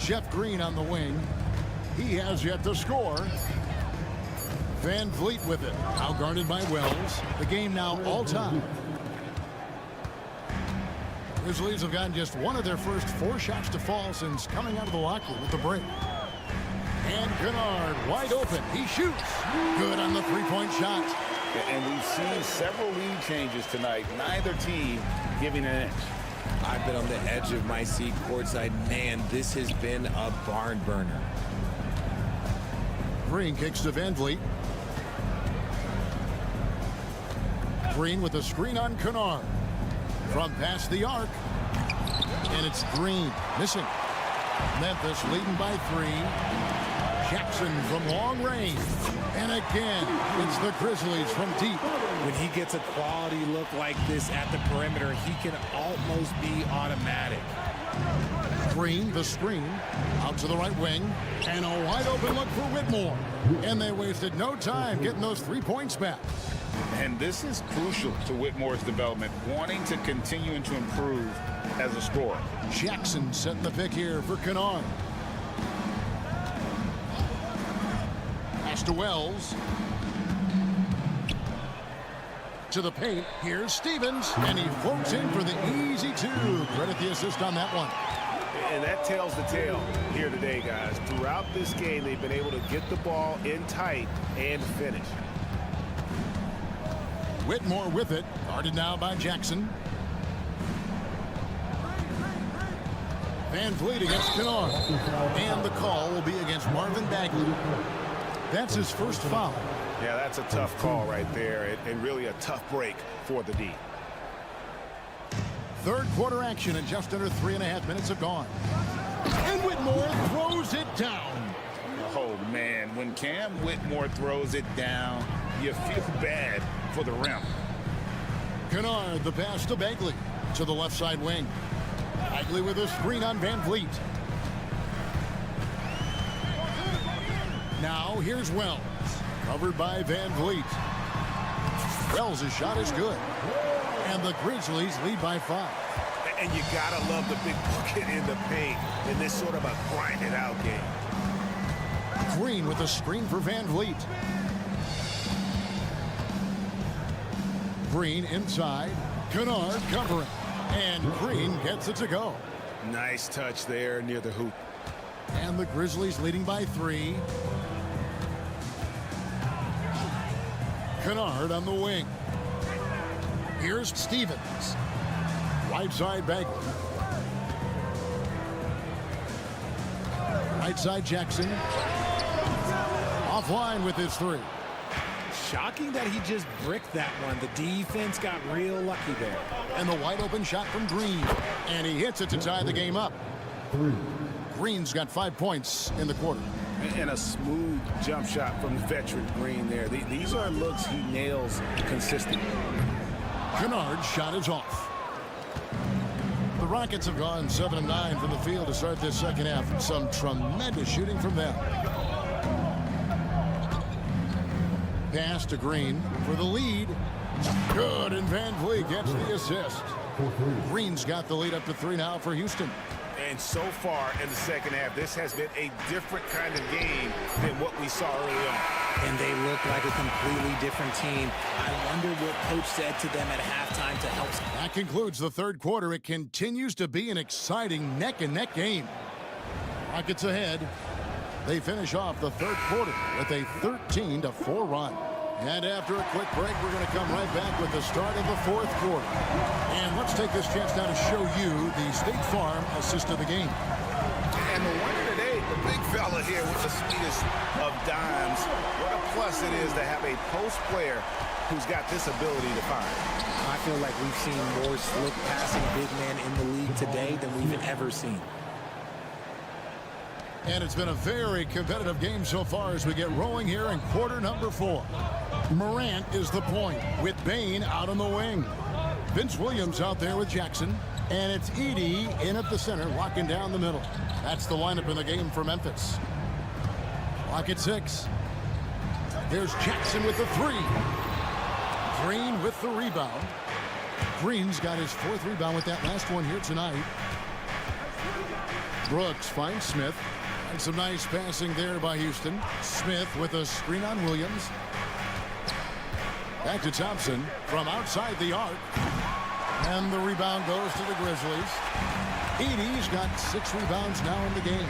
Jeff Green on the wing. He has yet to score. Van Vliet with it. Outguarded by Wells. The game now all time. Grizzlies have gotten just one of their first 4 shots to fall since coming out of the locker with the break. And Kennard wide open. He shoots. Good on the three-point shot. And we've seen several lead changes tonight. Neither team giving an inch. I've been on the edge of my seat courtside. Man, this has been a barn burner. Green kicks to Van Vliet. Green with a screen on Kennard. From past the arc. And it's Green missing. Memphis leading by 3. Jackson from long range. And again, it's the Grizzlies from deep. When he gets a quality look like this at the perimeter, he can almost be automatic. Green, the screen, out to the right wing. And a wide open look for Whitmore. And they wasted no time getting those 3 points back. And this is crucial to Whitmore's development, wanting to continue and to improve as a scorer. Jackson setting the pick here for Kennard. Pass to Wells. To the paint. Here's Stevens. And he floats in for the easy 2. Credit the assist on that one. And that tells the tale here today, guys. Throughout this game, they've been able to get the ball in tight and finish. Whitmore with it. Guarded now by Jackson. Van Vliet against Kennard. And the call will be against Marvin Bagley. That's his first foul. Yeah, that's a tough call right there, and really a tough break for the D. Third quarter action, and just under 3.5 minutes have gone. And Whitmore throws it down. Oh, man, when Cam Whitmore throws it down, you feel bad for the rim. Kennard, the pass to Bagley. To the left side wing. Bagley with a screen on Van Vliet. Now here's Wells. Covered by Van Vliet. Wells' shot is good. And the Grizzlies lead by 5. And you gotta love the big bucket in the paint in this sort of a grinded out game. Green with a screen for Van Vliet. Green inside. Kennard covering. And Green gets it to go. Nice touch there near the hoop. And the Grizzlies leading by 3. Kennard on the wing. Here's Stevens. Right side Bagley. Right side Jackson. Offline with his 3. Shocking that he just bricked that one. The defense got real lucky there. And the wide open shot from Green. And he hits it to tie the game up. Green's got 5 points in the quarter. And a smooth jump shot from the veteran Green there. These are looks he nails consistently. Kennard's shot is off. The Rockets have gone 7 of 9 from the field to start this second half. Some tremendous shooting from them. Pass to Green for the lead. Good, and Van Vliet gets the assist. Green's got the lead up to 3 now for Houston. And so far in the second half, this has been a different kind of game than what we saw early on. And they look like a completely different team. I wonder what coach said to them at halftime to help. That concludes the third quarter. It continues to be an exciting neck-and-neck game. Rockets ahead. They finish off the third quarter with a 13-4 run. And after a quick break, we're going to come right back with the start of the fourth quarter. And let's take this chance now to show you the State Farm assist of the game. And the winner today, the big fella here with the sweetest of dimes. What a plus it is to have a post player who's got this ability to find. I feel like we've seen more slick passing big men in the league today than we've ever seen. And it's been a very competitive game so far as we get rolling here in quarter number 4. Morant is the point with Bain out on the wing. Vince Williams out there with Jackson. And it's Edey in at the center, locking down the middle. That's the lineup in the game for Memphis. Clock at 6. There's Jackson with the 3. Green with the rebound. Green's got his 4th rebound with that last one here tonight. Brooks finds Smith. And some nice passing there by Houston. Smith with a screen on Williams. Back to Thompson from outside the arc. And the rebound goes to the Grizzlies. Edey's got 6 rebounds now in the game.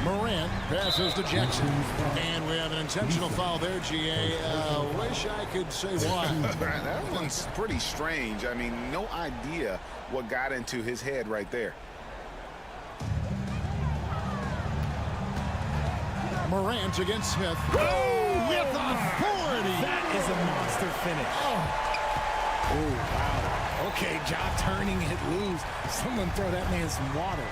Morant passes to Jackson. And we have an intentional foul there, GA. Wish I could say why. That one's pretty strange. I mean, no idea what got into his head right there. Morant against Smith. Oh, with authority. That is a monster finish. Oh, wow. Okay, job turning it loose. Someone throw that man some water.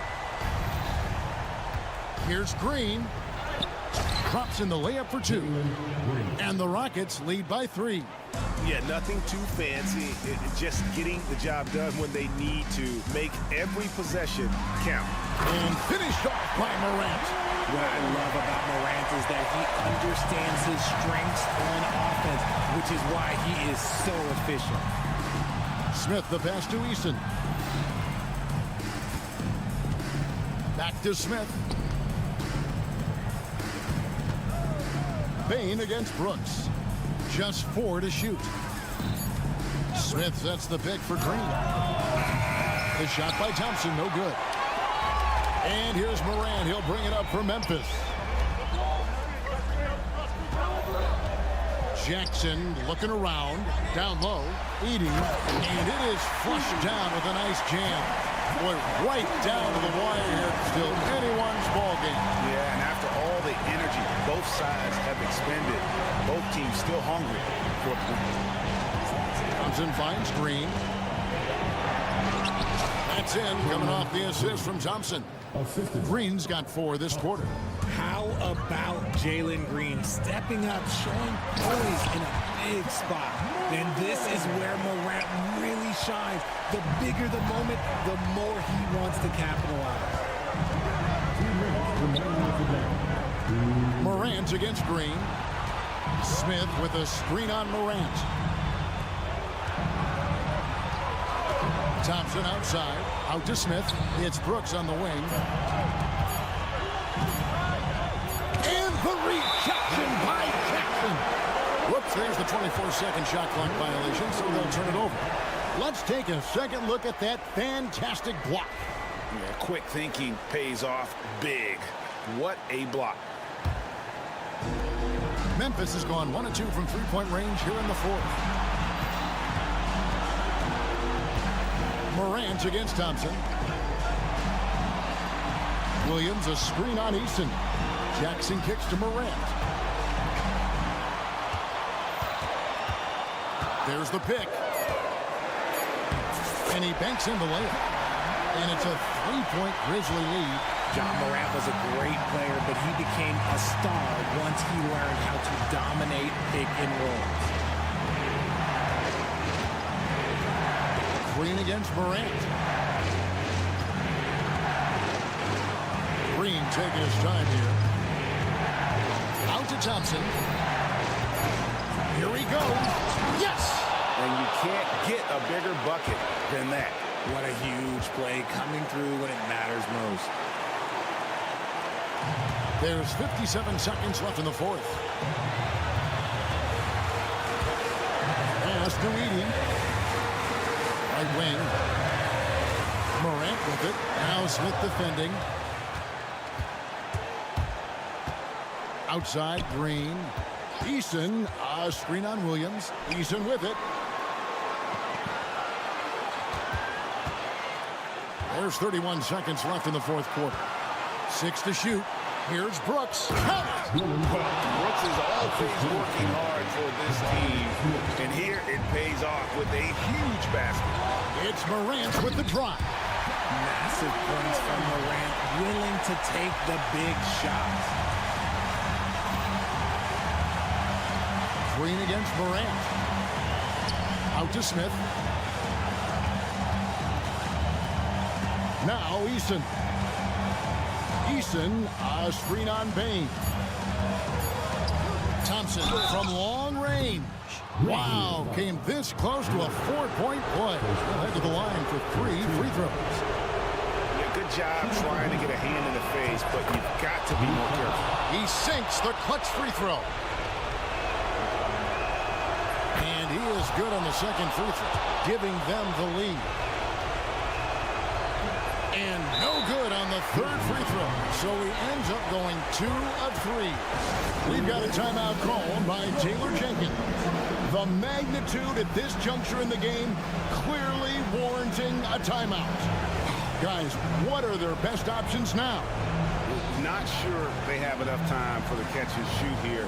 Here's Green. Drops in the layup for 2. And the Rockets lead by 3. Yeah, nothing too fancy. Just getting the job done when they need to. Make every possession count. And finished off by Morant. What I love about Morant is that he understands his strengths on offense, which is why he is so efficient. Smith the pass to Easton. Back to Smith. Bain against Brooks. Just 4 to shoot. Smith sets the pick for Green. The shot by Thompson, no good. And here's Morant. He'll bring it up for Memphis. Jackson looking around. Down low. Edey. And it is flushed down with a nice jam. Boy, right down to the wire here. Still anyone's ball game. Yeah, and after all the energy both sides have expended, both teams still hungry for points. Thompson finds Green. That's in, coming off the assist from Thompson. Green's got 4 this quarter. How about Jalen Green stepping up, showing poise in a big spot? And this is where Morant really shines. The bigger the moment, the more he wants to capitalize. Morant against Green. Smith with a screen on Morant. Thompson outside. Out to Smith. It's Brooks on the wing. And the rejection by Jackson. Whoops, there's the 24-second shot clock violation, so they'll turn it over. Let's take a second look at that fantastic block. Yeah, quick thinking pays off big. What a block. Memphis has gone 1 of 2 from three-point range here in the 4th. Morant against Thompson. Williams a screen on Easton. Jackson kicks to Morant. There's the pick. And he banks in the layup. And it's a 3-point Grizzly lead. John Morant was a great player, but he became a star once he learned how to dominate pick and rolls. Green against Morant. Green taking his time here. Out to Thompson. Here he goes. Yes! And you can't get a bigger bucket than that. What a huge play coming through when it matters most. There's 57 seconds left in the 4th. Pass to Edey. Right wing. Morant with it. Now Smith defending. Outside, Green. Easton, screen on Williams. Easton with it. There's 31 seconds left in the 4th quarter. 6 to shoot. Here's Brooks. Count it! Brooks is always working hard for this team. And here it pays off with a huge basket. It's Morant with the drive. Massive points from Morant, willing to take the big shots. Green against Morant. Out to Smith. Now Easton. Easton, screen on Bain. Thompson from long range. Wow, came this close to a 4-point play. He'll head to the line for 3 free throws. Yeah, good job trying to get a hand in the face, but you've got to be more careful. He sinks the clutch free throw. And he is good on the second free throw, giving them the lead. And no good on the third free throw. So he ends up going 2 of 3. We've got a timeout called by Taylor Jenkins. The magnitude at this juncture in the game clearly warranting a timeout. Guys, what are their best options now? Not sure they have enough time for the catch and shoot here.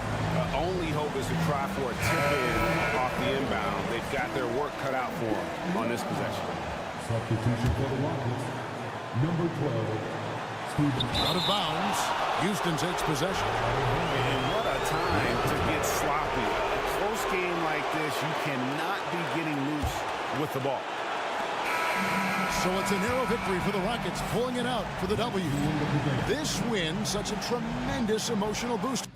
Only hope is to try for a tip-in off the inbound. They've got their work cut out for them on this possession. Substitution for the Rockets. Number 12, Steven. Out of bounds. Houston takes possession. And what a time to get sloppy. A close game like this, you cannot be getting loose with the ball. So it's a narrow victory for the Rockets, pulling it out for the W. This win, such a tremendous emotional boost.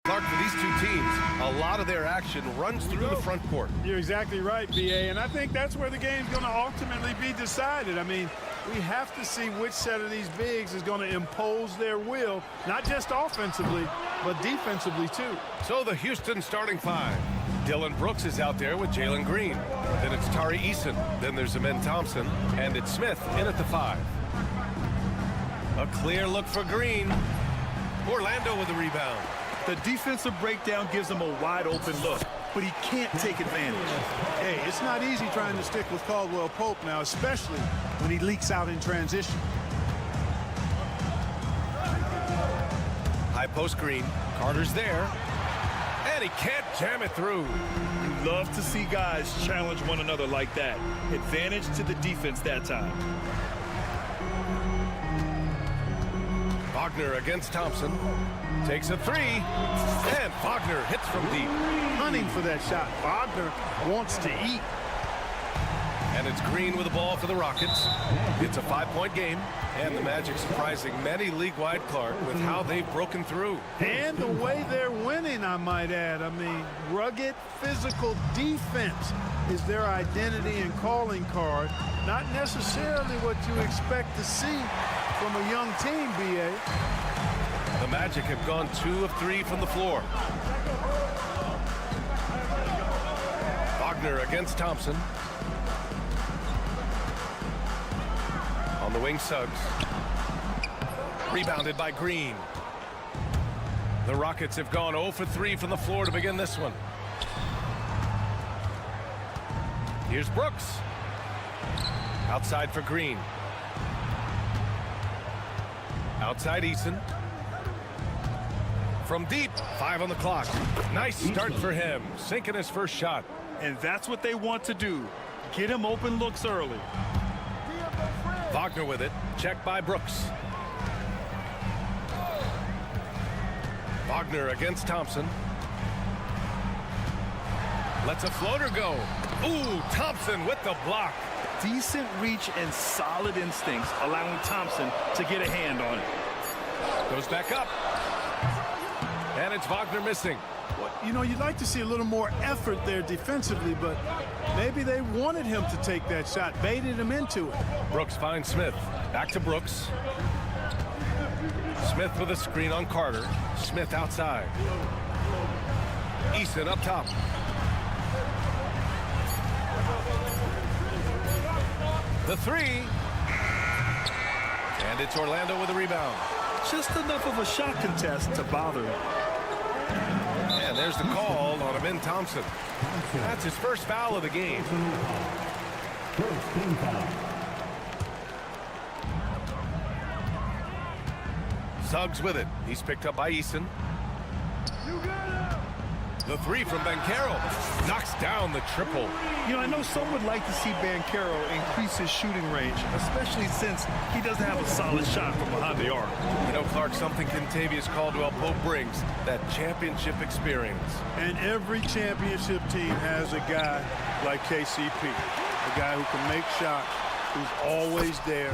Clark, for these two teams, a lot of their action runs through the front court. You're exactly right, B.A., and I think that's where the game's going to ultimately be decided. I mean, we have to see which set of these bigs is going to impose their will, not just offensively, but defensively, too. So the Houston starting five. Dylan Brooks is out there with Jalen Green. Then it's Tari Eason. Then there's Amen Thompson. And it's Smith in at the 5. A clear look for Green. Orlando with the rebound. The defensive breakdown gives him a wide open look, but he can't take advantage. Hey, it's not easy trying to stick with Caldwell Pope now, especially when he leaks out in transition. High post Green. Carter's there. And he can't jam it through. You love to see guys challenge one another like that. Advantage to the defense that time. Wagner against Thompson. Takes a 3. And Wagner hits from deep. Hunting for that shot. Wagner wants to eat. And it's Green with the ball for the Rockets. It's a 5-point game. And the Magic surprising many league-wide, Clark, with how they've broken through. And the way they're winning, I might add. I mean, rugged physical defense is their identity and calling card. Not necessarily what you expect to see from a young team, B.A. The Magic have gone 2 of 3 from the floor. Wagner against Thompson. On the wing, Suggs. Rebounded by Green. The Rockets have gone 0 for 3 from the floor to begin this one. Here's Brooks. Outside for Green. Outside Eason. From deep, 5 on the clock. Nice start for him, sinking his first shot. And that's what they want to do. Get him open looks early. Wagner with it, checked by Brooks. Wagner against Thompson. Lets a floater go. Ooh, Thompson with the block. Decent reach and solid instincts, allowing Thompson to get a hand on it. Goes back up. And it's Wagner missing. You know, you'd like to see a little more effort there defensively, but maybe they wanted him to take that shot, baited him into it. Brooks finds Smith. Back to Brooks. Smith with a screen on Carter. Smith outside. Eason up top. The 3. And it's Orlando with a rebound. Just enough of a shot contest to bother him. And there's the call on Amen Thompson. That's his first foul of the game. Suggs with it. He's picked up by Eason. The 3 from Banchero knocks down the triple. You know, I know some would like to see Banchero increase his shooting range, especially since he doesn't have a solid shot from behind the arc. You know, Clark, something Kentavious Caldwell-Pope brings, that championship experience. And every championship team has a guy like KCP, a guy who can make shots, who's always there,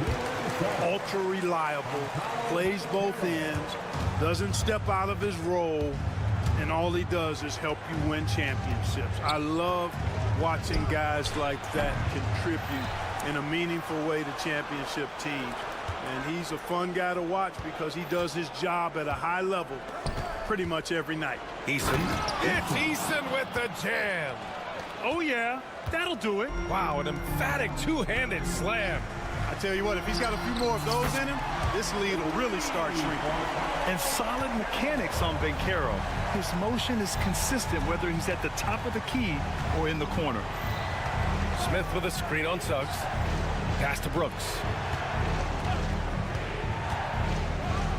ultra reliable, plays both ends, doesn't step out of his role, and all he does is help you win championships. I love watching guys like that contribute in a meaningful way to championship teams. And he's a fun guy to watch because he does his job at a high level pretty much every night. Eason. It's Eason with the jam. Oh, yeah, that'll do it. Wow, an emphatic two-handed slam. I tell you what, if he's got a few more of those in him, this lead will really start shrinking. And solid mechanics on Banchero. His motion is consistent whether he's at the top of the key or in the corner. Smith with a screen on Suggs. Pass to Brooks.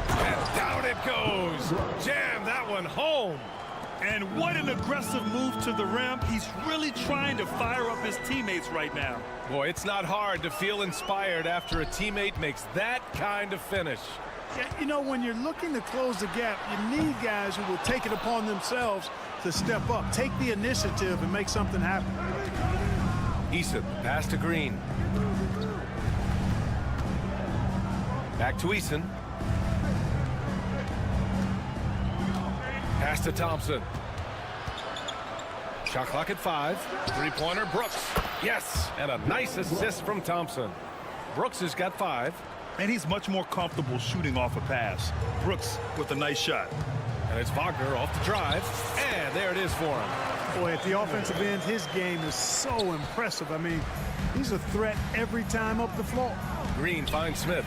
And down it goes. Jam that one home. And what an aggressive move to the rim. He's really trying to fire up his teammates right now. Boy, it's not hard to feel inspired after a teammate makes that kind of finish. Yeah, you know, when you're looking to close the gap, you need guys who will take it upon themselves to step up, take the initiative, and make something happen. Eason, pass to Green. Back to Eason. Pass to Thompson. Shot clock at 5. Three-pointer, Brooks. Yes, and a nice assist from Thompson. Brooks has got 5. And he's much more comfortable shooting off a pass. Brooks with a nice shot. And it's Wagner off the drive. And there it is for him. Boy, at the offensive end, his game is so impressive. I mean, he's a threat every time up the floor. Green finds Smith.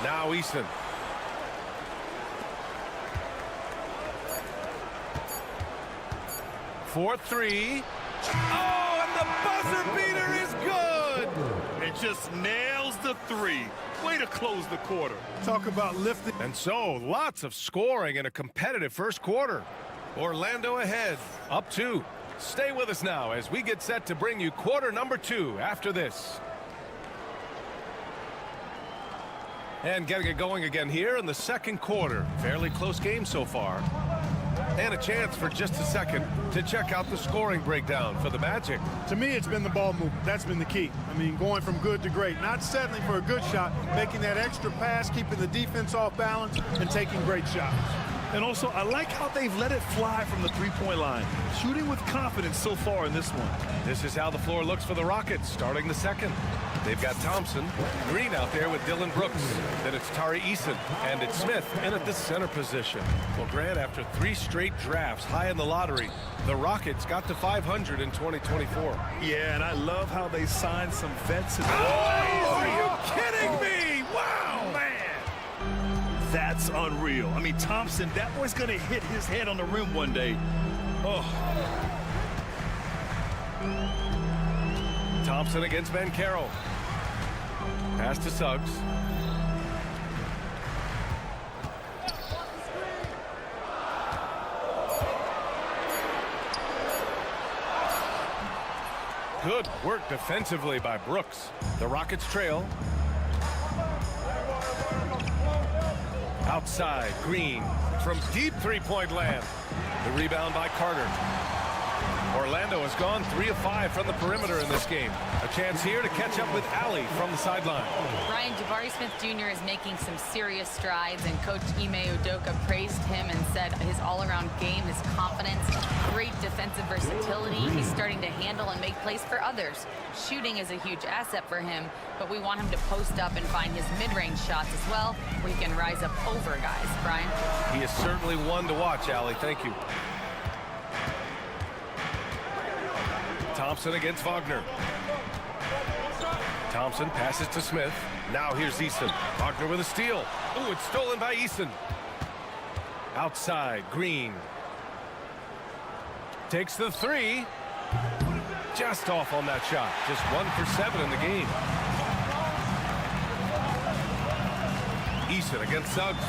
Now Easton. For 3. Oh, and the buzzer beater is good. It just nails the 3. Way to close the quarter. Talk about lifting. And so, lots of scoring in a competitive first quarter. Orlando ahead, up 2. Stay with us now as we get set to bring you quarter number 2 after this. And getting it going again here in the second quarter. Fairly close game so far. And a chance for just a second to check out the scoring breakdown for the Magic. To me, it's been the ball movement. That's been the key. I mean, going from good to great. Not settling for a good shot, making that extra pass, keeping the defense off balance, and taking great shots. And also, I like how they've let it fly from the three-point line. Shooting with confidence so far in this one. This is how the floor looks for the Rockets starting the second. They've got Thompson, Green out there with Dillon Brooks. Then it's Tari Eason, and it's Smith in at the center position. Well, Grant, after 3 straight drafts high in the lottery, the Rockets got to 500 in 2024. Yeah, and I love how they signed some vets. Are you kidding me? Wow, man. That's unreal. I mean, Thompson, that boy's going to hit his head on the rim one day. Oh. Thompson against Banchero. Pass to Suggs. Good work defensively by Brooks. The Rockets trail. Outside, Green from deep three-point land. The rebound by Carter. Orlando has gone 3 of 5 from the perimeter in this game. A chance here to catch up with Allie from the sideline. Brian, Jabari Smith Jr. is making some serious strides, and Coach Ime Udoka praised him and said his all-around game, his confidence, great defensive versatility. He's starting to handle and make plays for others. Shooting is a huge asset for him, but we want him to post up and find his mid-range shots as well, where he can rise up over guys. Brian? He is certainly one to watch, Allie. Thank you. Thompson against Wagner. Thompson passes to Smith. Now here's Eason. Wagner with a steal. Ooh, it's stolen by Eason. Outside, Green. Takes the 3. Just off on that shot. Just 1 for 7 in the game. Eason against Suggs.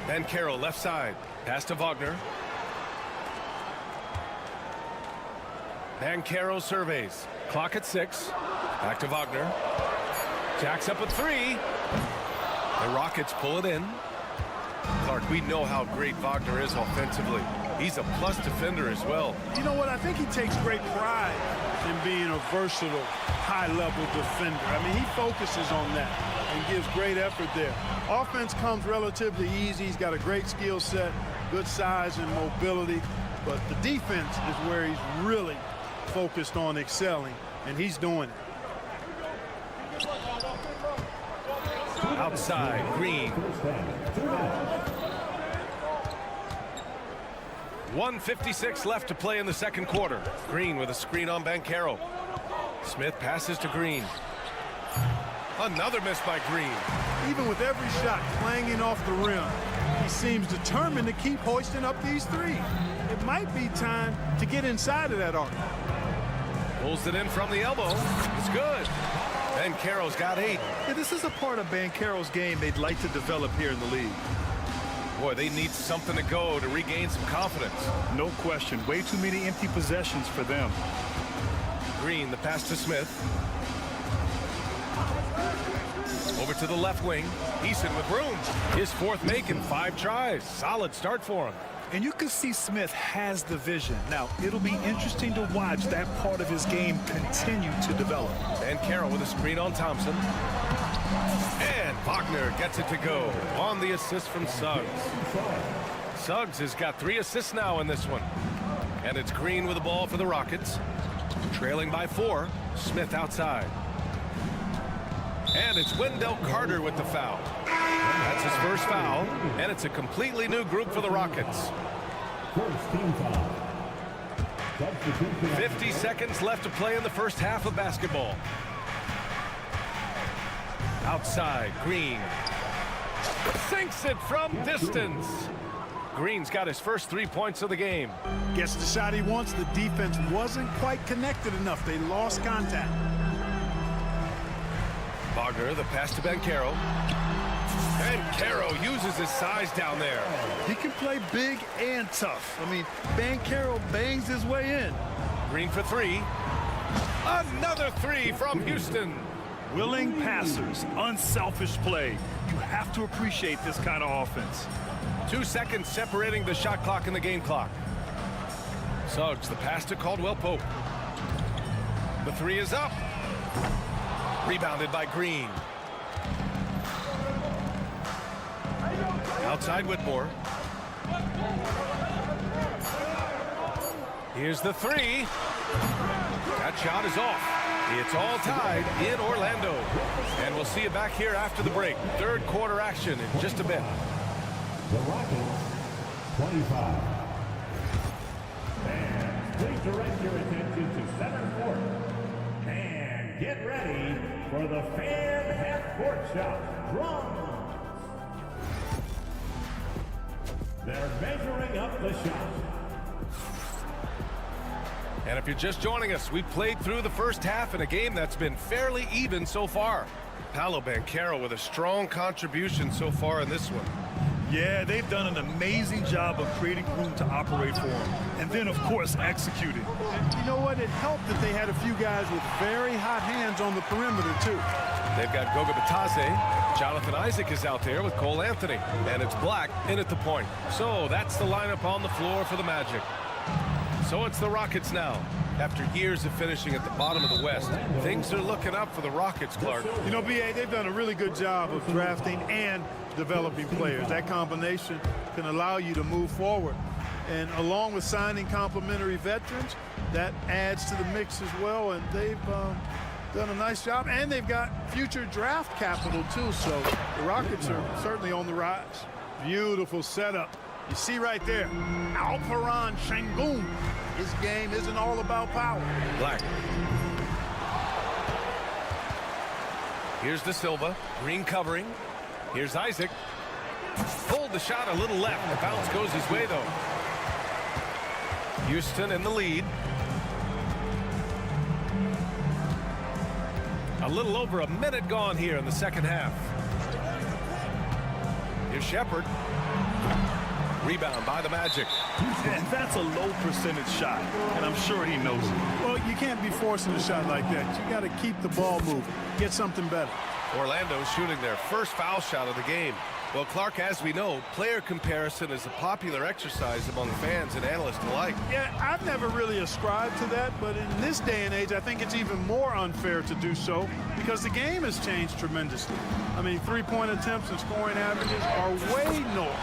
Banchero left side. Pass to Wagner. Banchero surveys. Clock at 6. Back to Wagner. Jacks up at 3. The Rockets pull it in. Clark, we know how great Wagner is offensively. He's a plus defender as well. You know what? I think he takes great pride in being a versatile, high-level defender. I mean, he focuses on that and gives great effort there. Offense comes relatively easy. He's got a great skill set, good size and mobility. But the defense is where he's really focused on excelling, and he's doing it. Outside, Green. 1:56 left to play in the second quarter. Green with a screen on Banchero. Smith passes to Green. Another miss by Green. Even with every shot clanging off the rim, he seems determined to keep hoisting up these 3. It might be time to get inside of that arc. Pulls it in from the elbow. It's good. Banchero's got 8. Yeah, this is a part of Banchero's game they'd like to develop here in the league. Boy, they need something to go to regain some confidence. No question. Way too many empty possessions for them. Green, the pass to Smith. Over to the left wing. Eason with room. His 4th make in 5 tries. Solid start for him. And you can see Smith has the vision. Now, it'll be interesting to watch that part of his game continue to develop. Banchero with a screen on Thompson. And Wagner gets it to go on the assist from Suggs. Suggs has got 3 assists now in this one. And it's Green with the ball for the Rockets. Trailing by 4. Smith outside. And it's Wendell Carter with the foul. That's his first foul. And it's a completely new group for the Rockets. 50 seconds left to play in the first half of basketball. Outside, Green sinks it from distance. Green's got his first 3 points of the game. Gets the shot he wants. The defense wasn't quite connected enough. They lost contact. Wagner, the pass to Banchero. And Caro uses his size down there. He can play big and tough. I mean, Banchero bangs his way in. Green for 3. Another 3 from Houston. Willing passers, unselfish play. You have to appreciate this kind of offense. 2 seconds separating the shot clock and the game clock. Suggs, the pass to Caldwell Pope. The 3 is up. Rebounded by Green. Outside Whitmore. Here's the 3. That shot is off. It's all tied in Orlando. And we'll see you back here after the break. Third quarter action in just a bit. The Rockets, 25. And please direct your attention to center court. And get ready for the fan half-court shot. Drums. They're measuring up the shot. And if you're just joining us, we've played through the first half in a game that's been fairly even so far. Paolo Banchero with a strong contribution so far in this one. Yeah, they've done an amazing job of creating room to operate for him. And then, of course, executing. And you know what? It helped that they had a few guys with very hot hands on the perimeter, too. They've got Goga Bitadze. Jonathan Isaac is out there with Cole Anthony. And it's Black in at the point. So that's the lineup on the floor for the Magic. So it's the Rockets now. After years of finishing at the bottom of the West, things are looking up for the Rockets, Clark. You know, B.A., they've done a really good job of drafting and developing players. That combination can allow you to move forward. And along with signing complementary veterans, that adds to the mix as well. And they've done a nice job. And they've got future draft capital, too. So the Rockets are certainly on the rise. Beautiful setup. You see right there, Alperon Şengün. His game isn't all about power. Black. Here's De Silva. Green covering. Here's Isaac. Pulled the shot a little left. The bounce goes his way, though. Houston in the lead. A little over a minute gone here in the second half. Here's Shepherd. Rebound by the Magic. And that's a low percentage shot, and I'm sure he knows it. Well, you can't be forcing a shot like that. You got to keep the ball moving. Get something better. Orlando's shooting their first foul shot of the game. Well, Clark, as we know, player comparison is a popular exercise among fans and analysts alike. Yeah, I've never really ascribed to that, but in this day and age, I think it's even more unfair to do so because the game has changed tremendously. I mean, three-point attempts and scoring averages are way north,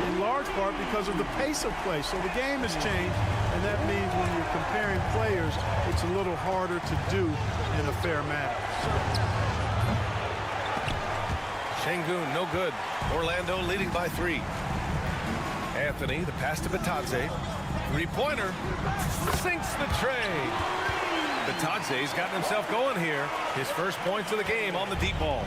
in large part because of the pace of play. So the game has changed, and that means when you're comparing players, it's a little harder to do in a fair manner. Şengün, no good. Orlando leading by 3. Anthony, the pass to Bitadze. Three-pointer. Sinks the tray. Bitadze's gotten himself going here. His first points of the game on the deep ball.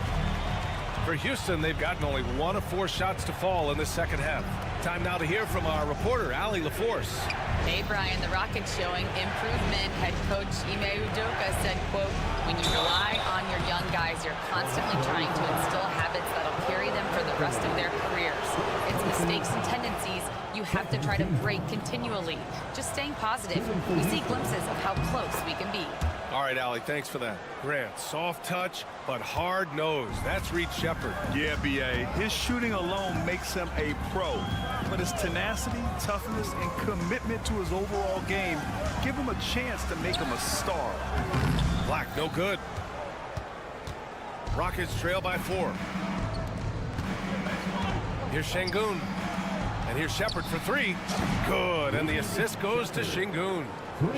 For Houston, they've gotten only 1 of 4 shots to fall in the second half. Time now to hear from our reporter, Allie LaForce. Hey, Brian, the Rockets showing improvement. Head coach Ime Udoka said, quote, when you rely on your young guys, you're constantly trying to instill habits that'll carry them for the rest of their careers. It's mistakes and tendencies you have to try to break continually. Just staying positive. We see glimpses of how close we can be. All right, Allie, thanks for that. Grant, soft touch, but hard nose. That's Reed Shepherd. Yeah, B.A. His shooting alone makes him a pro. But his tenacity, toughness, and commitment to his overall game give him a chance to make him a star. Black, no good. Rockets trail by 4. Here's Şengün. And here's Shepard for three. Good, and the assist goes to Şengün.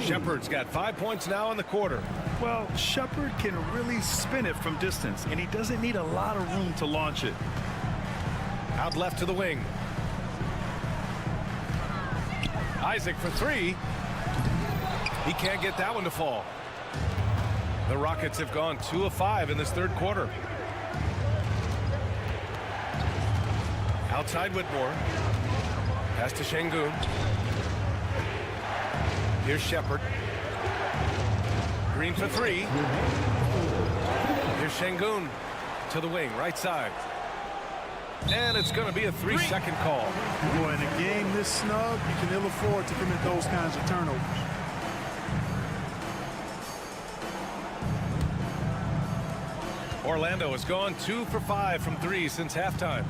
Shepard's got 5 points now in the quarter. Well, Shepard can really spin it from distance, and he doesn't need a lot of room to launch it. Out left to the wing. Isaac for three. He can't get that one to fall. The Rockets have gone 2 of 5 in this third quarter. Outside Whitmore. Pass to Şengün. Here's Shepard. Green for three. Here's Şengün to the wing, right side. And it's going to be a 3-second call. Boy, in a game this snug, you can ill afford to commit those kinds of turnovers. Orlando has gone 2 for 5 from three since halftime.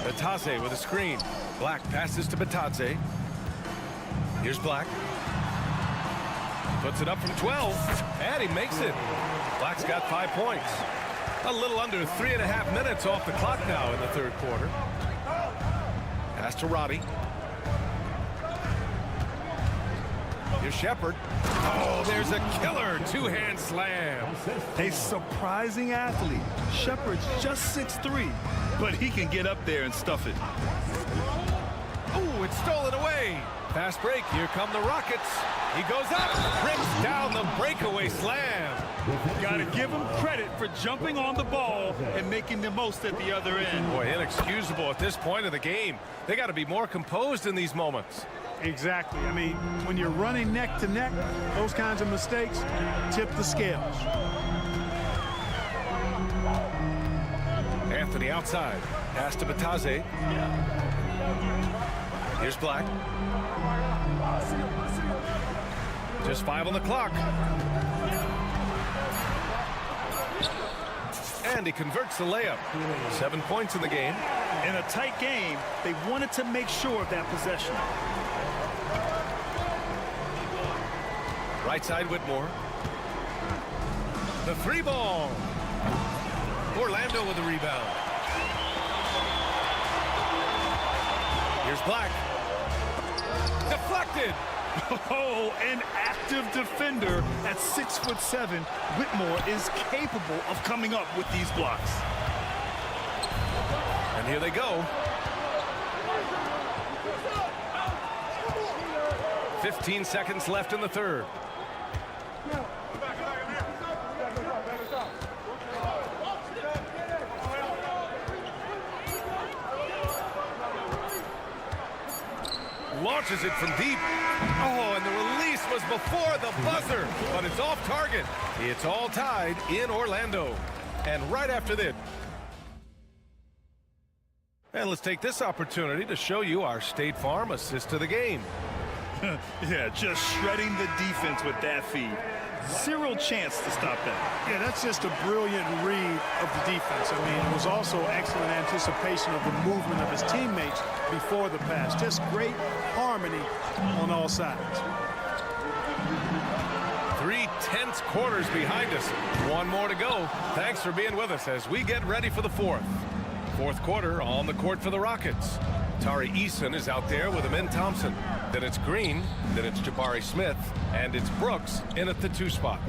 Batadze with a screen. Black passes to Batadze. Here's Black. Puts it up from 12, and he makes it. Black's got 5 points. A little under 3.5 minutes off the clock now in the third quarter. Pass to Roddy. Here's Shepard. Oh, there's a killer two-hand slam. A surprising athlete. Shepard's just 6'3", but he can get up there and stuff it. Oh, it's stolen away. Fast break. Here come the Rockets. He goes up, rips down the breakaway slam. Got to give him credit for jumping on the ball and making the most at the other end. Boy, inexcusable at this point of the game. They got to be more composed in these moments. Exactly. I mean, when you're running neck to neck, those kinds of mistakes tip the scales. Anthony outside. Pass to Batadze. Here's Black. Just 5 on the clock. And he converts the layup. 7 points in the game. In a tight game, they wanted to make sure of that possession. Right side Whitmore. The three ball. Orlando with the rebound. Here's Black. Deflected. Oh, an active defender at 6'7". Whitmore is capable of coming up with these blocks. And here they go. 15 seconds left in the third. Launches it from deep. Oh, and the release was before the buzzer, but it's off target. It's all tied in Orlando. And right after this. And let's take this opportunity to show you our State Farm assist of the game. Yeah, just shredding the defense with that feed. Zero chance to stop that. Yeah, that's just a brilliant read of the defense. I mean, it was also excellent anticipation of the movement of his teammates before the pass. Just great harmony on all sides. 3 tense quarters behind us. One more to go. Thanks for being with us as we get ready for the fourth. Fourth quarter on the court for the Rockets. Tari Eason is out there with Amin Thompson. Then it's Green, then it's Jabari Smith, and it's Brooks in at the 2 spot.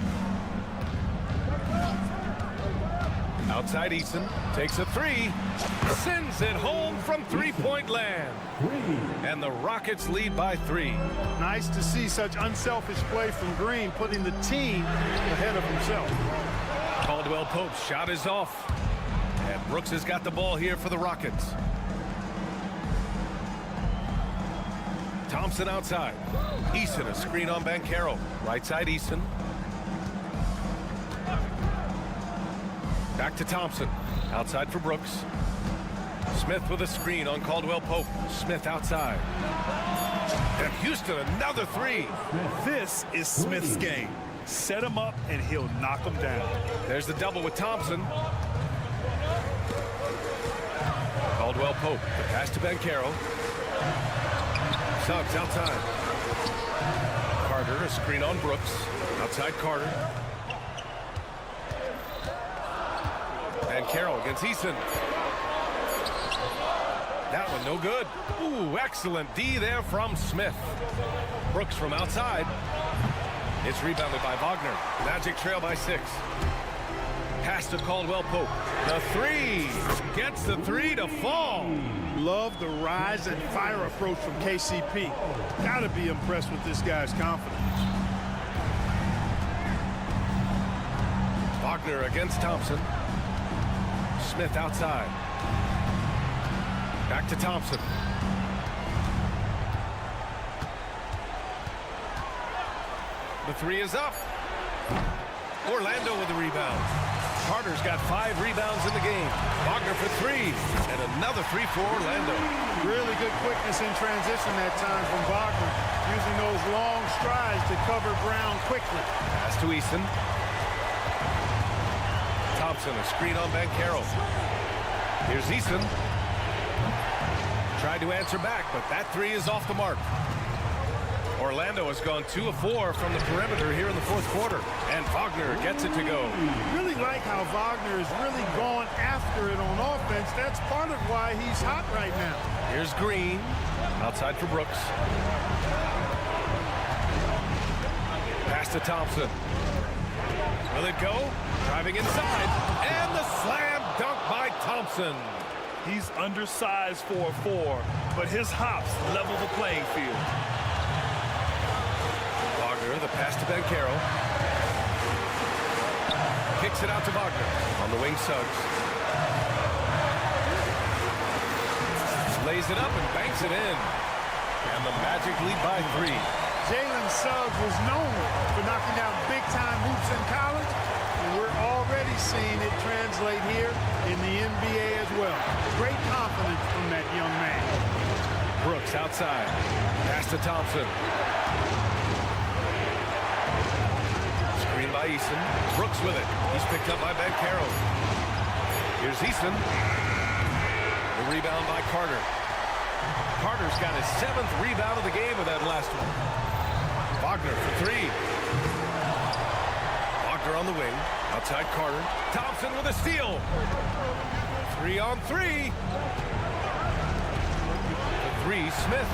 Outside Eason takes a three, sends it home from three-point land. And the Rockets lead by 3. Nice to see such unselfish play from Green, putting the team ahead of himself. Caldwell Pope's shot is off. And Brooks has got the ball here for the Rockets. Thompson outside. Eason a screen on Banchero. Right side Eason. Back to Thompson. Outside for Brooks. Smith with a screen on Caldwell Pope. Smith outside. And Houston another 3. This is Smith's game. Set him up and he'll knock him down. There's the double with Thompson. Caldwell Pope. The pass to Banchero. Suggs outside. Carter, a screen on Brooks. Outside Carter. And Carroll against Eason. That one no good. Ooh, excellent D there from Smith. Brooks from outside. It's rebounded by Wagner. Magic trail by 6. Pass to Caldwell Pope. The 3. Gets the 3 to fall. Love the rise and fire approach from KCP. Gotta be impressed with this guy's confidence. Wagner against Thompson. Smith outside. Back to Thompson. The 3 is up. Orlando with the rebound. Carter's got 5 rebounds in the game. Wagner for 3. And another 3 for Orlando. Really good quickness in transition that time from Wagner, using those long strides to cover Brown quickly. Pass to Eason. Thompson, a screen on Banchero. Here's Eason. Tried to answer back, but that 3 is off the mark. Orlando has gone 2 of 4 from the perimeter here in the 4th quarter. And Wagner gets it to go. Really like how Wagner is really gone after it on offense. That's part of why he's hot right now. Here's Green. Outside for Brooks. Pass to Thompson. Will it go? Driving inside. And the slam dunk by Thompson. He's undersized for a 4, but his hops level the playing field. Wagner, the pass to Banchero. Kicks it out to Wagner. On the wing, Suggs. Lays it up and banks it in. And the Magic lead by 3. Jalen Suggs was known for knocking down big-time hoops in college, and we're already seeing it translate here in the NBA as well. Great confidence from that young man. Brooks outside. Pass to Thompson. Screen by Eason. Brooks with it. He's picked up by Banchero. Here's Eason. The rebound by Carter. Carter's got his 7th rebound of the game with that last one. Wagner for 3. Wagner on the wing. Outside Carter. Thompson with a steal. 3 on 3. The 3, Smith.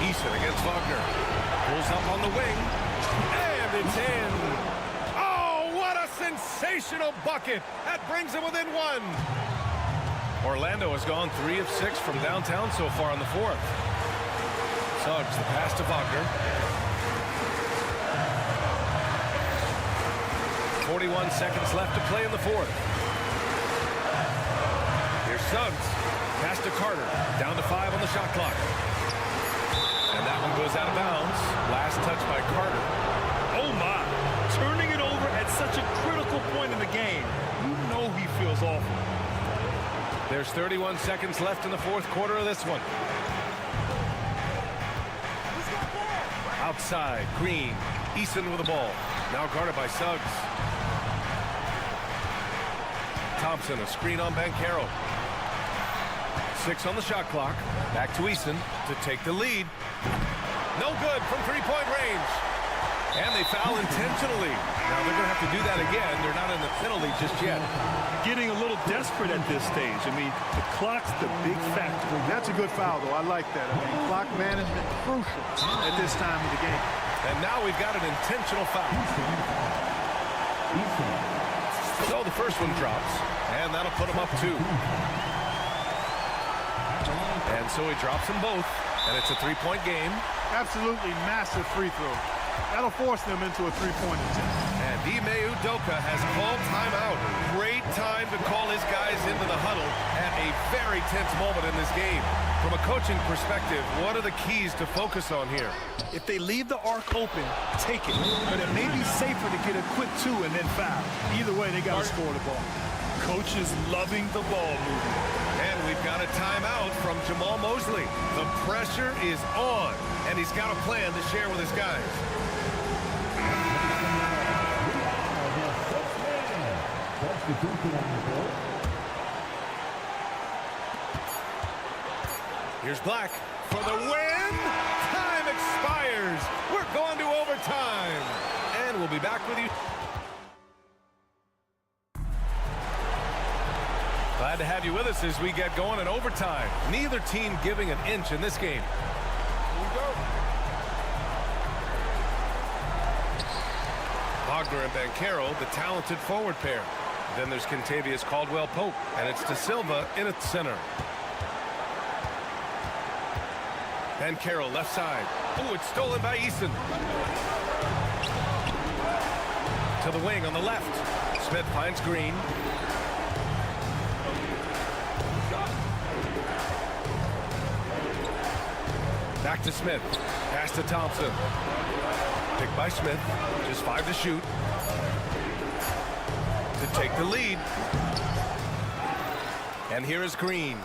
Eason against Wagner. Pulls up on the wing. And it's in. Oh, what a sensational bucket. That brings him within 1. Orlando has gone 3 of 6 from downtown so far in the 4th. Suggs, the pass to Wagner. 41 seconds left to play in the 4th. Here's Suggs. Pass to Carter. Down to 5 on the shot clock. And that one goes out of bounds. Last touch by Carter. Oh, my. Turning it over at such a critical point in the game. You know he feels awful. There's 31 seconds left in the 4th quarter of this one. Outside, Green. Eason with the ball. Now guarded by Suggs. Thompson, a screen on Banchero. 6 on the shot clock. Back to Eason to take the lead. No good from 3-point range. And they foul intentionally. Now they're going to have to do that again. They're not in the penalty just yet. Getting a little desperate at this stage. I mean, the clock's the big factor. That's a good foul, though. I like that. I mean, clock management crucial at this time of the game. And now we've got an intentional foul. So the first one drops, and that'll put him up 2. And so he drops them both, and it's a 3-point game. Absolutely massive free throw. That'll force them into a 3-point attempt. And Ime Udoka has called timeout. Great time to call his guys into the huddle at a very tense moment in this game. From a coaching perspective, what are the keys to focus on here? If they leave the arc open, take it. But it may be safer to get a quick 2 and then foul. Either way, they got to score the ball. Coach is loving the ball movement. And we've got a timeout from Jamal Mosley. The pressure is on, and he's got a plan to share with his guys. Here's Black for the win. Time expires. We're going to overtime. And we'll be back with you. Glad to have you with us as we get going in overtime. Neither team giving an inch in this game. Here we go. Wagner and Banchero, the talented forward pair. Then there's Contavious Caldwell-Pope, and it's De Silva in at center. Banchero left side. Oh, it's stolen by Eason. To the wing on the left. Smith finds Green. Back to Smith. Pass to Thompson. Picked by Smith. Just 5 to shoot. To take the lead. And here is Green.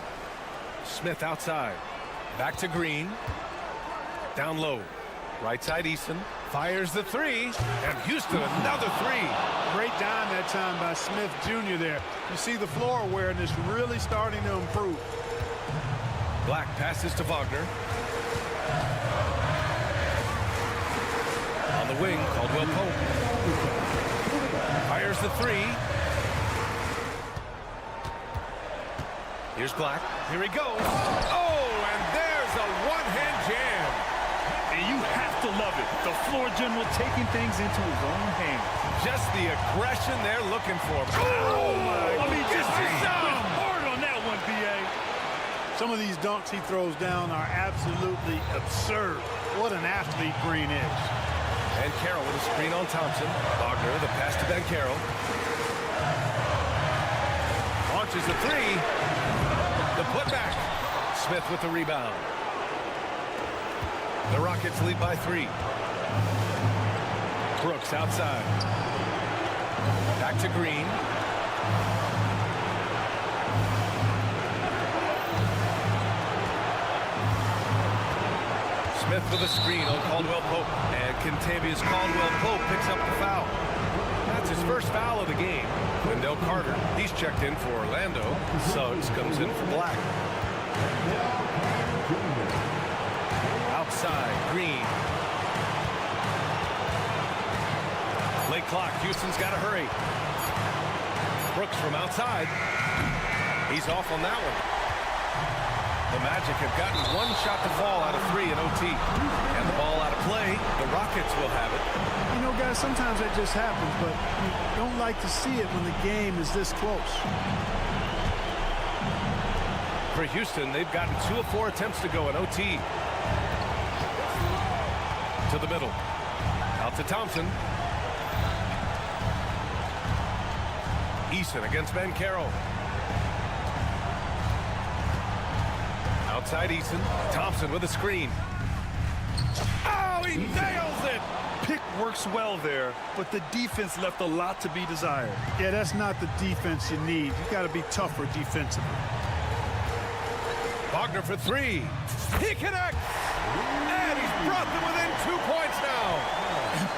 Smith outside. Back to Green. Down low. Right side Eason. Fires the three. And Houston another three. Great dime that time by Smith Jr. there. You see the floor awareness really starting to improve. Black passes to Wagner. On the wing, Caldwell-Pope. Fires the three. Here's Black. Here he goes. Oh, and there's a one-hand jam. And you have to love it. The floor general taking things into his own hands. Just the aggression they're looking for. Oh, my. I mean, just God. hard on that one, B.A. Some of these dunks he throws down are absolutely absurd. What an athlete Green is. And Carroll with a screen on Thompson. Wagner, the pass to Banchero. Launches the three. The putback. Smith with the rebound. The Rockets lead by 3. Brooks outside. Back to Green. Smith with a screen on Caldwell-Pope. And Contavious Caldwell-Pope picks up the foul. That's his first foul of the game. Wendell Carter, he's checked in for Orlando. Suggs comes in for Black. Outside, Green. Late clock, Houston's got to hurry. Brooks from outside. He's off on that one. The Magic have gotten one shot to fall out of 3 in OT. And the ball out of play, the Rockets will have it. You know, guys, sometimes that just happens, but you don't like to see it when the game is this close. For Houston, they've gotten 2 of 4 attempts to go in OT. To the middle. Out to Thompson. Eason against Banchero. Outside Eason. Thompson with a screen. Oh, he nails it! Pick works well there, but the defense left a lot to be desired. Yeah, that's not the defense you need. You got to be tougher defensively. Wagner for 3. He connects! And he's brought them within 2 points now.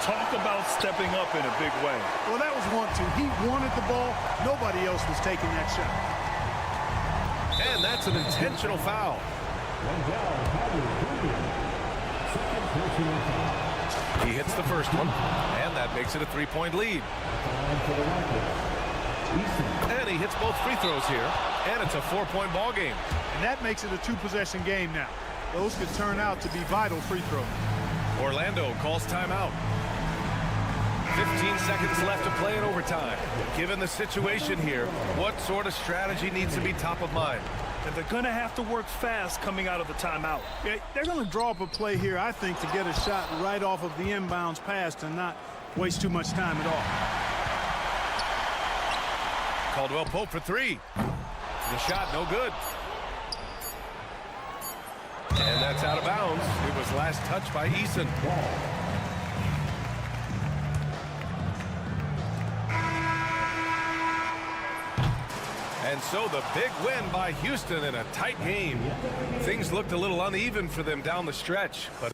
Talk about stepping up in a big way. Well, that was 1-2. He wanted the ball. Nobody else was taking that shot. And that's an intentional foul. He hits the first one, and that makes it a 3-point lead. And he hits both free throws here, and it's a 4-point ball game. And that makes it a 2-possession game now. Those could turn out to be vital free throws. Orlando calls timeout. 15 seconds left to play in overtime. Given the situation here, what sort of strategy needs to be top of mind? And they're going to have to work fast coming out of the timeout. Yeah, they're going to draw up a play here, I think, to get a shot right off of the inbounds pass and not waste too much time at all. Caldwell-Pope for 3. The shot, no good. And that's out of bounds. It was last touched by Eason. And so the big win by Houston in a tight game. Things looked a little uneven for them down the stretch, but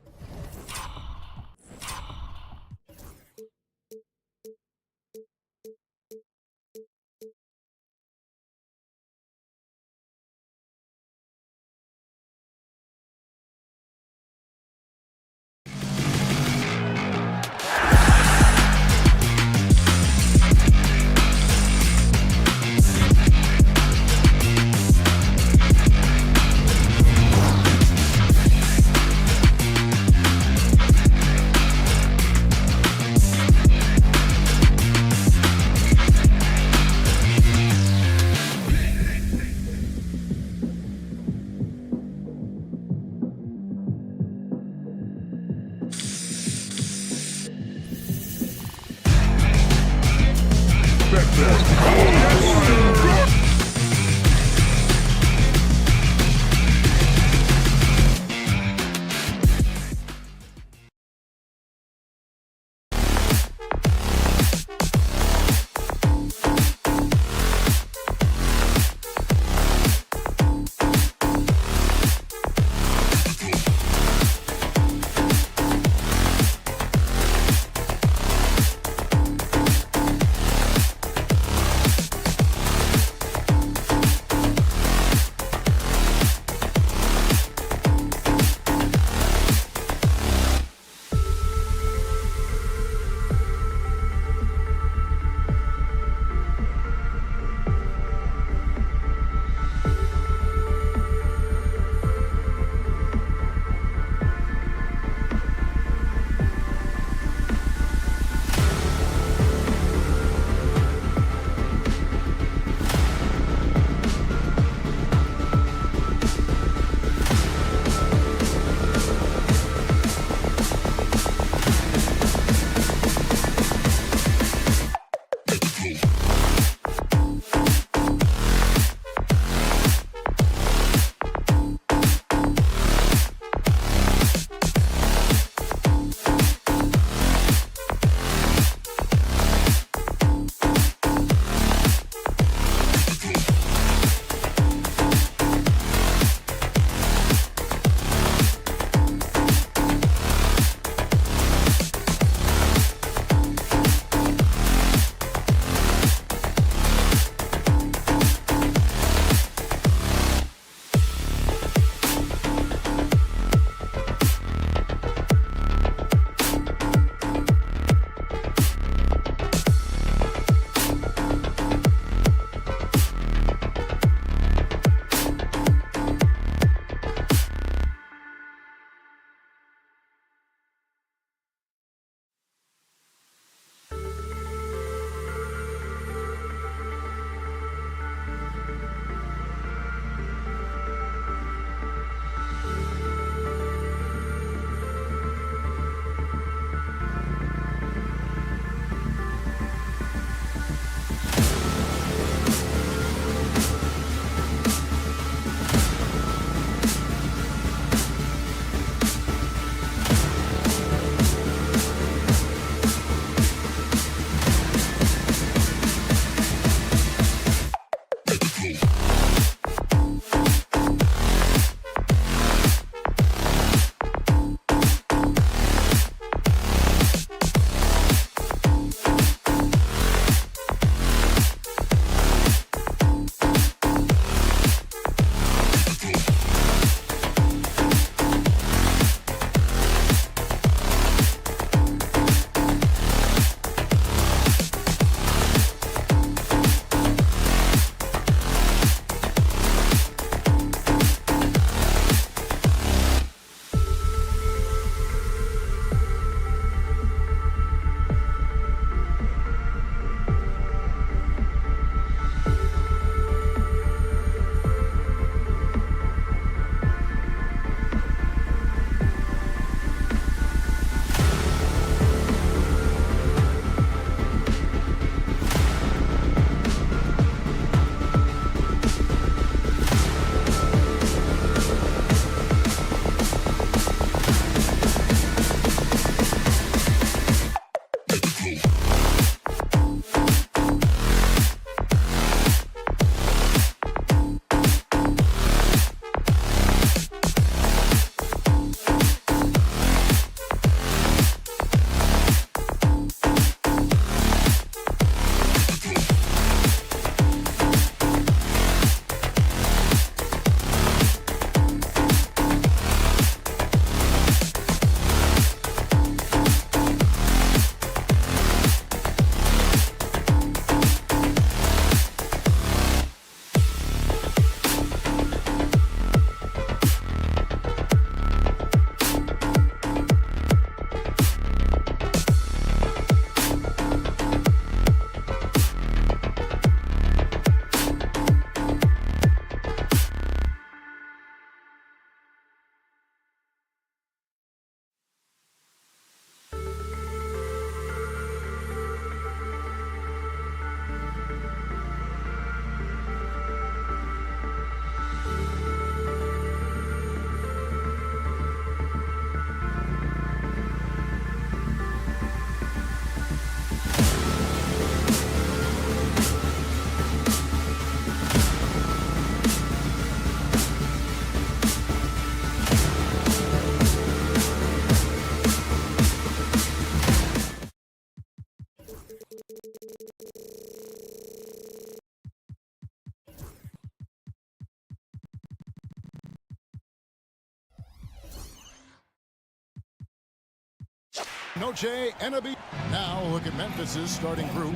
Noche and a beat. Now look at Memphis's starting group.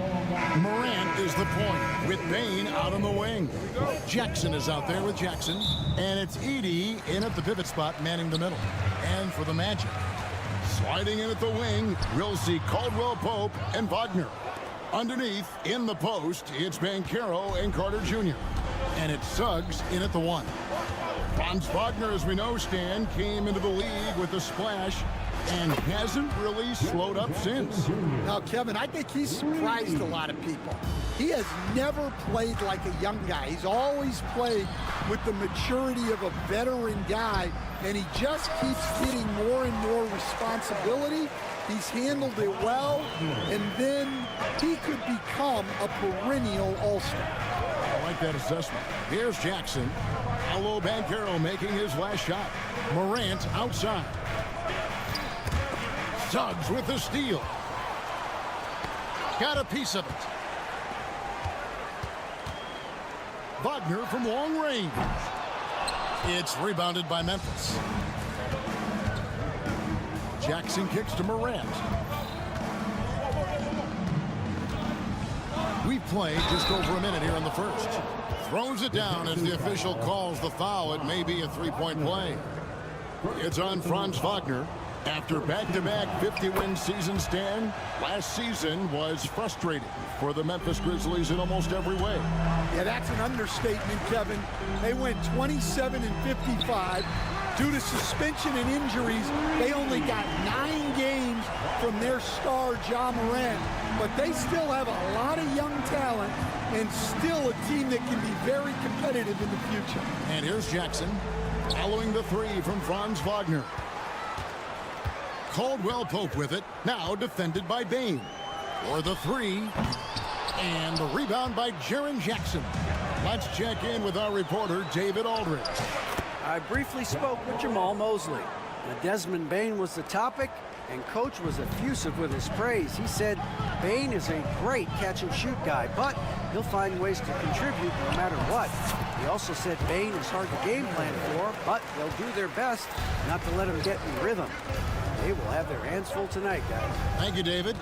Morant is the point with Bain out on the wing. Jackson is out there with Jackson. And it's Edey in at the pivot spot manning the middle. And for the Magic, sliding in at the wing, we'll see Caldwell Pope and Wagner. Underneath, in the post, it's Banchero and Carter Jr. And it's Suggs in at the 1. Franz Wagner, as we know, Stan, came into the league with a splash and hasn't really slowed up since. Now, Kevin, I think he's surprised a lot of people. He has never played like a young guy. He's always played with the maturity of a veteran guy, and he just keeps getting more and more responsibility. He's handled it well, and then he could become a perennial all-star. I like that assessment. Here's Jackson. Paolo Banchero making his last shot. Morant outside. Suggs with the steal. Got a piece of it. Wagner from long range. It's rebounded by Memphis. Jackson kicks to Morant. We've played just over a minute here in the first. Throws it down as the official calls the foul. It may be a three-point play. It's on Franz Wagner. After back-to-back 50-win season, Stan, last season was frustrating for the Memphis Grizzlies in almost every way. Yeah, that's an understatement, Kevin. They went 27-55. Due to suspension and injuries, they only got 9 games from their star, Ja Morant. But they still have a lot of young talent and still a team that can be very competitive in the future. And here's Jackson following the 3 from Franz Wagner. Caldwell Pope with it, now defended by Bain. For the 3, and the rebound by Jaren Jackson. Let's check in with our reporter, David Aldridge. I briefly spoke with Jamal Mosley. Desmond Bain was the topic, and Coach was effusive with his praise. He said Bain is a great catch-and-shoot guy, but he'll find ways to contribute no matter what. He also said Bain is hard to game plan for, but they'll do their best not to let him get in rhythm. They will have their hands full tonight, guys. Thank you, David.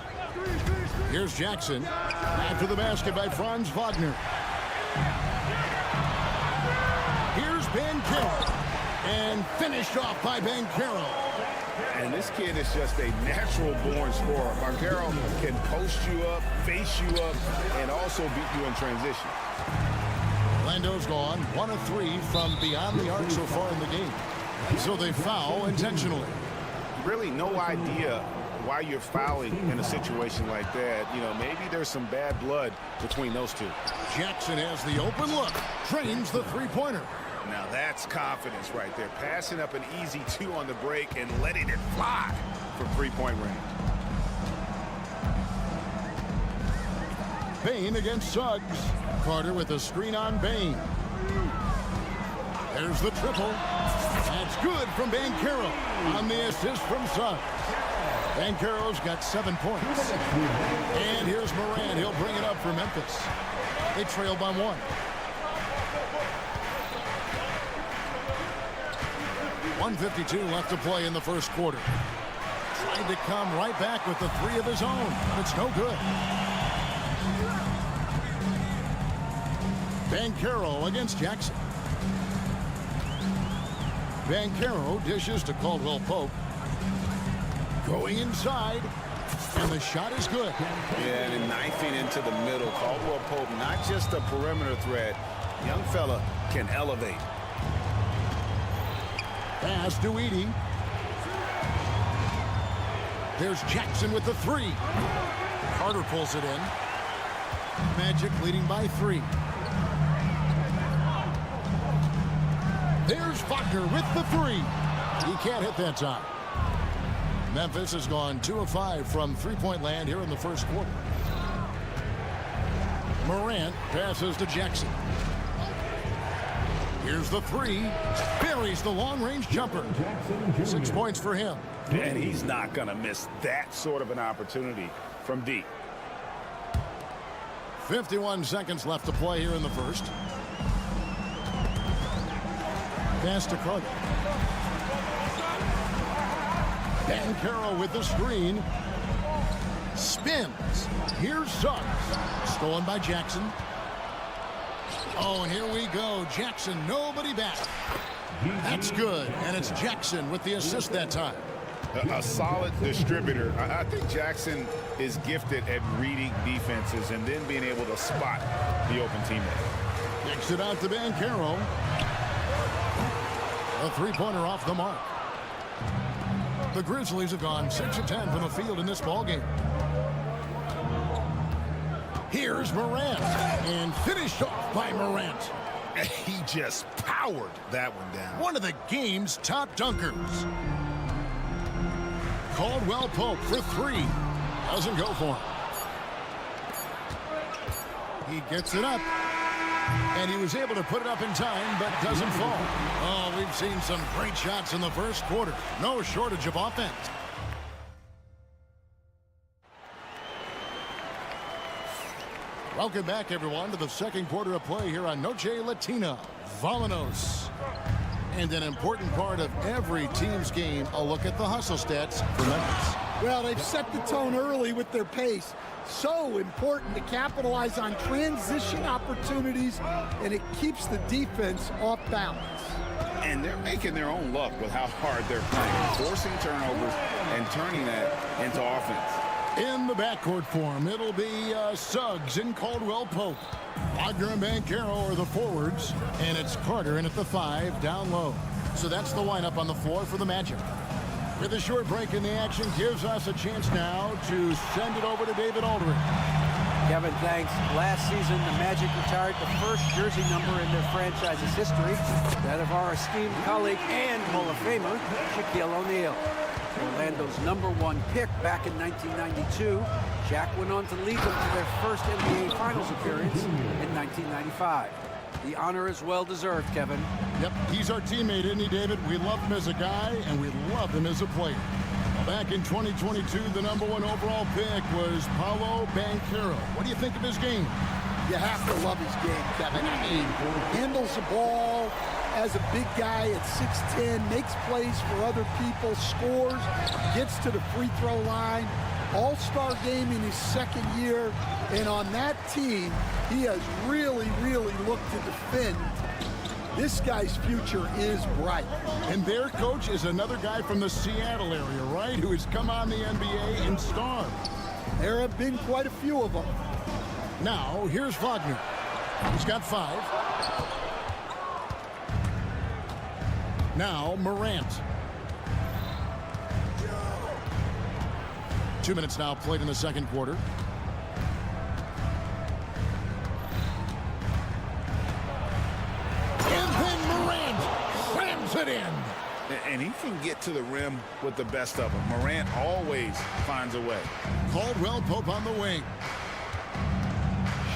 Here's Jackson. After the basket by Franz Wagner. Here's Banchero. And finished off by Banchero. And this kid is just a natural-born scorer. Banchero can post you up, face you up, and also beat you in transition. Orlando's gone 1 of 3 from beyond the arc so far in the game. So they foul intentionally. Really no idea why you're fouling in a situation like that. You know, maybe there's some bad blood between those two. Jackson has the open look, trains the three-pointer. Now that's confidence right there. Passing up an easy 2 on the break and letting it fly for three-point range. Bain against Suggs. Carter with a screen on Bain. There's the triple. That's good from Banchero on the assist from Suggs. Banchero's got 7 points. And here's Morant. He'll bring it up for Memphis. They trail by 1. 1:52 left to play in the first quarter. Trying to come right back with the 3 of his own, but it's no good. Banchero against Jackson. Banchero dishes to Caldwell Pope. Going inside, and the shot is good. Yeah, and knifing into the middle. Caldwell Pope, not just a perimeter threat. Young fella can elevate. Pass to Edey. There's Jackson with the 3. Carter pulls it in. Magic leading by 3. There's Wagner with the 3. He can't hit that time. Memphis has gone 2 of 5 from three-point land here in the first quarter. Morant passes to Jackson. Here's the 3. Buries the long-range jumper. 6 points for him. And he's not going to miss that sort of an opportunity from deep. 51 seconds left to play here in the first. Pass to Carter. Banchero with the screen. Spins. Here's Suggs. Stolen by Jackson. Oh, and here we go. Jackson, nobody back. That's good. And it's Jackson with the assist that time. A solid distributor. I think Jackson is gifted at reading defenses and then being able to spot the open teammate. Kicks it out to Banchero. A three-pointer off the mark. The Grizzlies have gone 6 of 10 from the field in this ballgame. Here's Morant, and finished off by Morant. He just powered that one down. One of the game's top dunkers. Caldwell Pope for three. Doesn't go for him. He gets it up. And he was able to put it up in time, but doesn't fall. Oh, we've seen some great shots in the first quarter. No shortage of offense. Welcome back, everyone, to the second quarter of play here on Noche Latina. Vámonos. And an important part of every team's game, a look at the hustle stats for Memphis. Well, they've set the tone early with their pace. So important to capitalize on transition opportunities, and it keeps the defense off balance. And they're making their own luck with how hard they're playing, forcing turnovers and turning that into offense. In the backcourt form, it'll be Suggs and Caldwell Pope. Wagner and Banchero are the forwards, and it's Carter in at the 5 down low. So that's the lineup on the floor for the Magic. With a short break in the action, gives us a chance now to send it over to David Aldridge. Kevin, thanks. Last season, the Magic retired the first jersey number in their franchise's history, that of our esteemed colleague and Hall of Famer, Shaquille O'Neal. Orlando's #1 pick back in 1992, Shaq went on to lead them to their first NBA Finals appearance in 1995. The honor is well-deserved, Kevin. Yep, he's our teammate, isn't he, David? We love him as a guy, and we love him as a player. Back in 2022, the #1 overall pick was Paolo Banchero. What do you think of his game? You have to love his game, Kevin. I mean, handles the ball as a big guy at 6'10", makes plays for other people, scores, gets to the free throw line. All-star game in his second year, and on that team, he has really, really looked to defend. This guy's future is bright. And their coach is another guy from the Seattle area, right, who has come on the NBA and starred. There have been quite a few of them. Now, here's Wagner. He's got 5. Now, Morant. 2 minutes now played in the second quarter. And then Morant slams it in. And he can get to the rim with the best of them. Morant always finds a way. Caldwell Pope on the wing.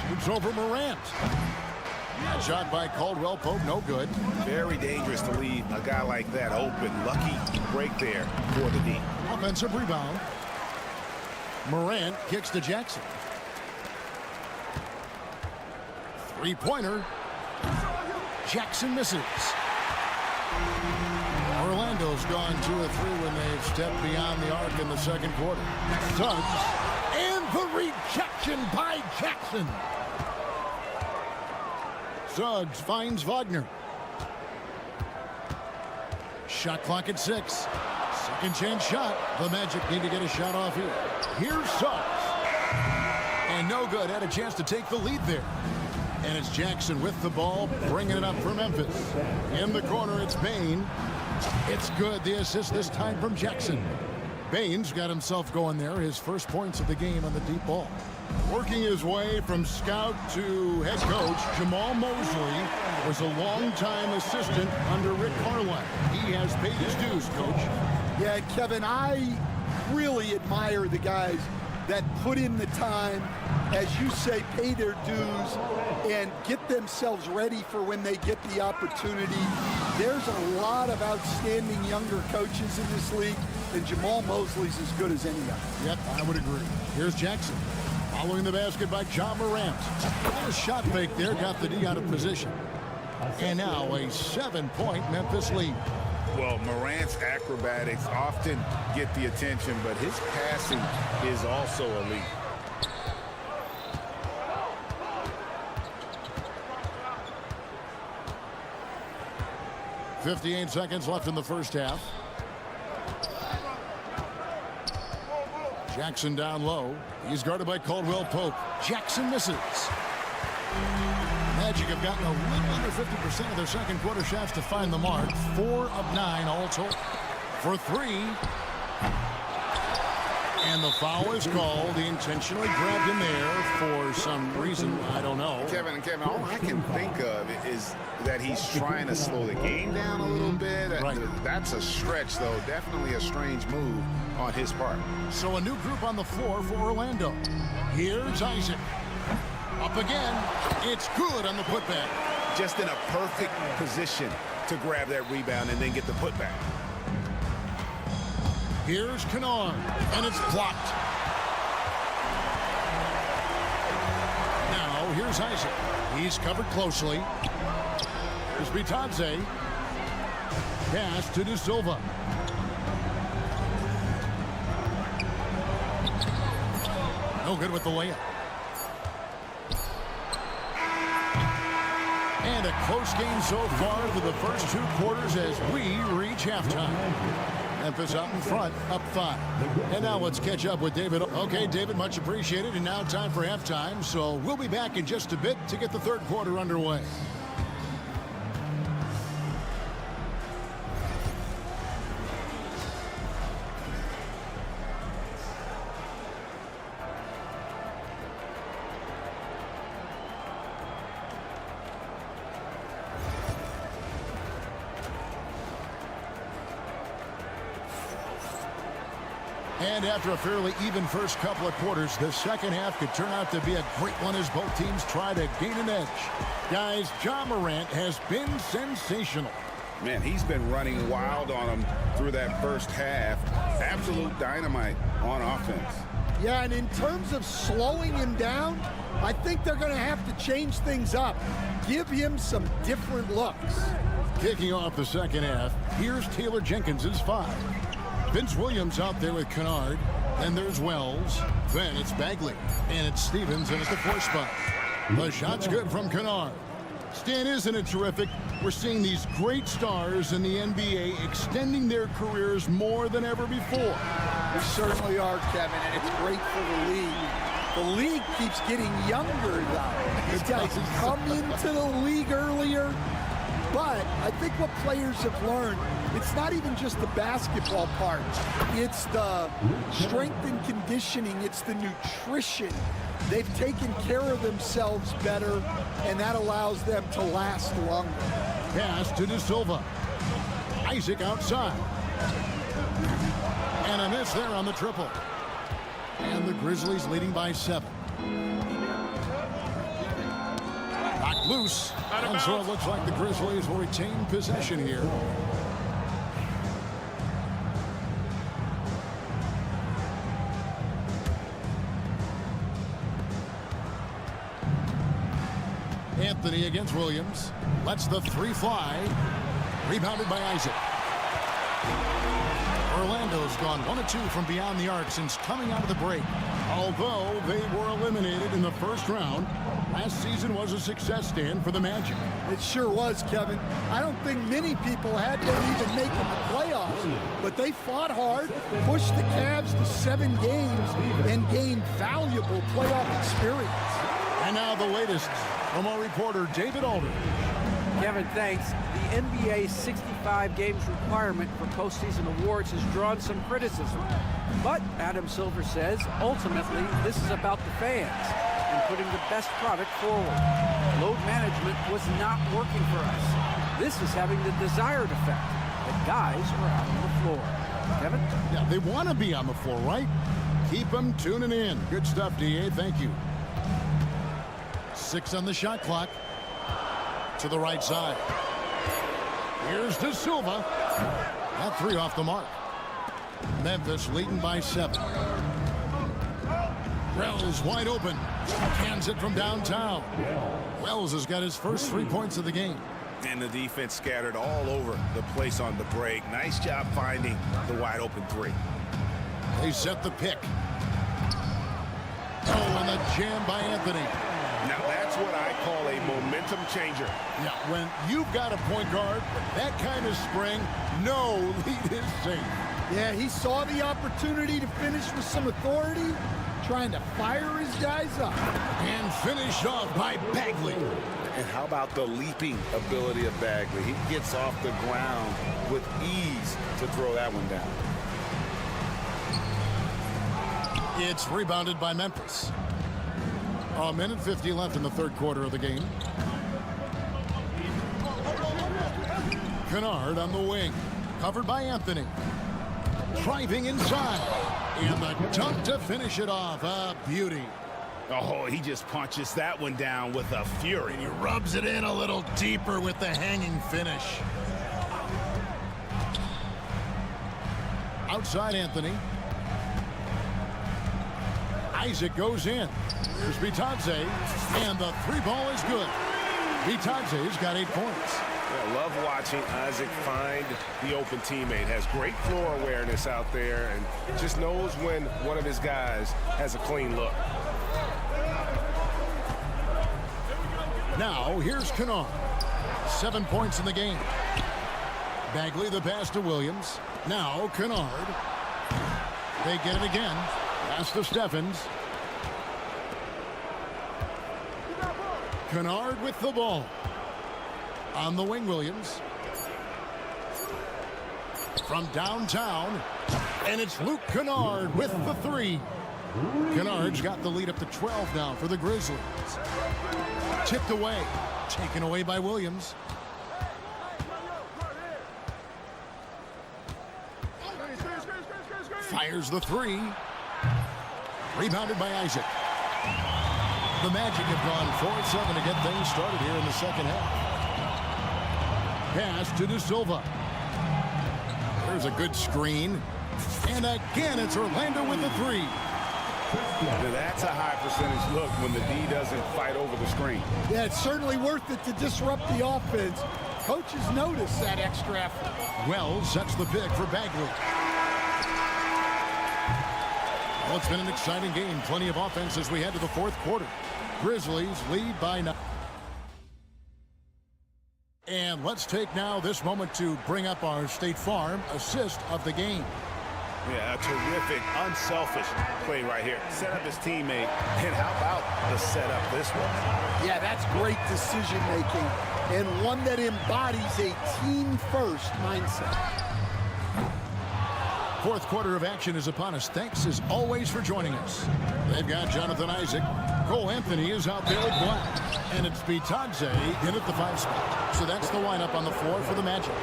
Shoots over Morant. Shot by Caldwell Pope, no good. Very dangerous to leave a guy like that open. Lucky break there for the D. Offensive rebound. Morant kicks to Jackson. Three-pointer. Jackson misses. Orlando's gone 2 of 3 when they've stepped beyond the arc in the second quarter. Suggs. And the rejection by Jackson. Suggs finds Wagner. Shot clock at 6. Second chance shot. The Magic need to get a shot off here. Here's Suggs. And no good. Had a chance to take the lead there. And it's Jackson with the ball, bringing it up for Memphis. In the corner, it's Bane. It's good. The assist this time from Jackson. Bane's got himself going there. His first points of the game on the deep ball. Working his way from scout to head coach, Jamal Mosley was a longtime assistant under Rick Carlisle. He has paid his dues, Coach. Yeah, Kevin, I really admire the guys that put in the time, as you say, pay their dues, and get themselves ready for when they get the opportunity. There's a lot of outstanding younger coaches in this league, and Jamal Mosley's as good as any of them. Yep, I would agree. Here's Jackson. Following the basket by Ja Morant. A shot fake there, got the D out of position. And now a 7-point Memphis lead. Well, Morant's acrobatics often get the attention, but his passing is also elite. .58 seconds left in the first half. Jackson down low. He's guarded by Caldwell Pope. Jackson misses. Magic have gotten a little under 50% of their second quarter shots to find the mark. 4 of 9 all total. For 3. And the foul is called. He intentionally grabbed him there for some reason. I don't know. Kevin, all I can think of is that he's trying to slow the game down a little bit. Right. That's a stretch, though. Definitely a strange move on his part. So a new group on the floor for Orlando. Here's Isaac. Up again. It's good on the putback. Just in a perfect position to grab that rebound and then get the putback. Here's Kennard, and it's blocked. Now, here's Isaac. He's covered closely. Here's Bitadze. Pass to De Silva. No good with the layup. And a close game so far through the first 2 quarters as we reach halftime. Memphis out in front, up 5. And now let's catch up with David. Okay, David, much appreciated. And now time for halftime. So we'll be back in just a bit to get the third quarter underway. And after a fairly even first couple of quarters, the second half could turn out to be a great one as both teams try to gain an edge. Guys, Ja Morant has been sensational. Man, he's been running wild on him through that first half. Absolute dynamite on offense. Yeah, and in terms of slowing him down, I think they're going to have to change things up. Give him some different looks. Kicking off the second half, here's Taylor Jenkins' 5. Vince Williams out there with Kennard. Then there's Wells. Then it's Bagley. And it's Stevens in at the 4 spot. The shot's good from Kennard. Stan, isn't it terrific? We're seeing these great stars in the NBA extending their careers more than ever before. We certainly are, Kevin, and it's great for the league. The league keeps getting younger, though. The guys come into the league earlier. But I think what players have learned, it's not even just the basketball part. It's the strength and conditioning. It's the nutrition. They've taken care of themselves better, and that allows them to last longer. Pass to De Silva. Isaac outside. And a miss there on the triple. And the Grizzlies leading by 7. Knocked loose. And so it looks like the Grizzlies will retain possession here. Anthony against Williams. Lets the 3 fly. Rebounded by Isaac. Orlando's gone 1 of 2 from beyond the arc since coming out of the break. Although they were eliminated in the first round, last season was a success stand for the Magic. It sure was, Kevin. I don't think many people had them even making the playoffs, but they fought hard, pushed the Cavs to 7 games, and gained valuable playoff experience. And now the latest from our reporter, David Alder. Kevin, thanks. The NBA's 65 games requirement for postseason awards has drawn some criticism. But Adam Silver says, ultimately, this is about the fans and putting the best product forward. Load management was not working for us. This is having the desired effect that guys are out on the floor. Kevin? Yeah, they want to be on the floor, right? Keep them tuning in. Good stuff, DA. Thank you. 6 on the shot clock. To the right side. Here's De Silva. That 3 off the mark. Memphis leading by 7. Wells wide open. Cans it from downtown. Wells has got his first 3 points of the game. And the defense scattered all over the place on the break. Nice job finding the wide open three. They set the pick. Oh, and the jam by Anthony. Now that's what I call a momentum changer. Yeah, when you've got a point guard with that kind of spring, no lead is safe. Yeah, he saw the opportunity to finish with some authority, trying to fire his guys up. And finished off by Bagley. And how about the leaping ability of Bagley? He gets off the ground with ease to throw that one down. It's rebounded by Memphis. A minute 50 left in the third quarter of the game. Kennard on the wing. Covered by Anthony. Driving inside. And the dunk to finish it off. A beauty. Oh, he just punches that one down with a fury. He rubs it in a little deeper with the hanging finish. Outside Anthony. Isaac goes in. Here's Bitadze, and the three ball is good. Bitadze's got 8 points. I love watching Isaac find the open teammate. Has great floor awareness out there and just knows when one of his guys has a clean look. Now, here's Kennard. 7 points in the game. Bagley the pass to Williams. Now, Kennard. They get it again. Pass to Steffens. Kennard with the ball. On the wing, Williams. From downtown. And it's Luke Kennard with the three. Kennard's got the lead up to 12 now for the Grizzlies. Tipped away. Taken away by Williams. Fires the three. Rebounded by Isaac. The Magic have gone 4-7 to get things started here in the second half. Pass to De Silva. There's a good screen. And again, it's Orlando with the three. Now that's a high percentage look when the D doesn't fight over the screen. Yeah, it's certainly worth it to disrupt the offense. Coaches notice that extra effort. Wells sets the pick for Bagley. Well, it's been an exciting game. Plenty of offense as we head to the fourth quarter. Grizzlies lead by 9. And let's take now this moment to bring up our State Farm assist of the game. Yeah, a terrific, unselfish play right here. Set up his teammate, and how about the setup this one? Yeah, that's great decision making and one that embodies a team-first mindset. Fourth quarter of action is upon us. Thanks as always for joining us. They've got Jonathan Isaac. Cole Anthony is out there at black. And it's Bitadze in at the 5 spot. So that's the lineup on the floor for the Magic.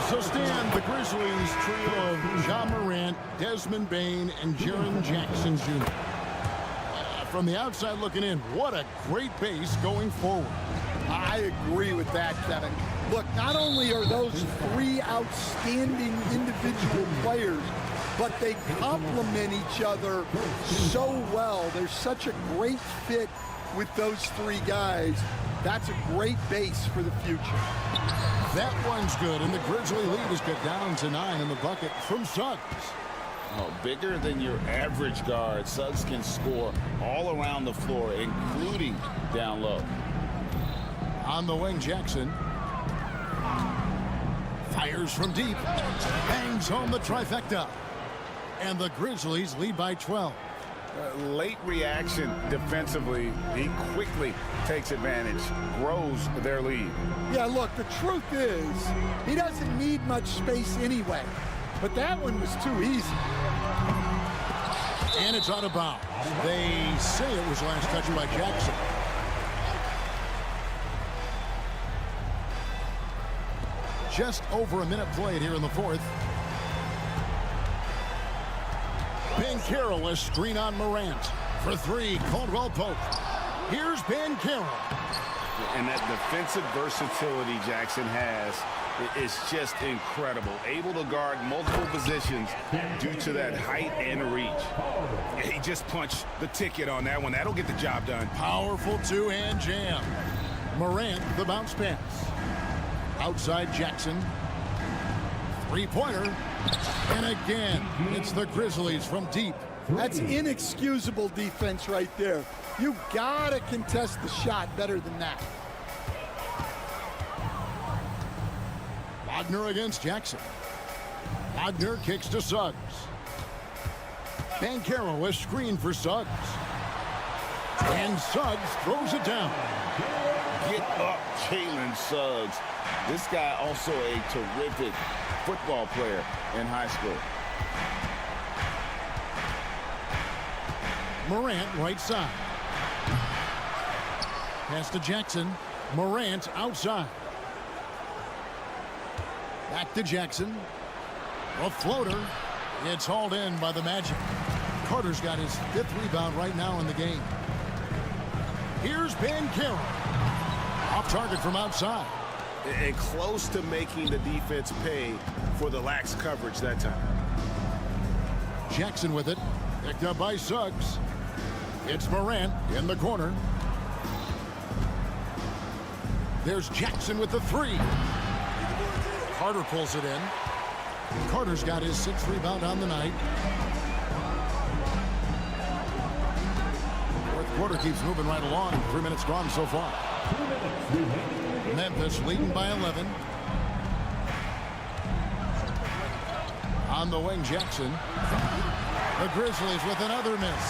So stand the Grizzlies trio of Ja Morant, Desmond Bane, and Jaren Jackson Jr. From the outside looking in, what a great base going forward. I agree with that, Kevin. Look, not only are those three outstanding individual players, but they complement each other so well. There's such a great fit with those three guys. That's a great base for the future. That one's good, and the Grizzly lead is cut down to 9 in the bucket from Suggs. Oh, bigger than your average guard. Suggs can score all around the floor, including down low. On the wing, Jackson. Fires from deep. Bangs home the trifecta. And the Grizzlies lead by 12. Late reaction defensively. He quickly takes advantage, grows their lead. Yeah, look, the truth is, he doesn't need much space anyway. But that one was too easy. And it's out of bounds. They say it was last touched by Jackson. Just over a minute played here in the fourth. Banchero, a screen on Morant. For three, Caldwell Pope. Here's Banchero. And that defensive versatility Jackson has is just incredible. Able to guard multiple positions due to that height and reach. He just punched the ticket on that one. That'll get the job done. Powerful two-hand jam. Morant, the bounce pass. Outside Jackson. Three-pointer. And again, it's the Grizzlies from deep. That's inexcusable defense right there. You gotta contest the shot better than that. Wagner against Jackson. Wagner kicks to Suggs. Banchero, a screen for Suggs. And Suggs throws it down. Get up, Jalen Suggs. This guy also a terrific football player in high school. Morant, right side. Pass to Jackson. Morant outside. Back to Jackson. A floater. It's hauled in by the Magic. Carter's got his 5th rebound right now in the game. Here's Banchero. Off target from outside. And close to making the defense pay for the lax coverage that time. Jackson with it. Picked up by Suggs. It's Morant in the corner. There's Jackson with the 3. Carter pulls it in. Carter's got his 6th rebound on the night. Fourth quarter keeps moving right along. 3 minutes gone so far. Memphis leading by 11. On the wing, Jackson. The Grizzlies with another miss.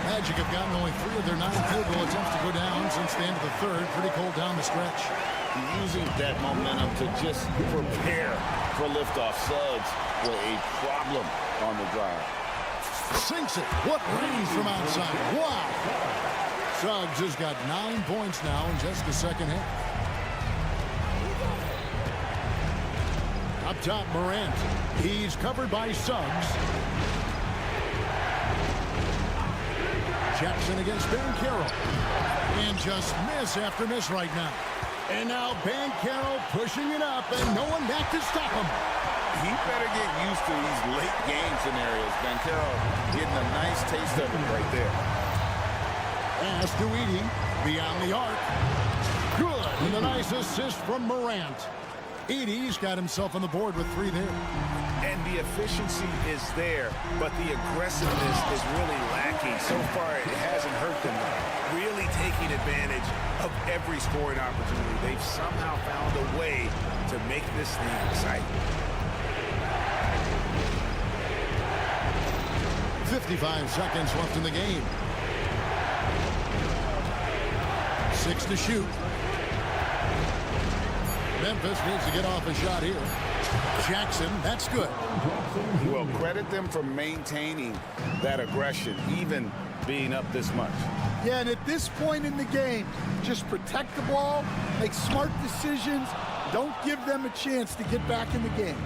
Magic have gotten only 3 of their 9 field goal attempts to go down since the end of the third. Pretty cold down the stretch. Using that momentum to just prepare for liftoff. Suggs with a problem on the drive. Sinks it. What range from outside. Wow. Suggs has got 9 points now in just the second half. Up top, Morant. He's covered by Suggs. Jackson against Banchero. And just miss after miss right now. And now Banchero pushing it up, and no one back to stop him. He better get used to these late game scenarios. Banchero getting a nice taste of it right there. Pass to Edey, beyond the arc. Good, and a nice assist from Morant. Edey's got himself on the board with 3 there. And the efficiency is there, but the aggressiveness is really lacking. So far, it hasn't hurt them. Really taking advantage of every scoring opportunity. They've somehow found a way to make this thing exciting. 55 seconds left in the game. 6 to shoot. Memphis needs to get off a shot here. Jackson, that's good. Well, credit them for maintaining that aggression, even being up this much. Yeah, and at this point in the game, just protect the ball, make smart decisions, don't give them a chance to get back in the game.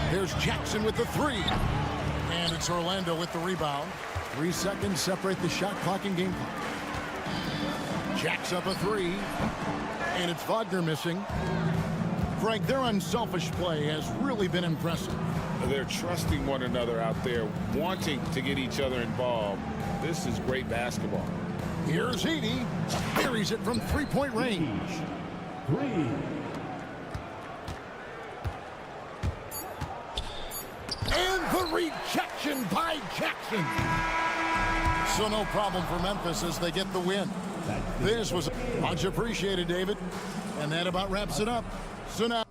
There's Jackson with the 3. And it's Orlando with the rebound. 3 seconds separate the shot clock and game clock. Jacks up a 3. And it's Wagner missing. Frank, their unselfish play has really been impressive. They're trusting one another out there, wanting to get each other involved. This is great basketball. Here's Edey. Buries it from 3-point range. 3. And the rejection by Jackson. So no problem for Memphis as they get the win. This was much appreciated, David. And that about wraps it up. So now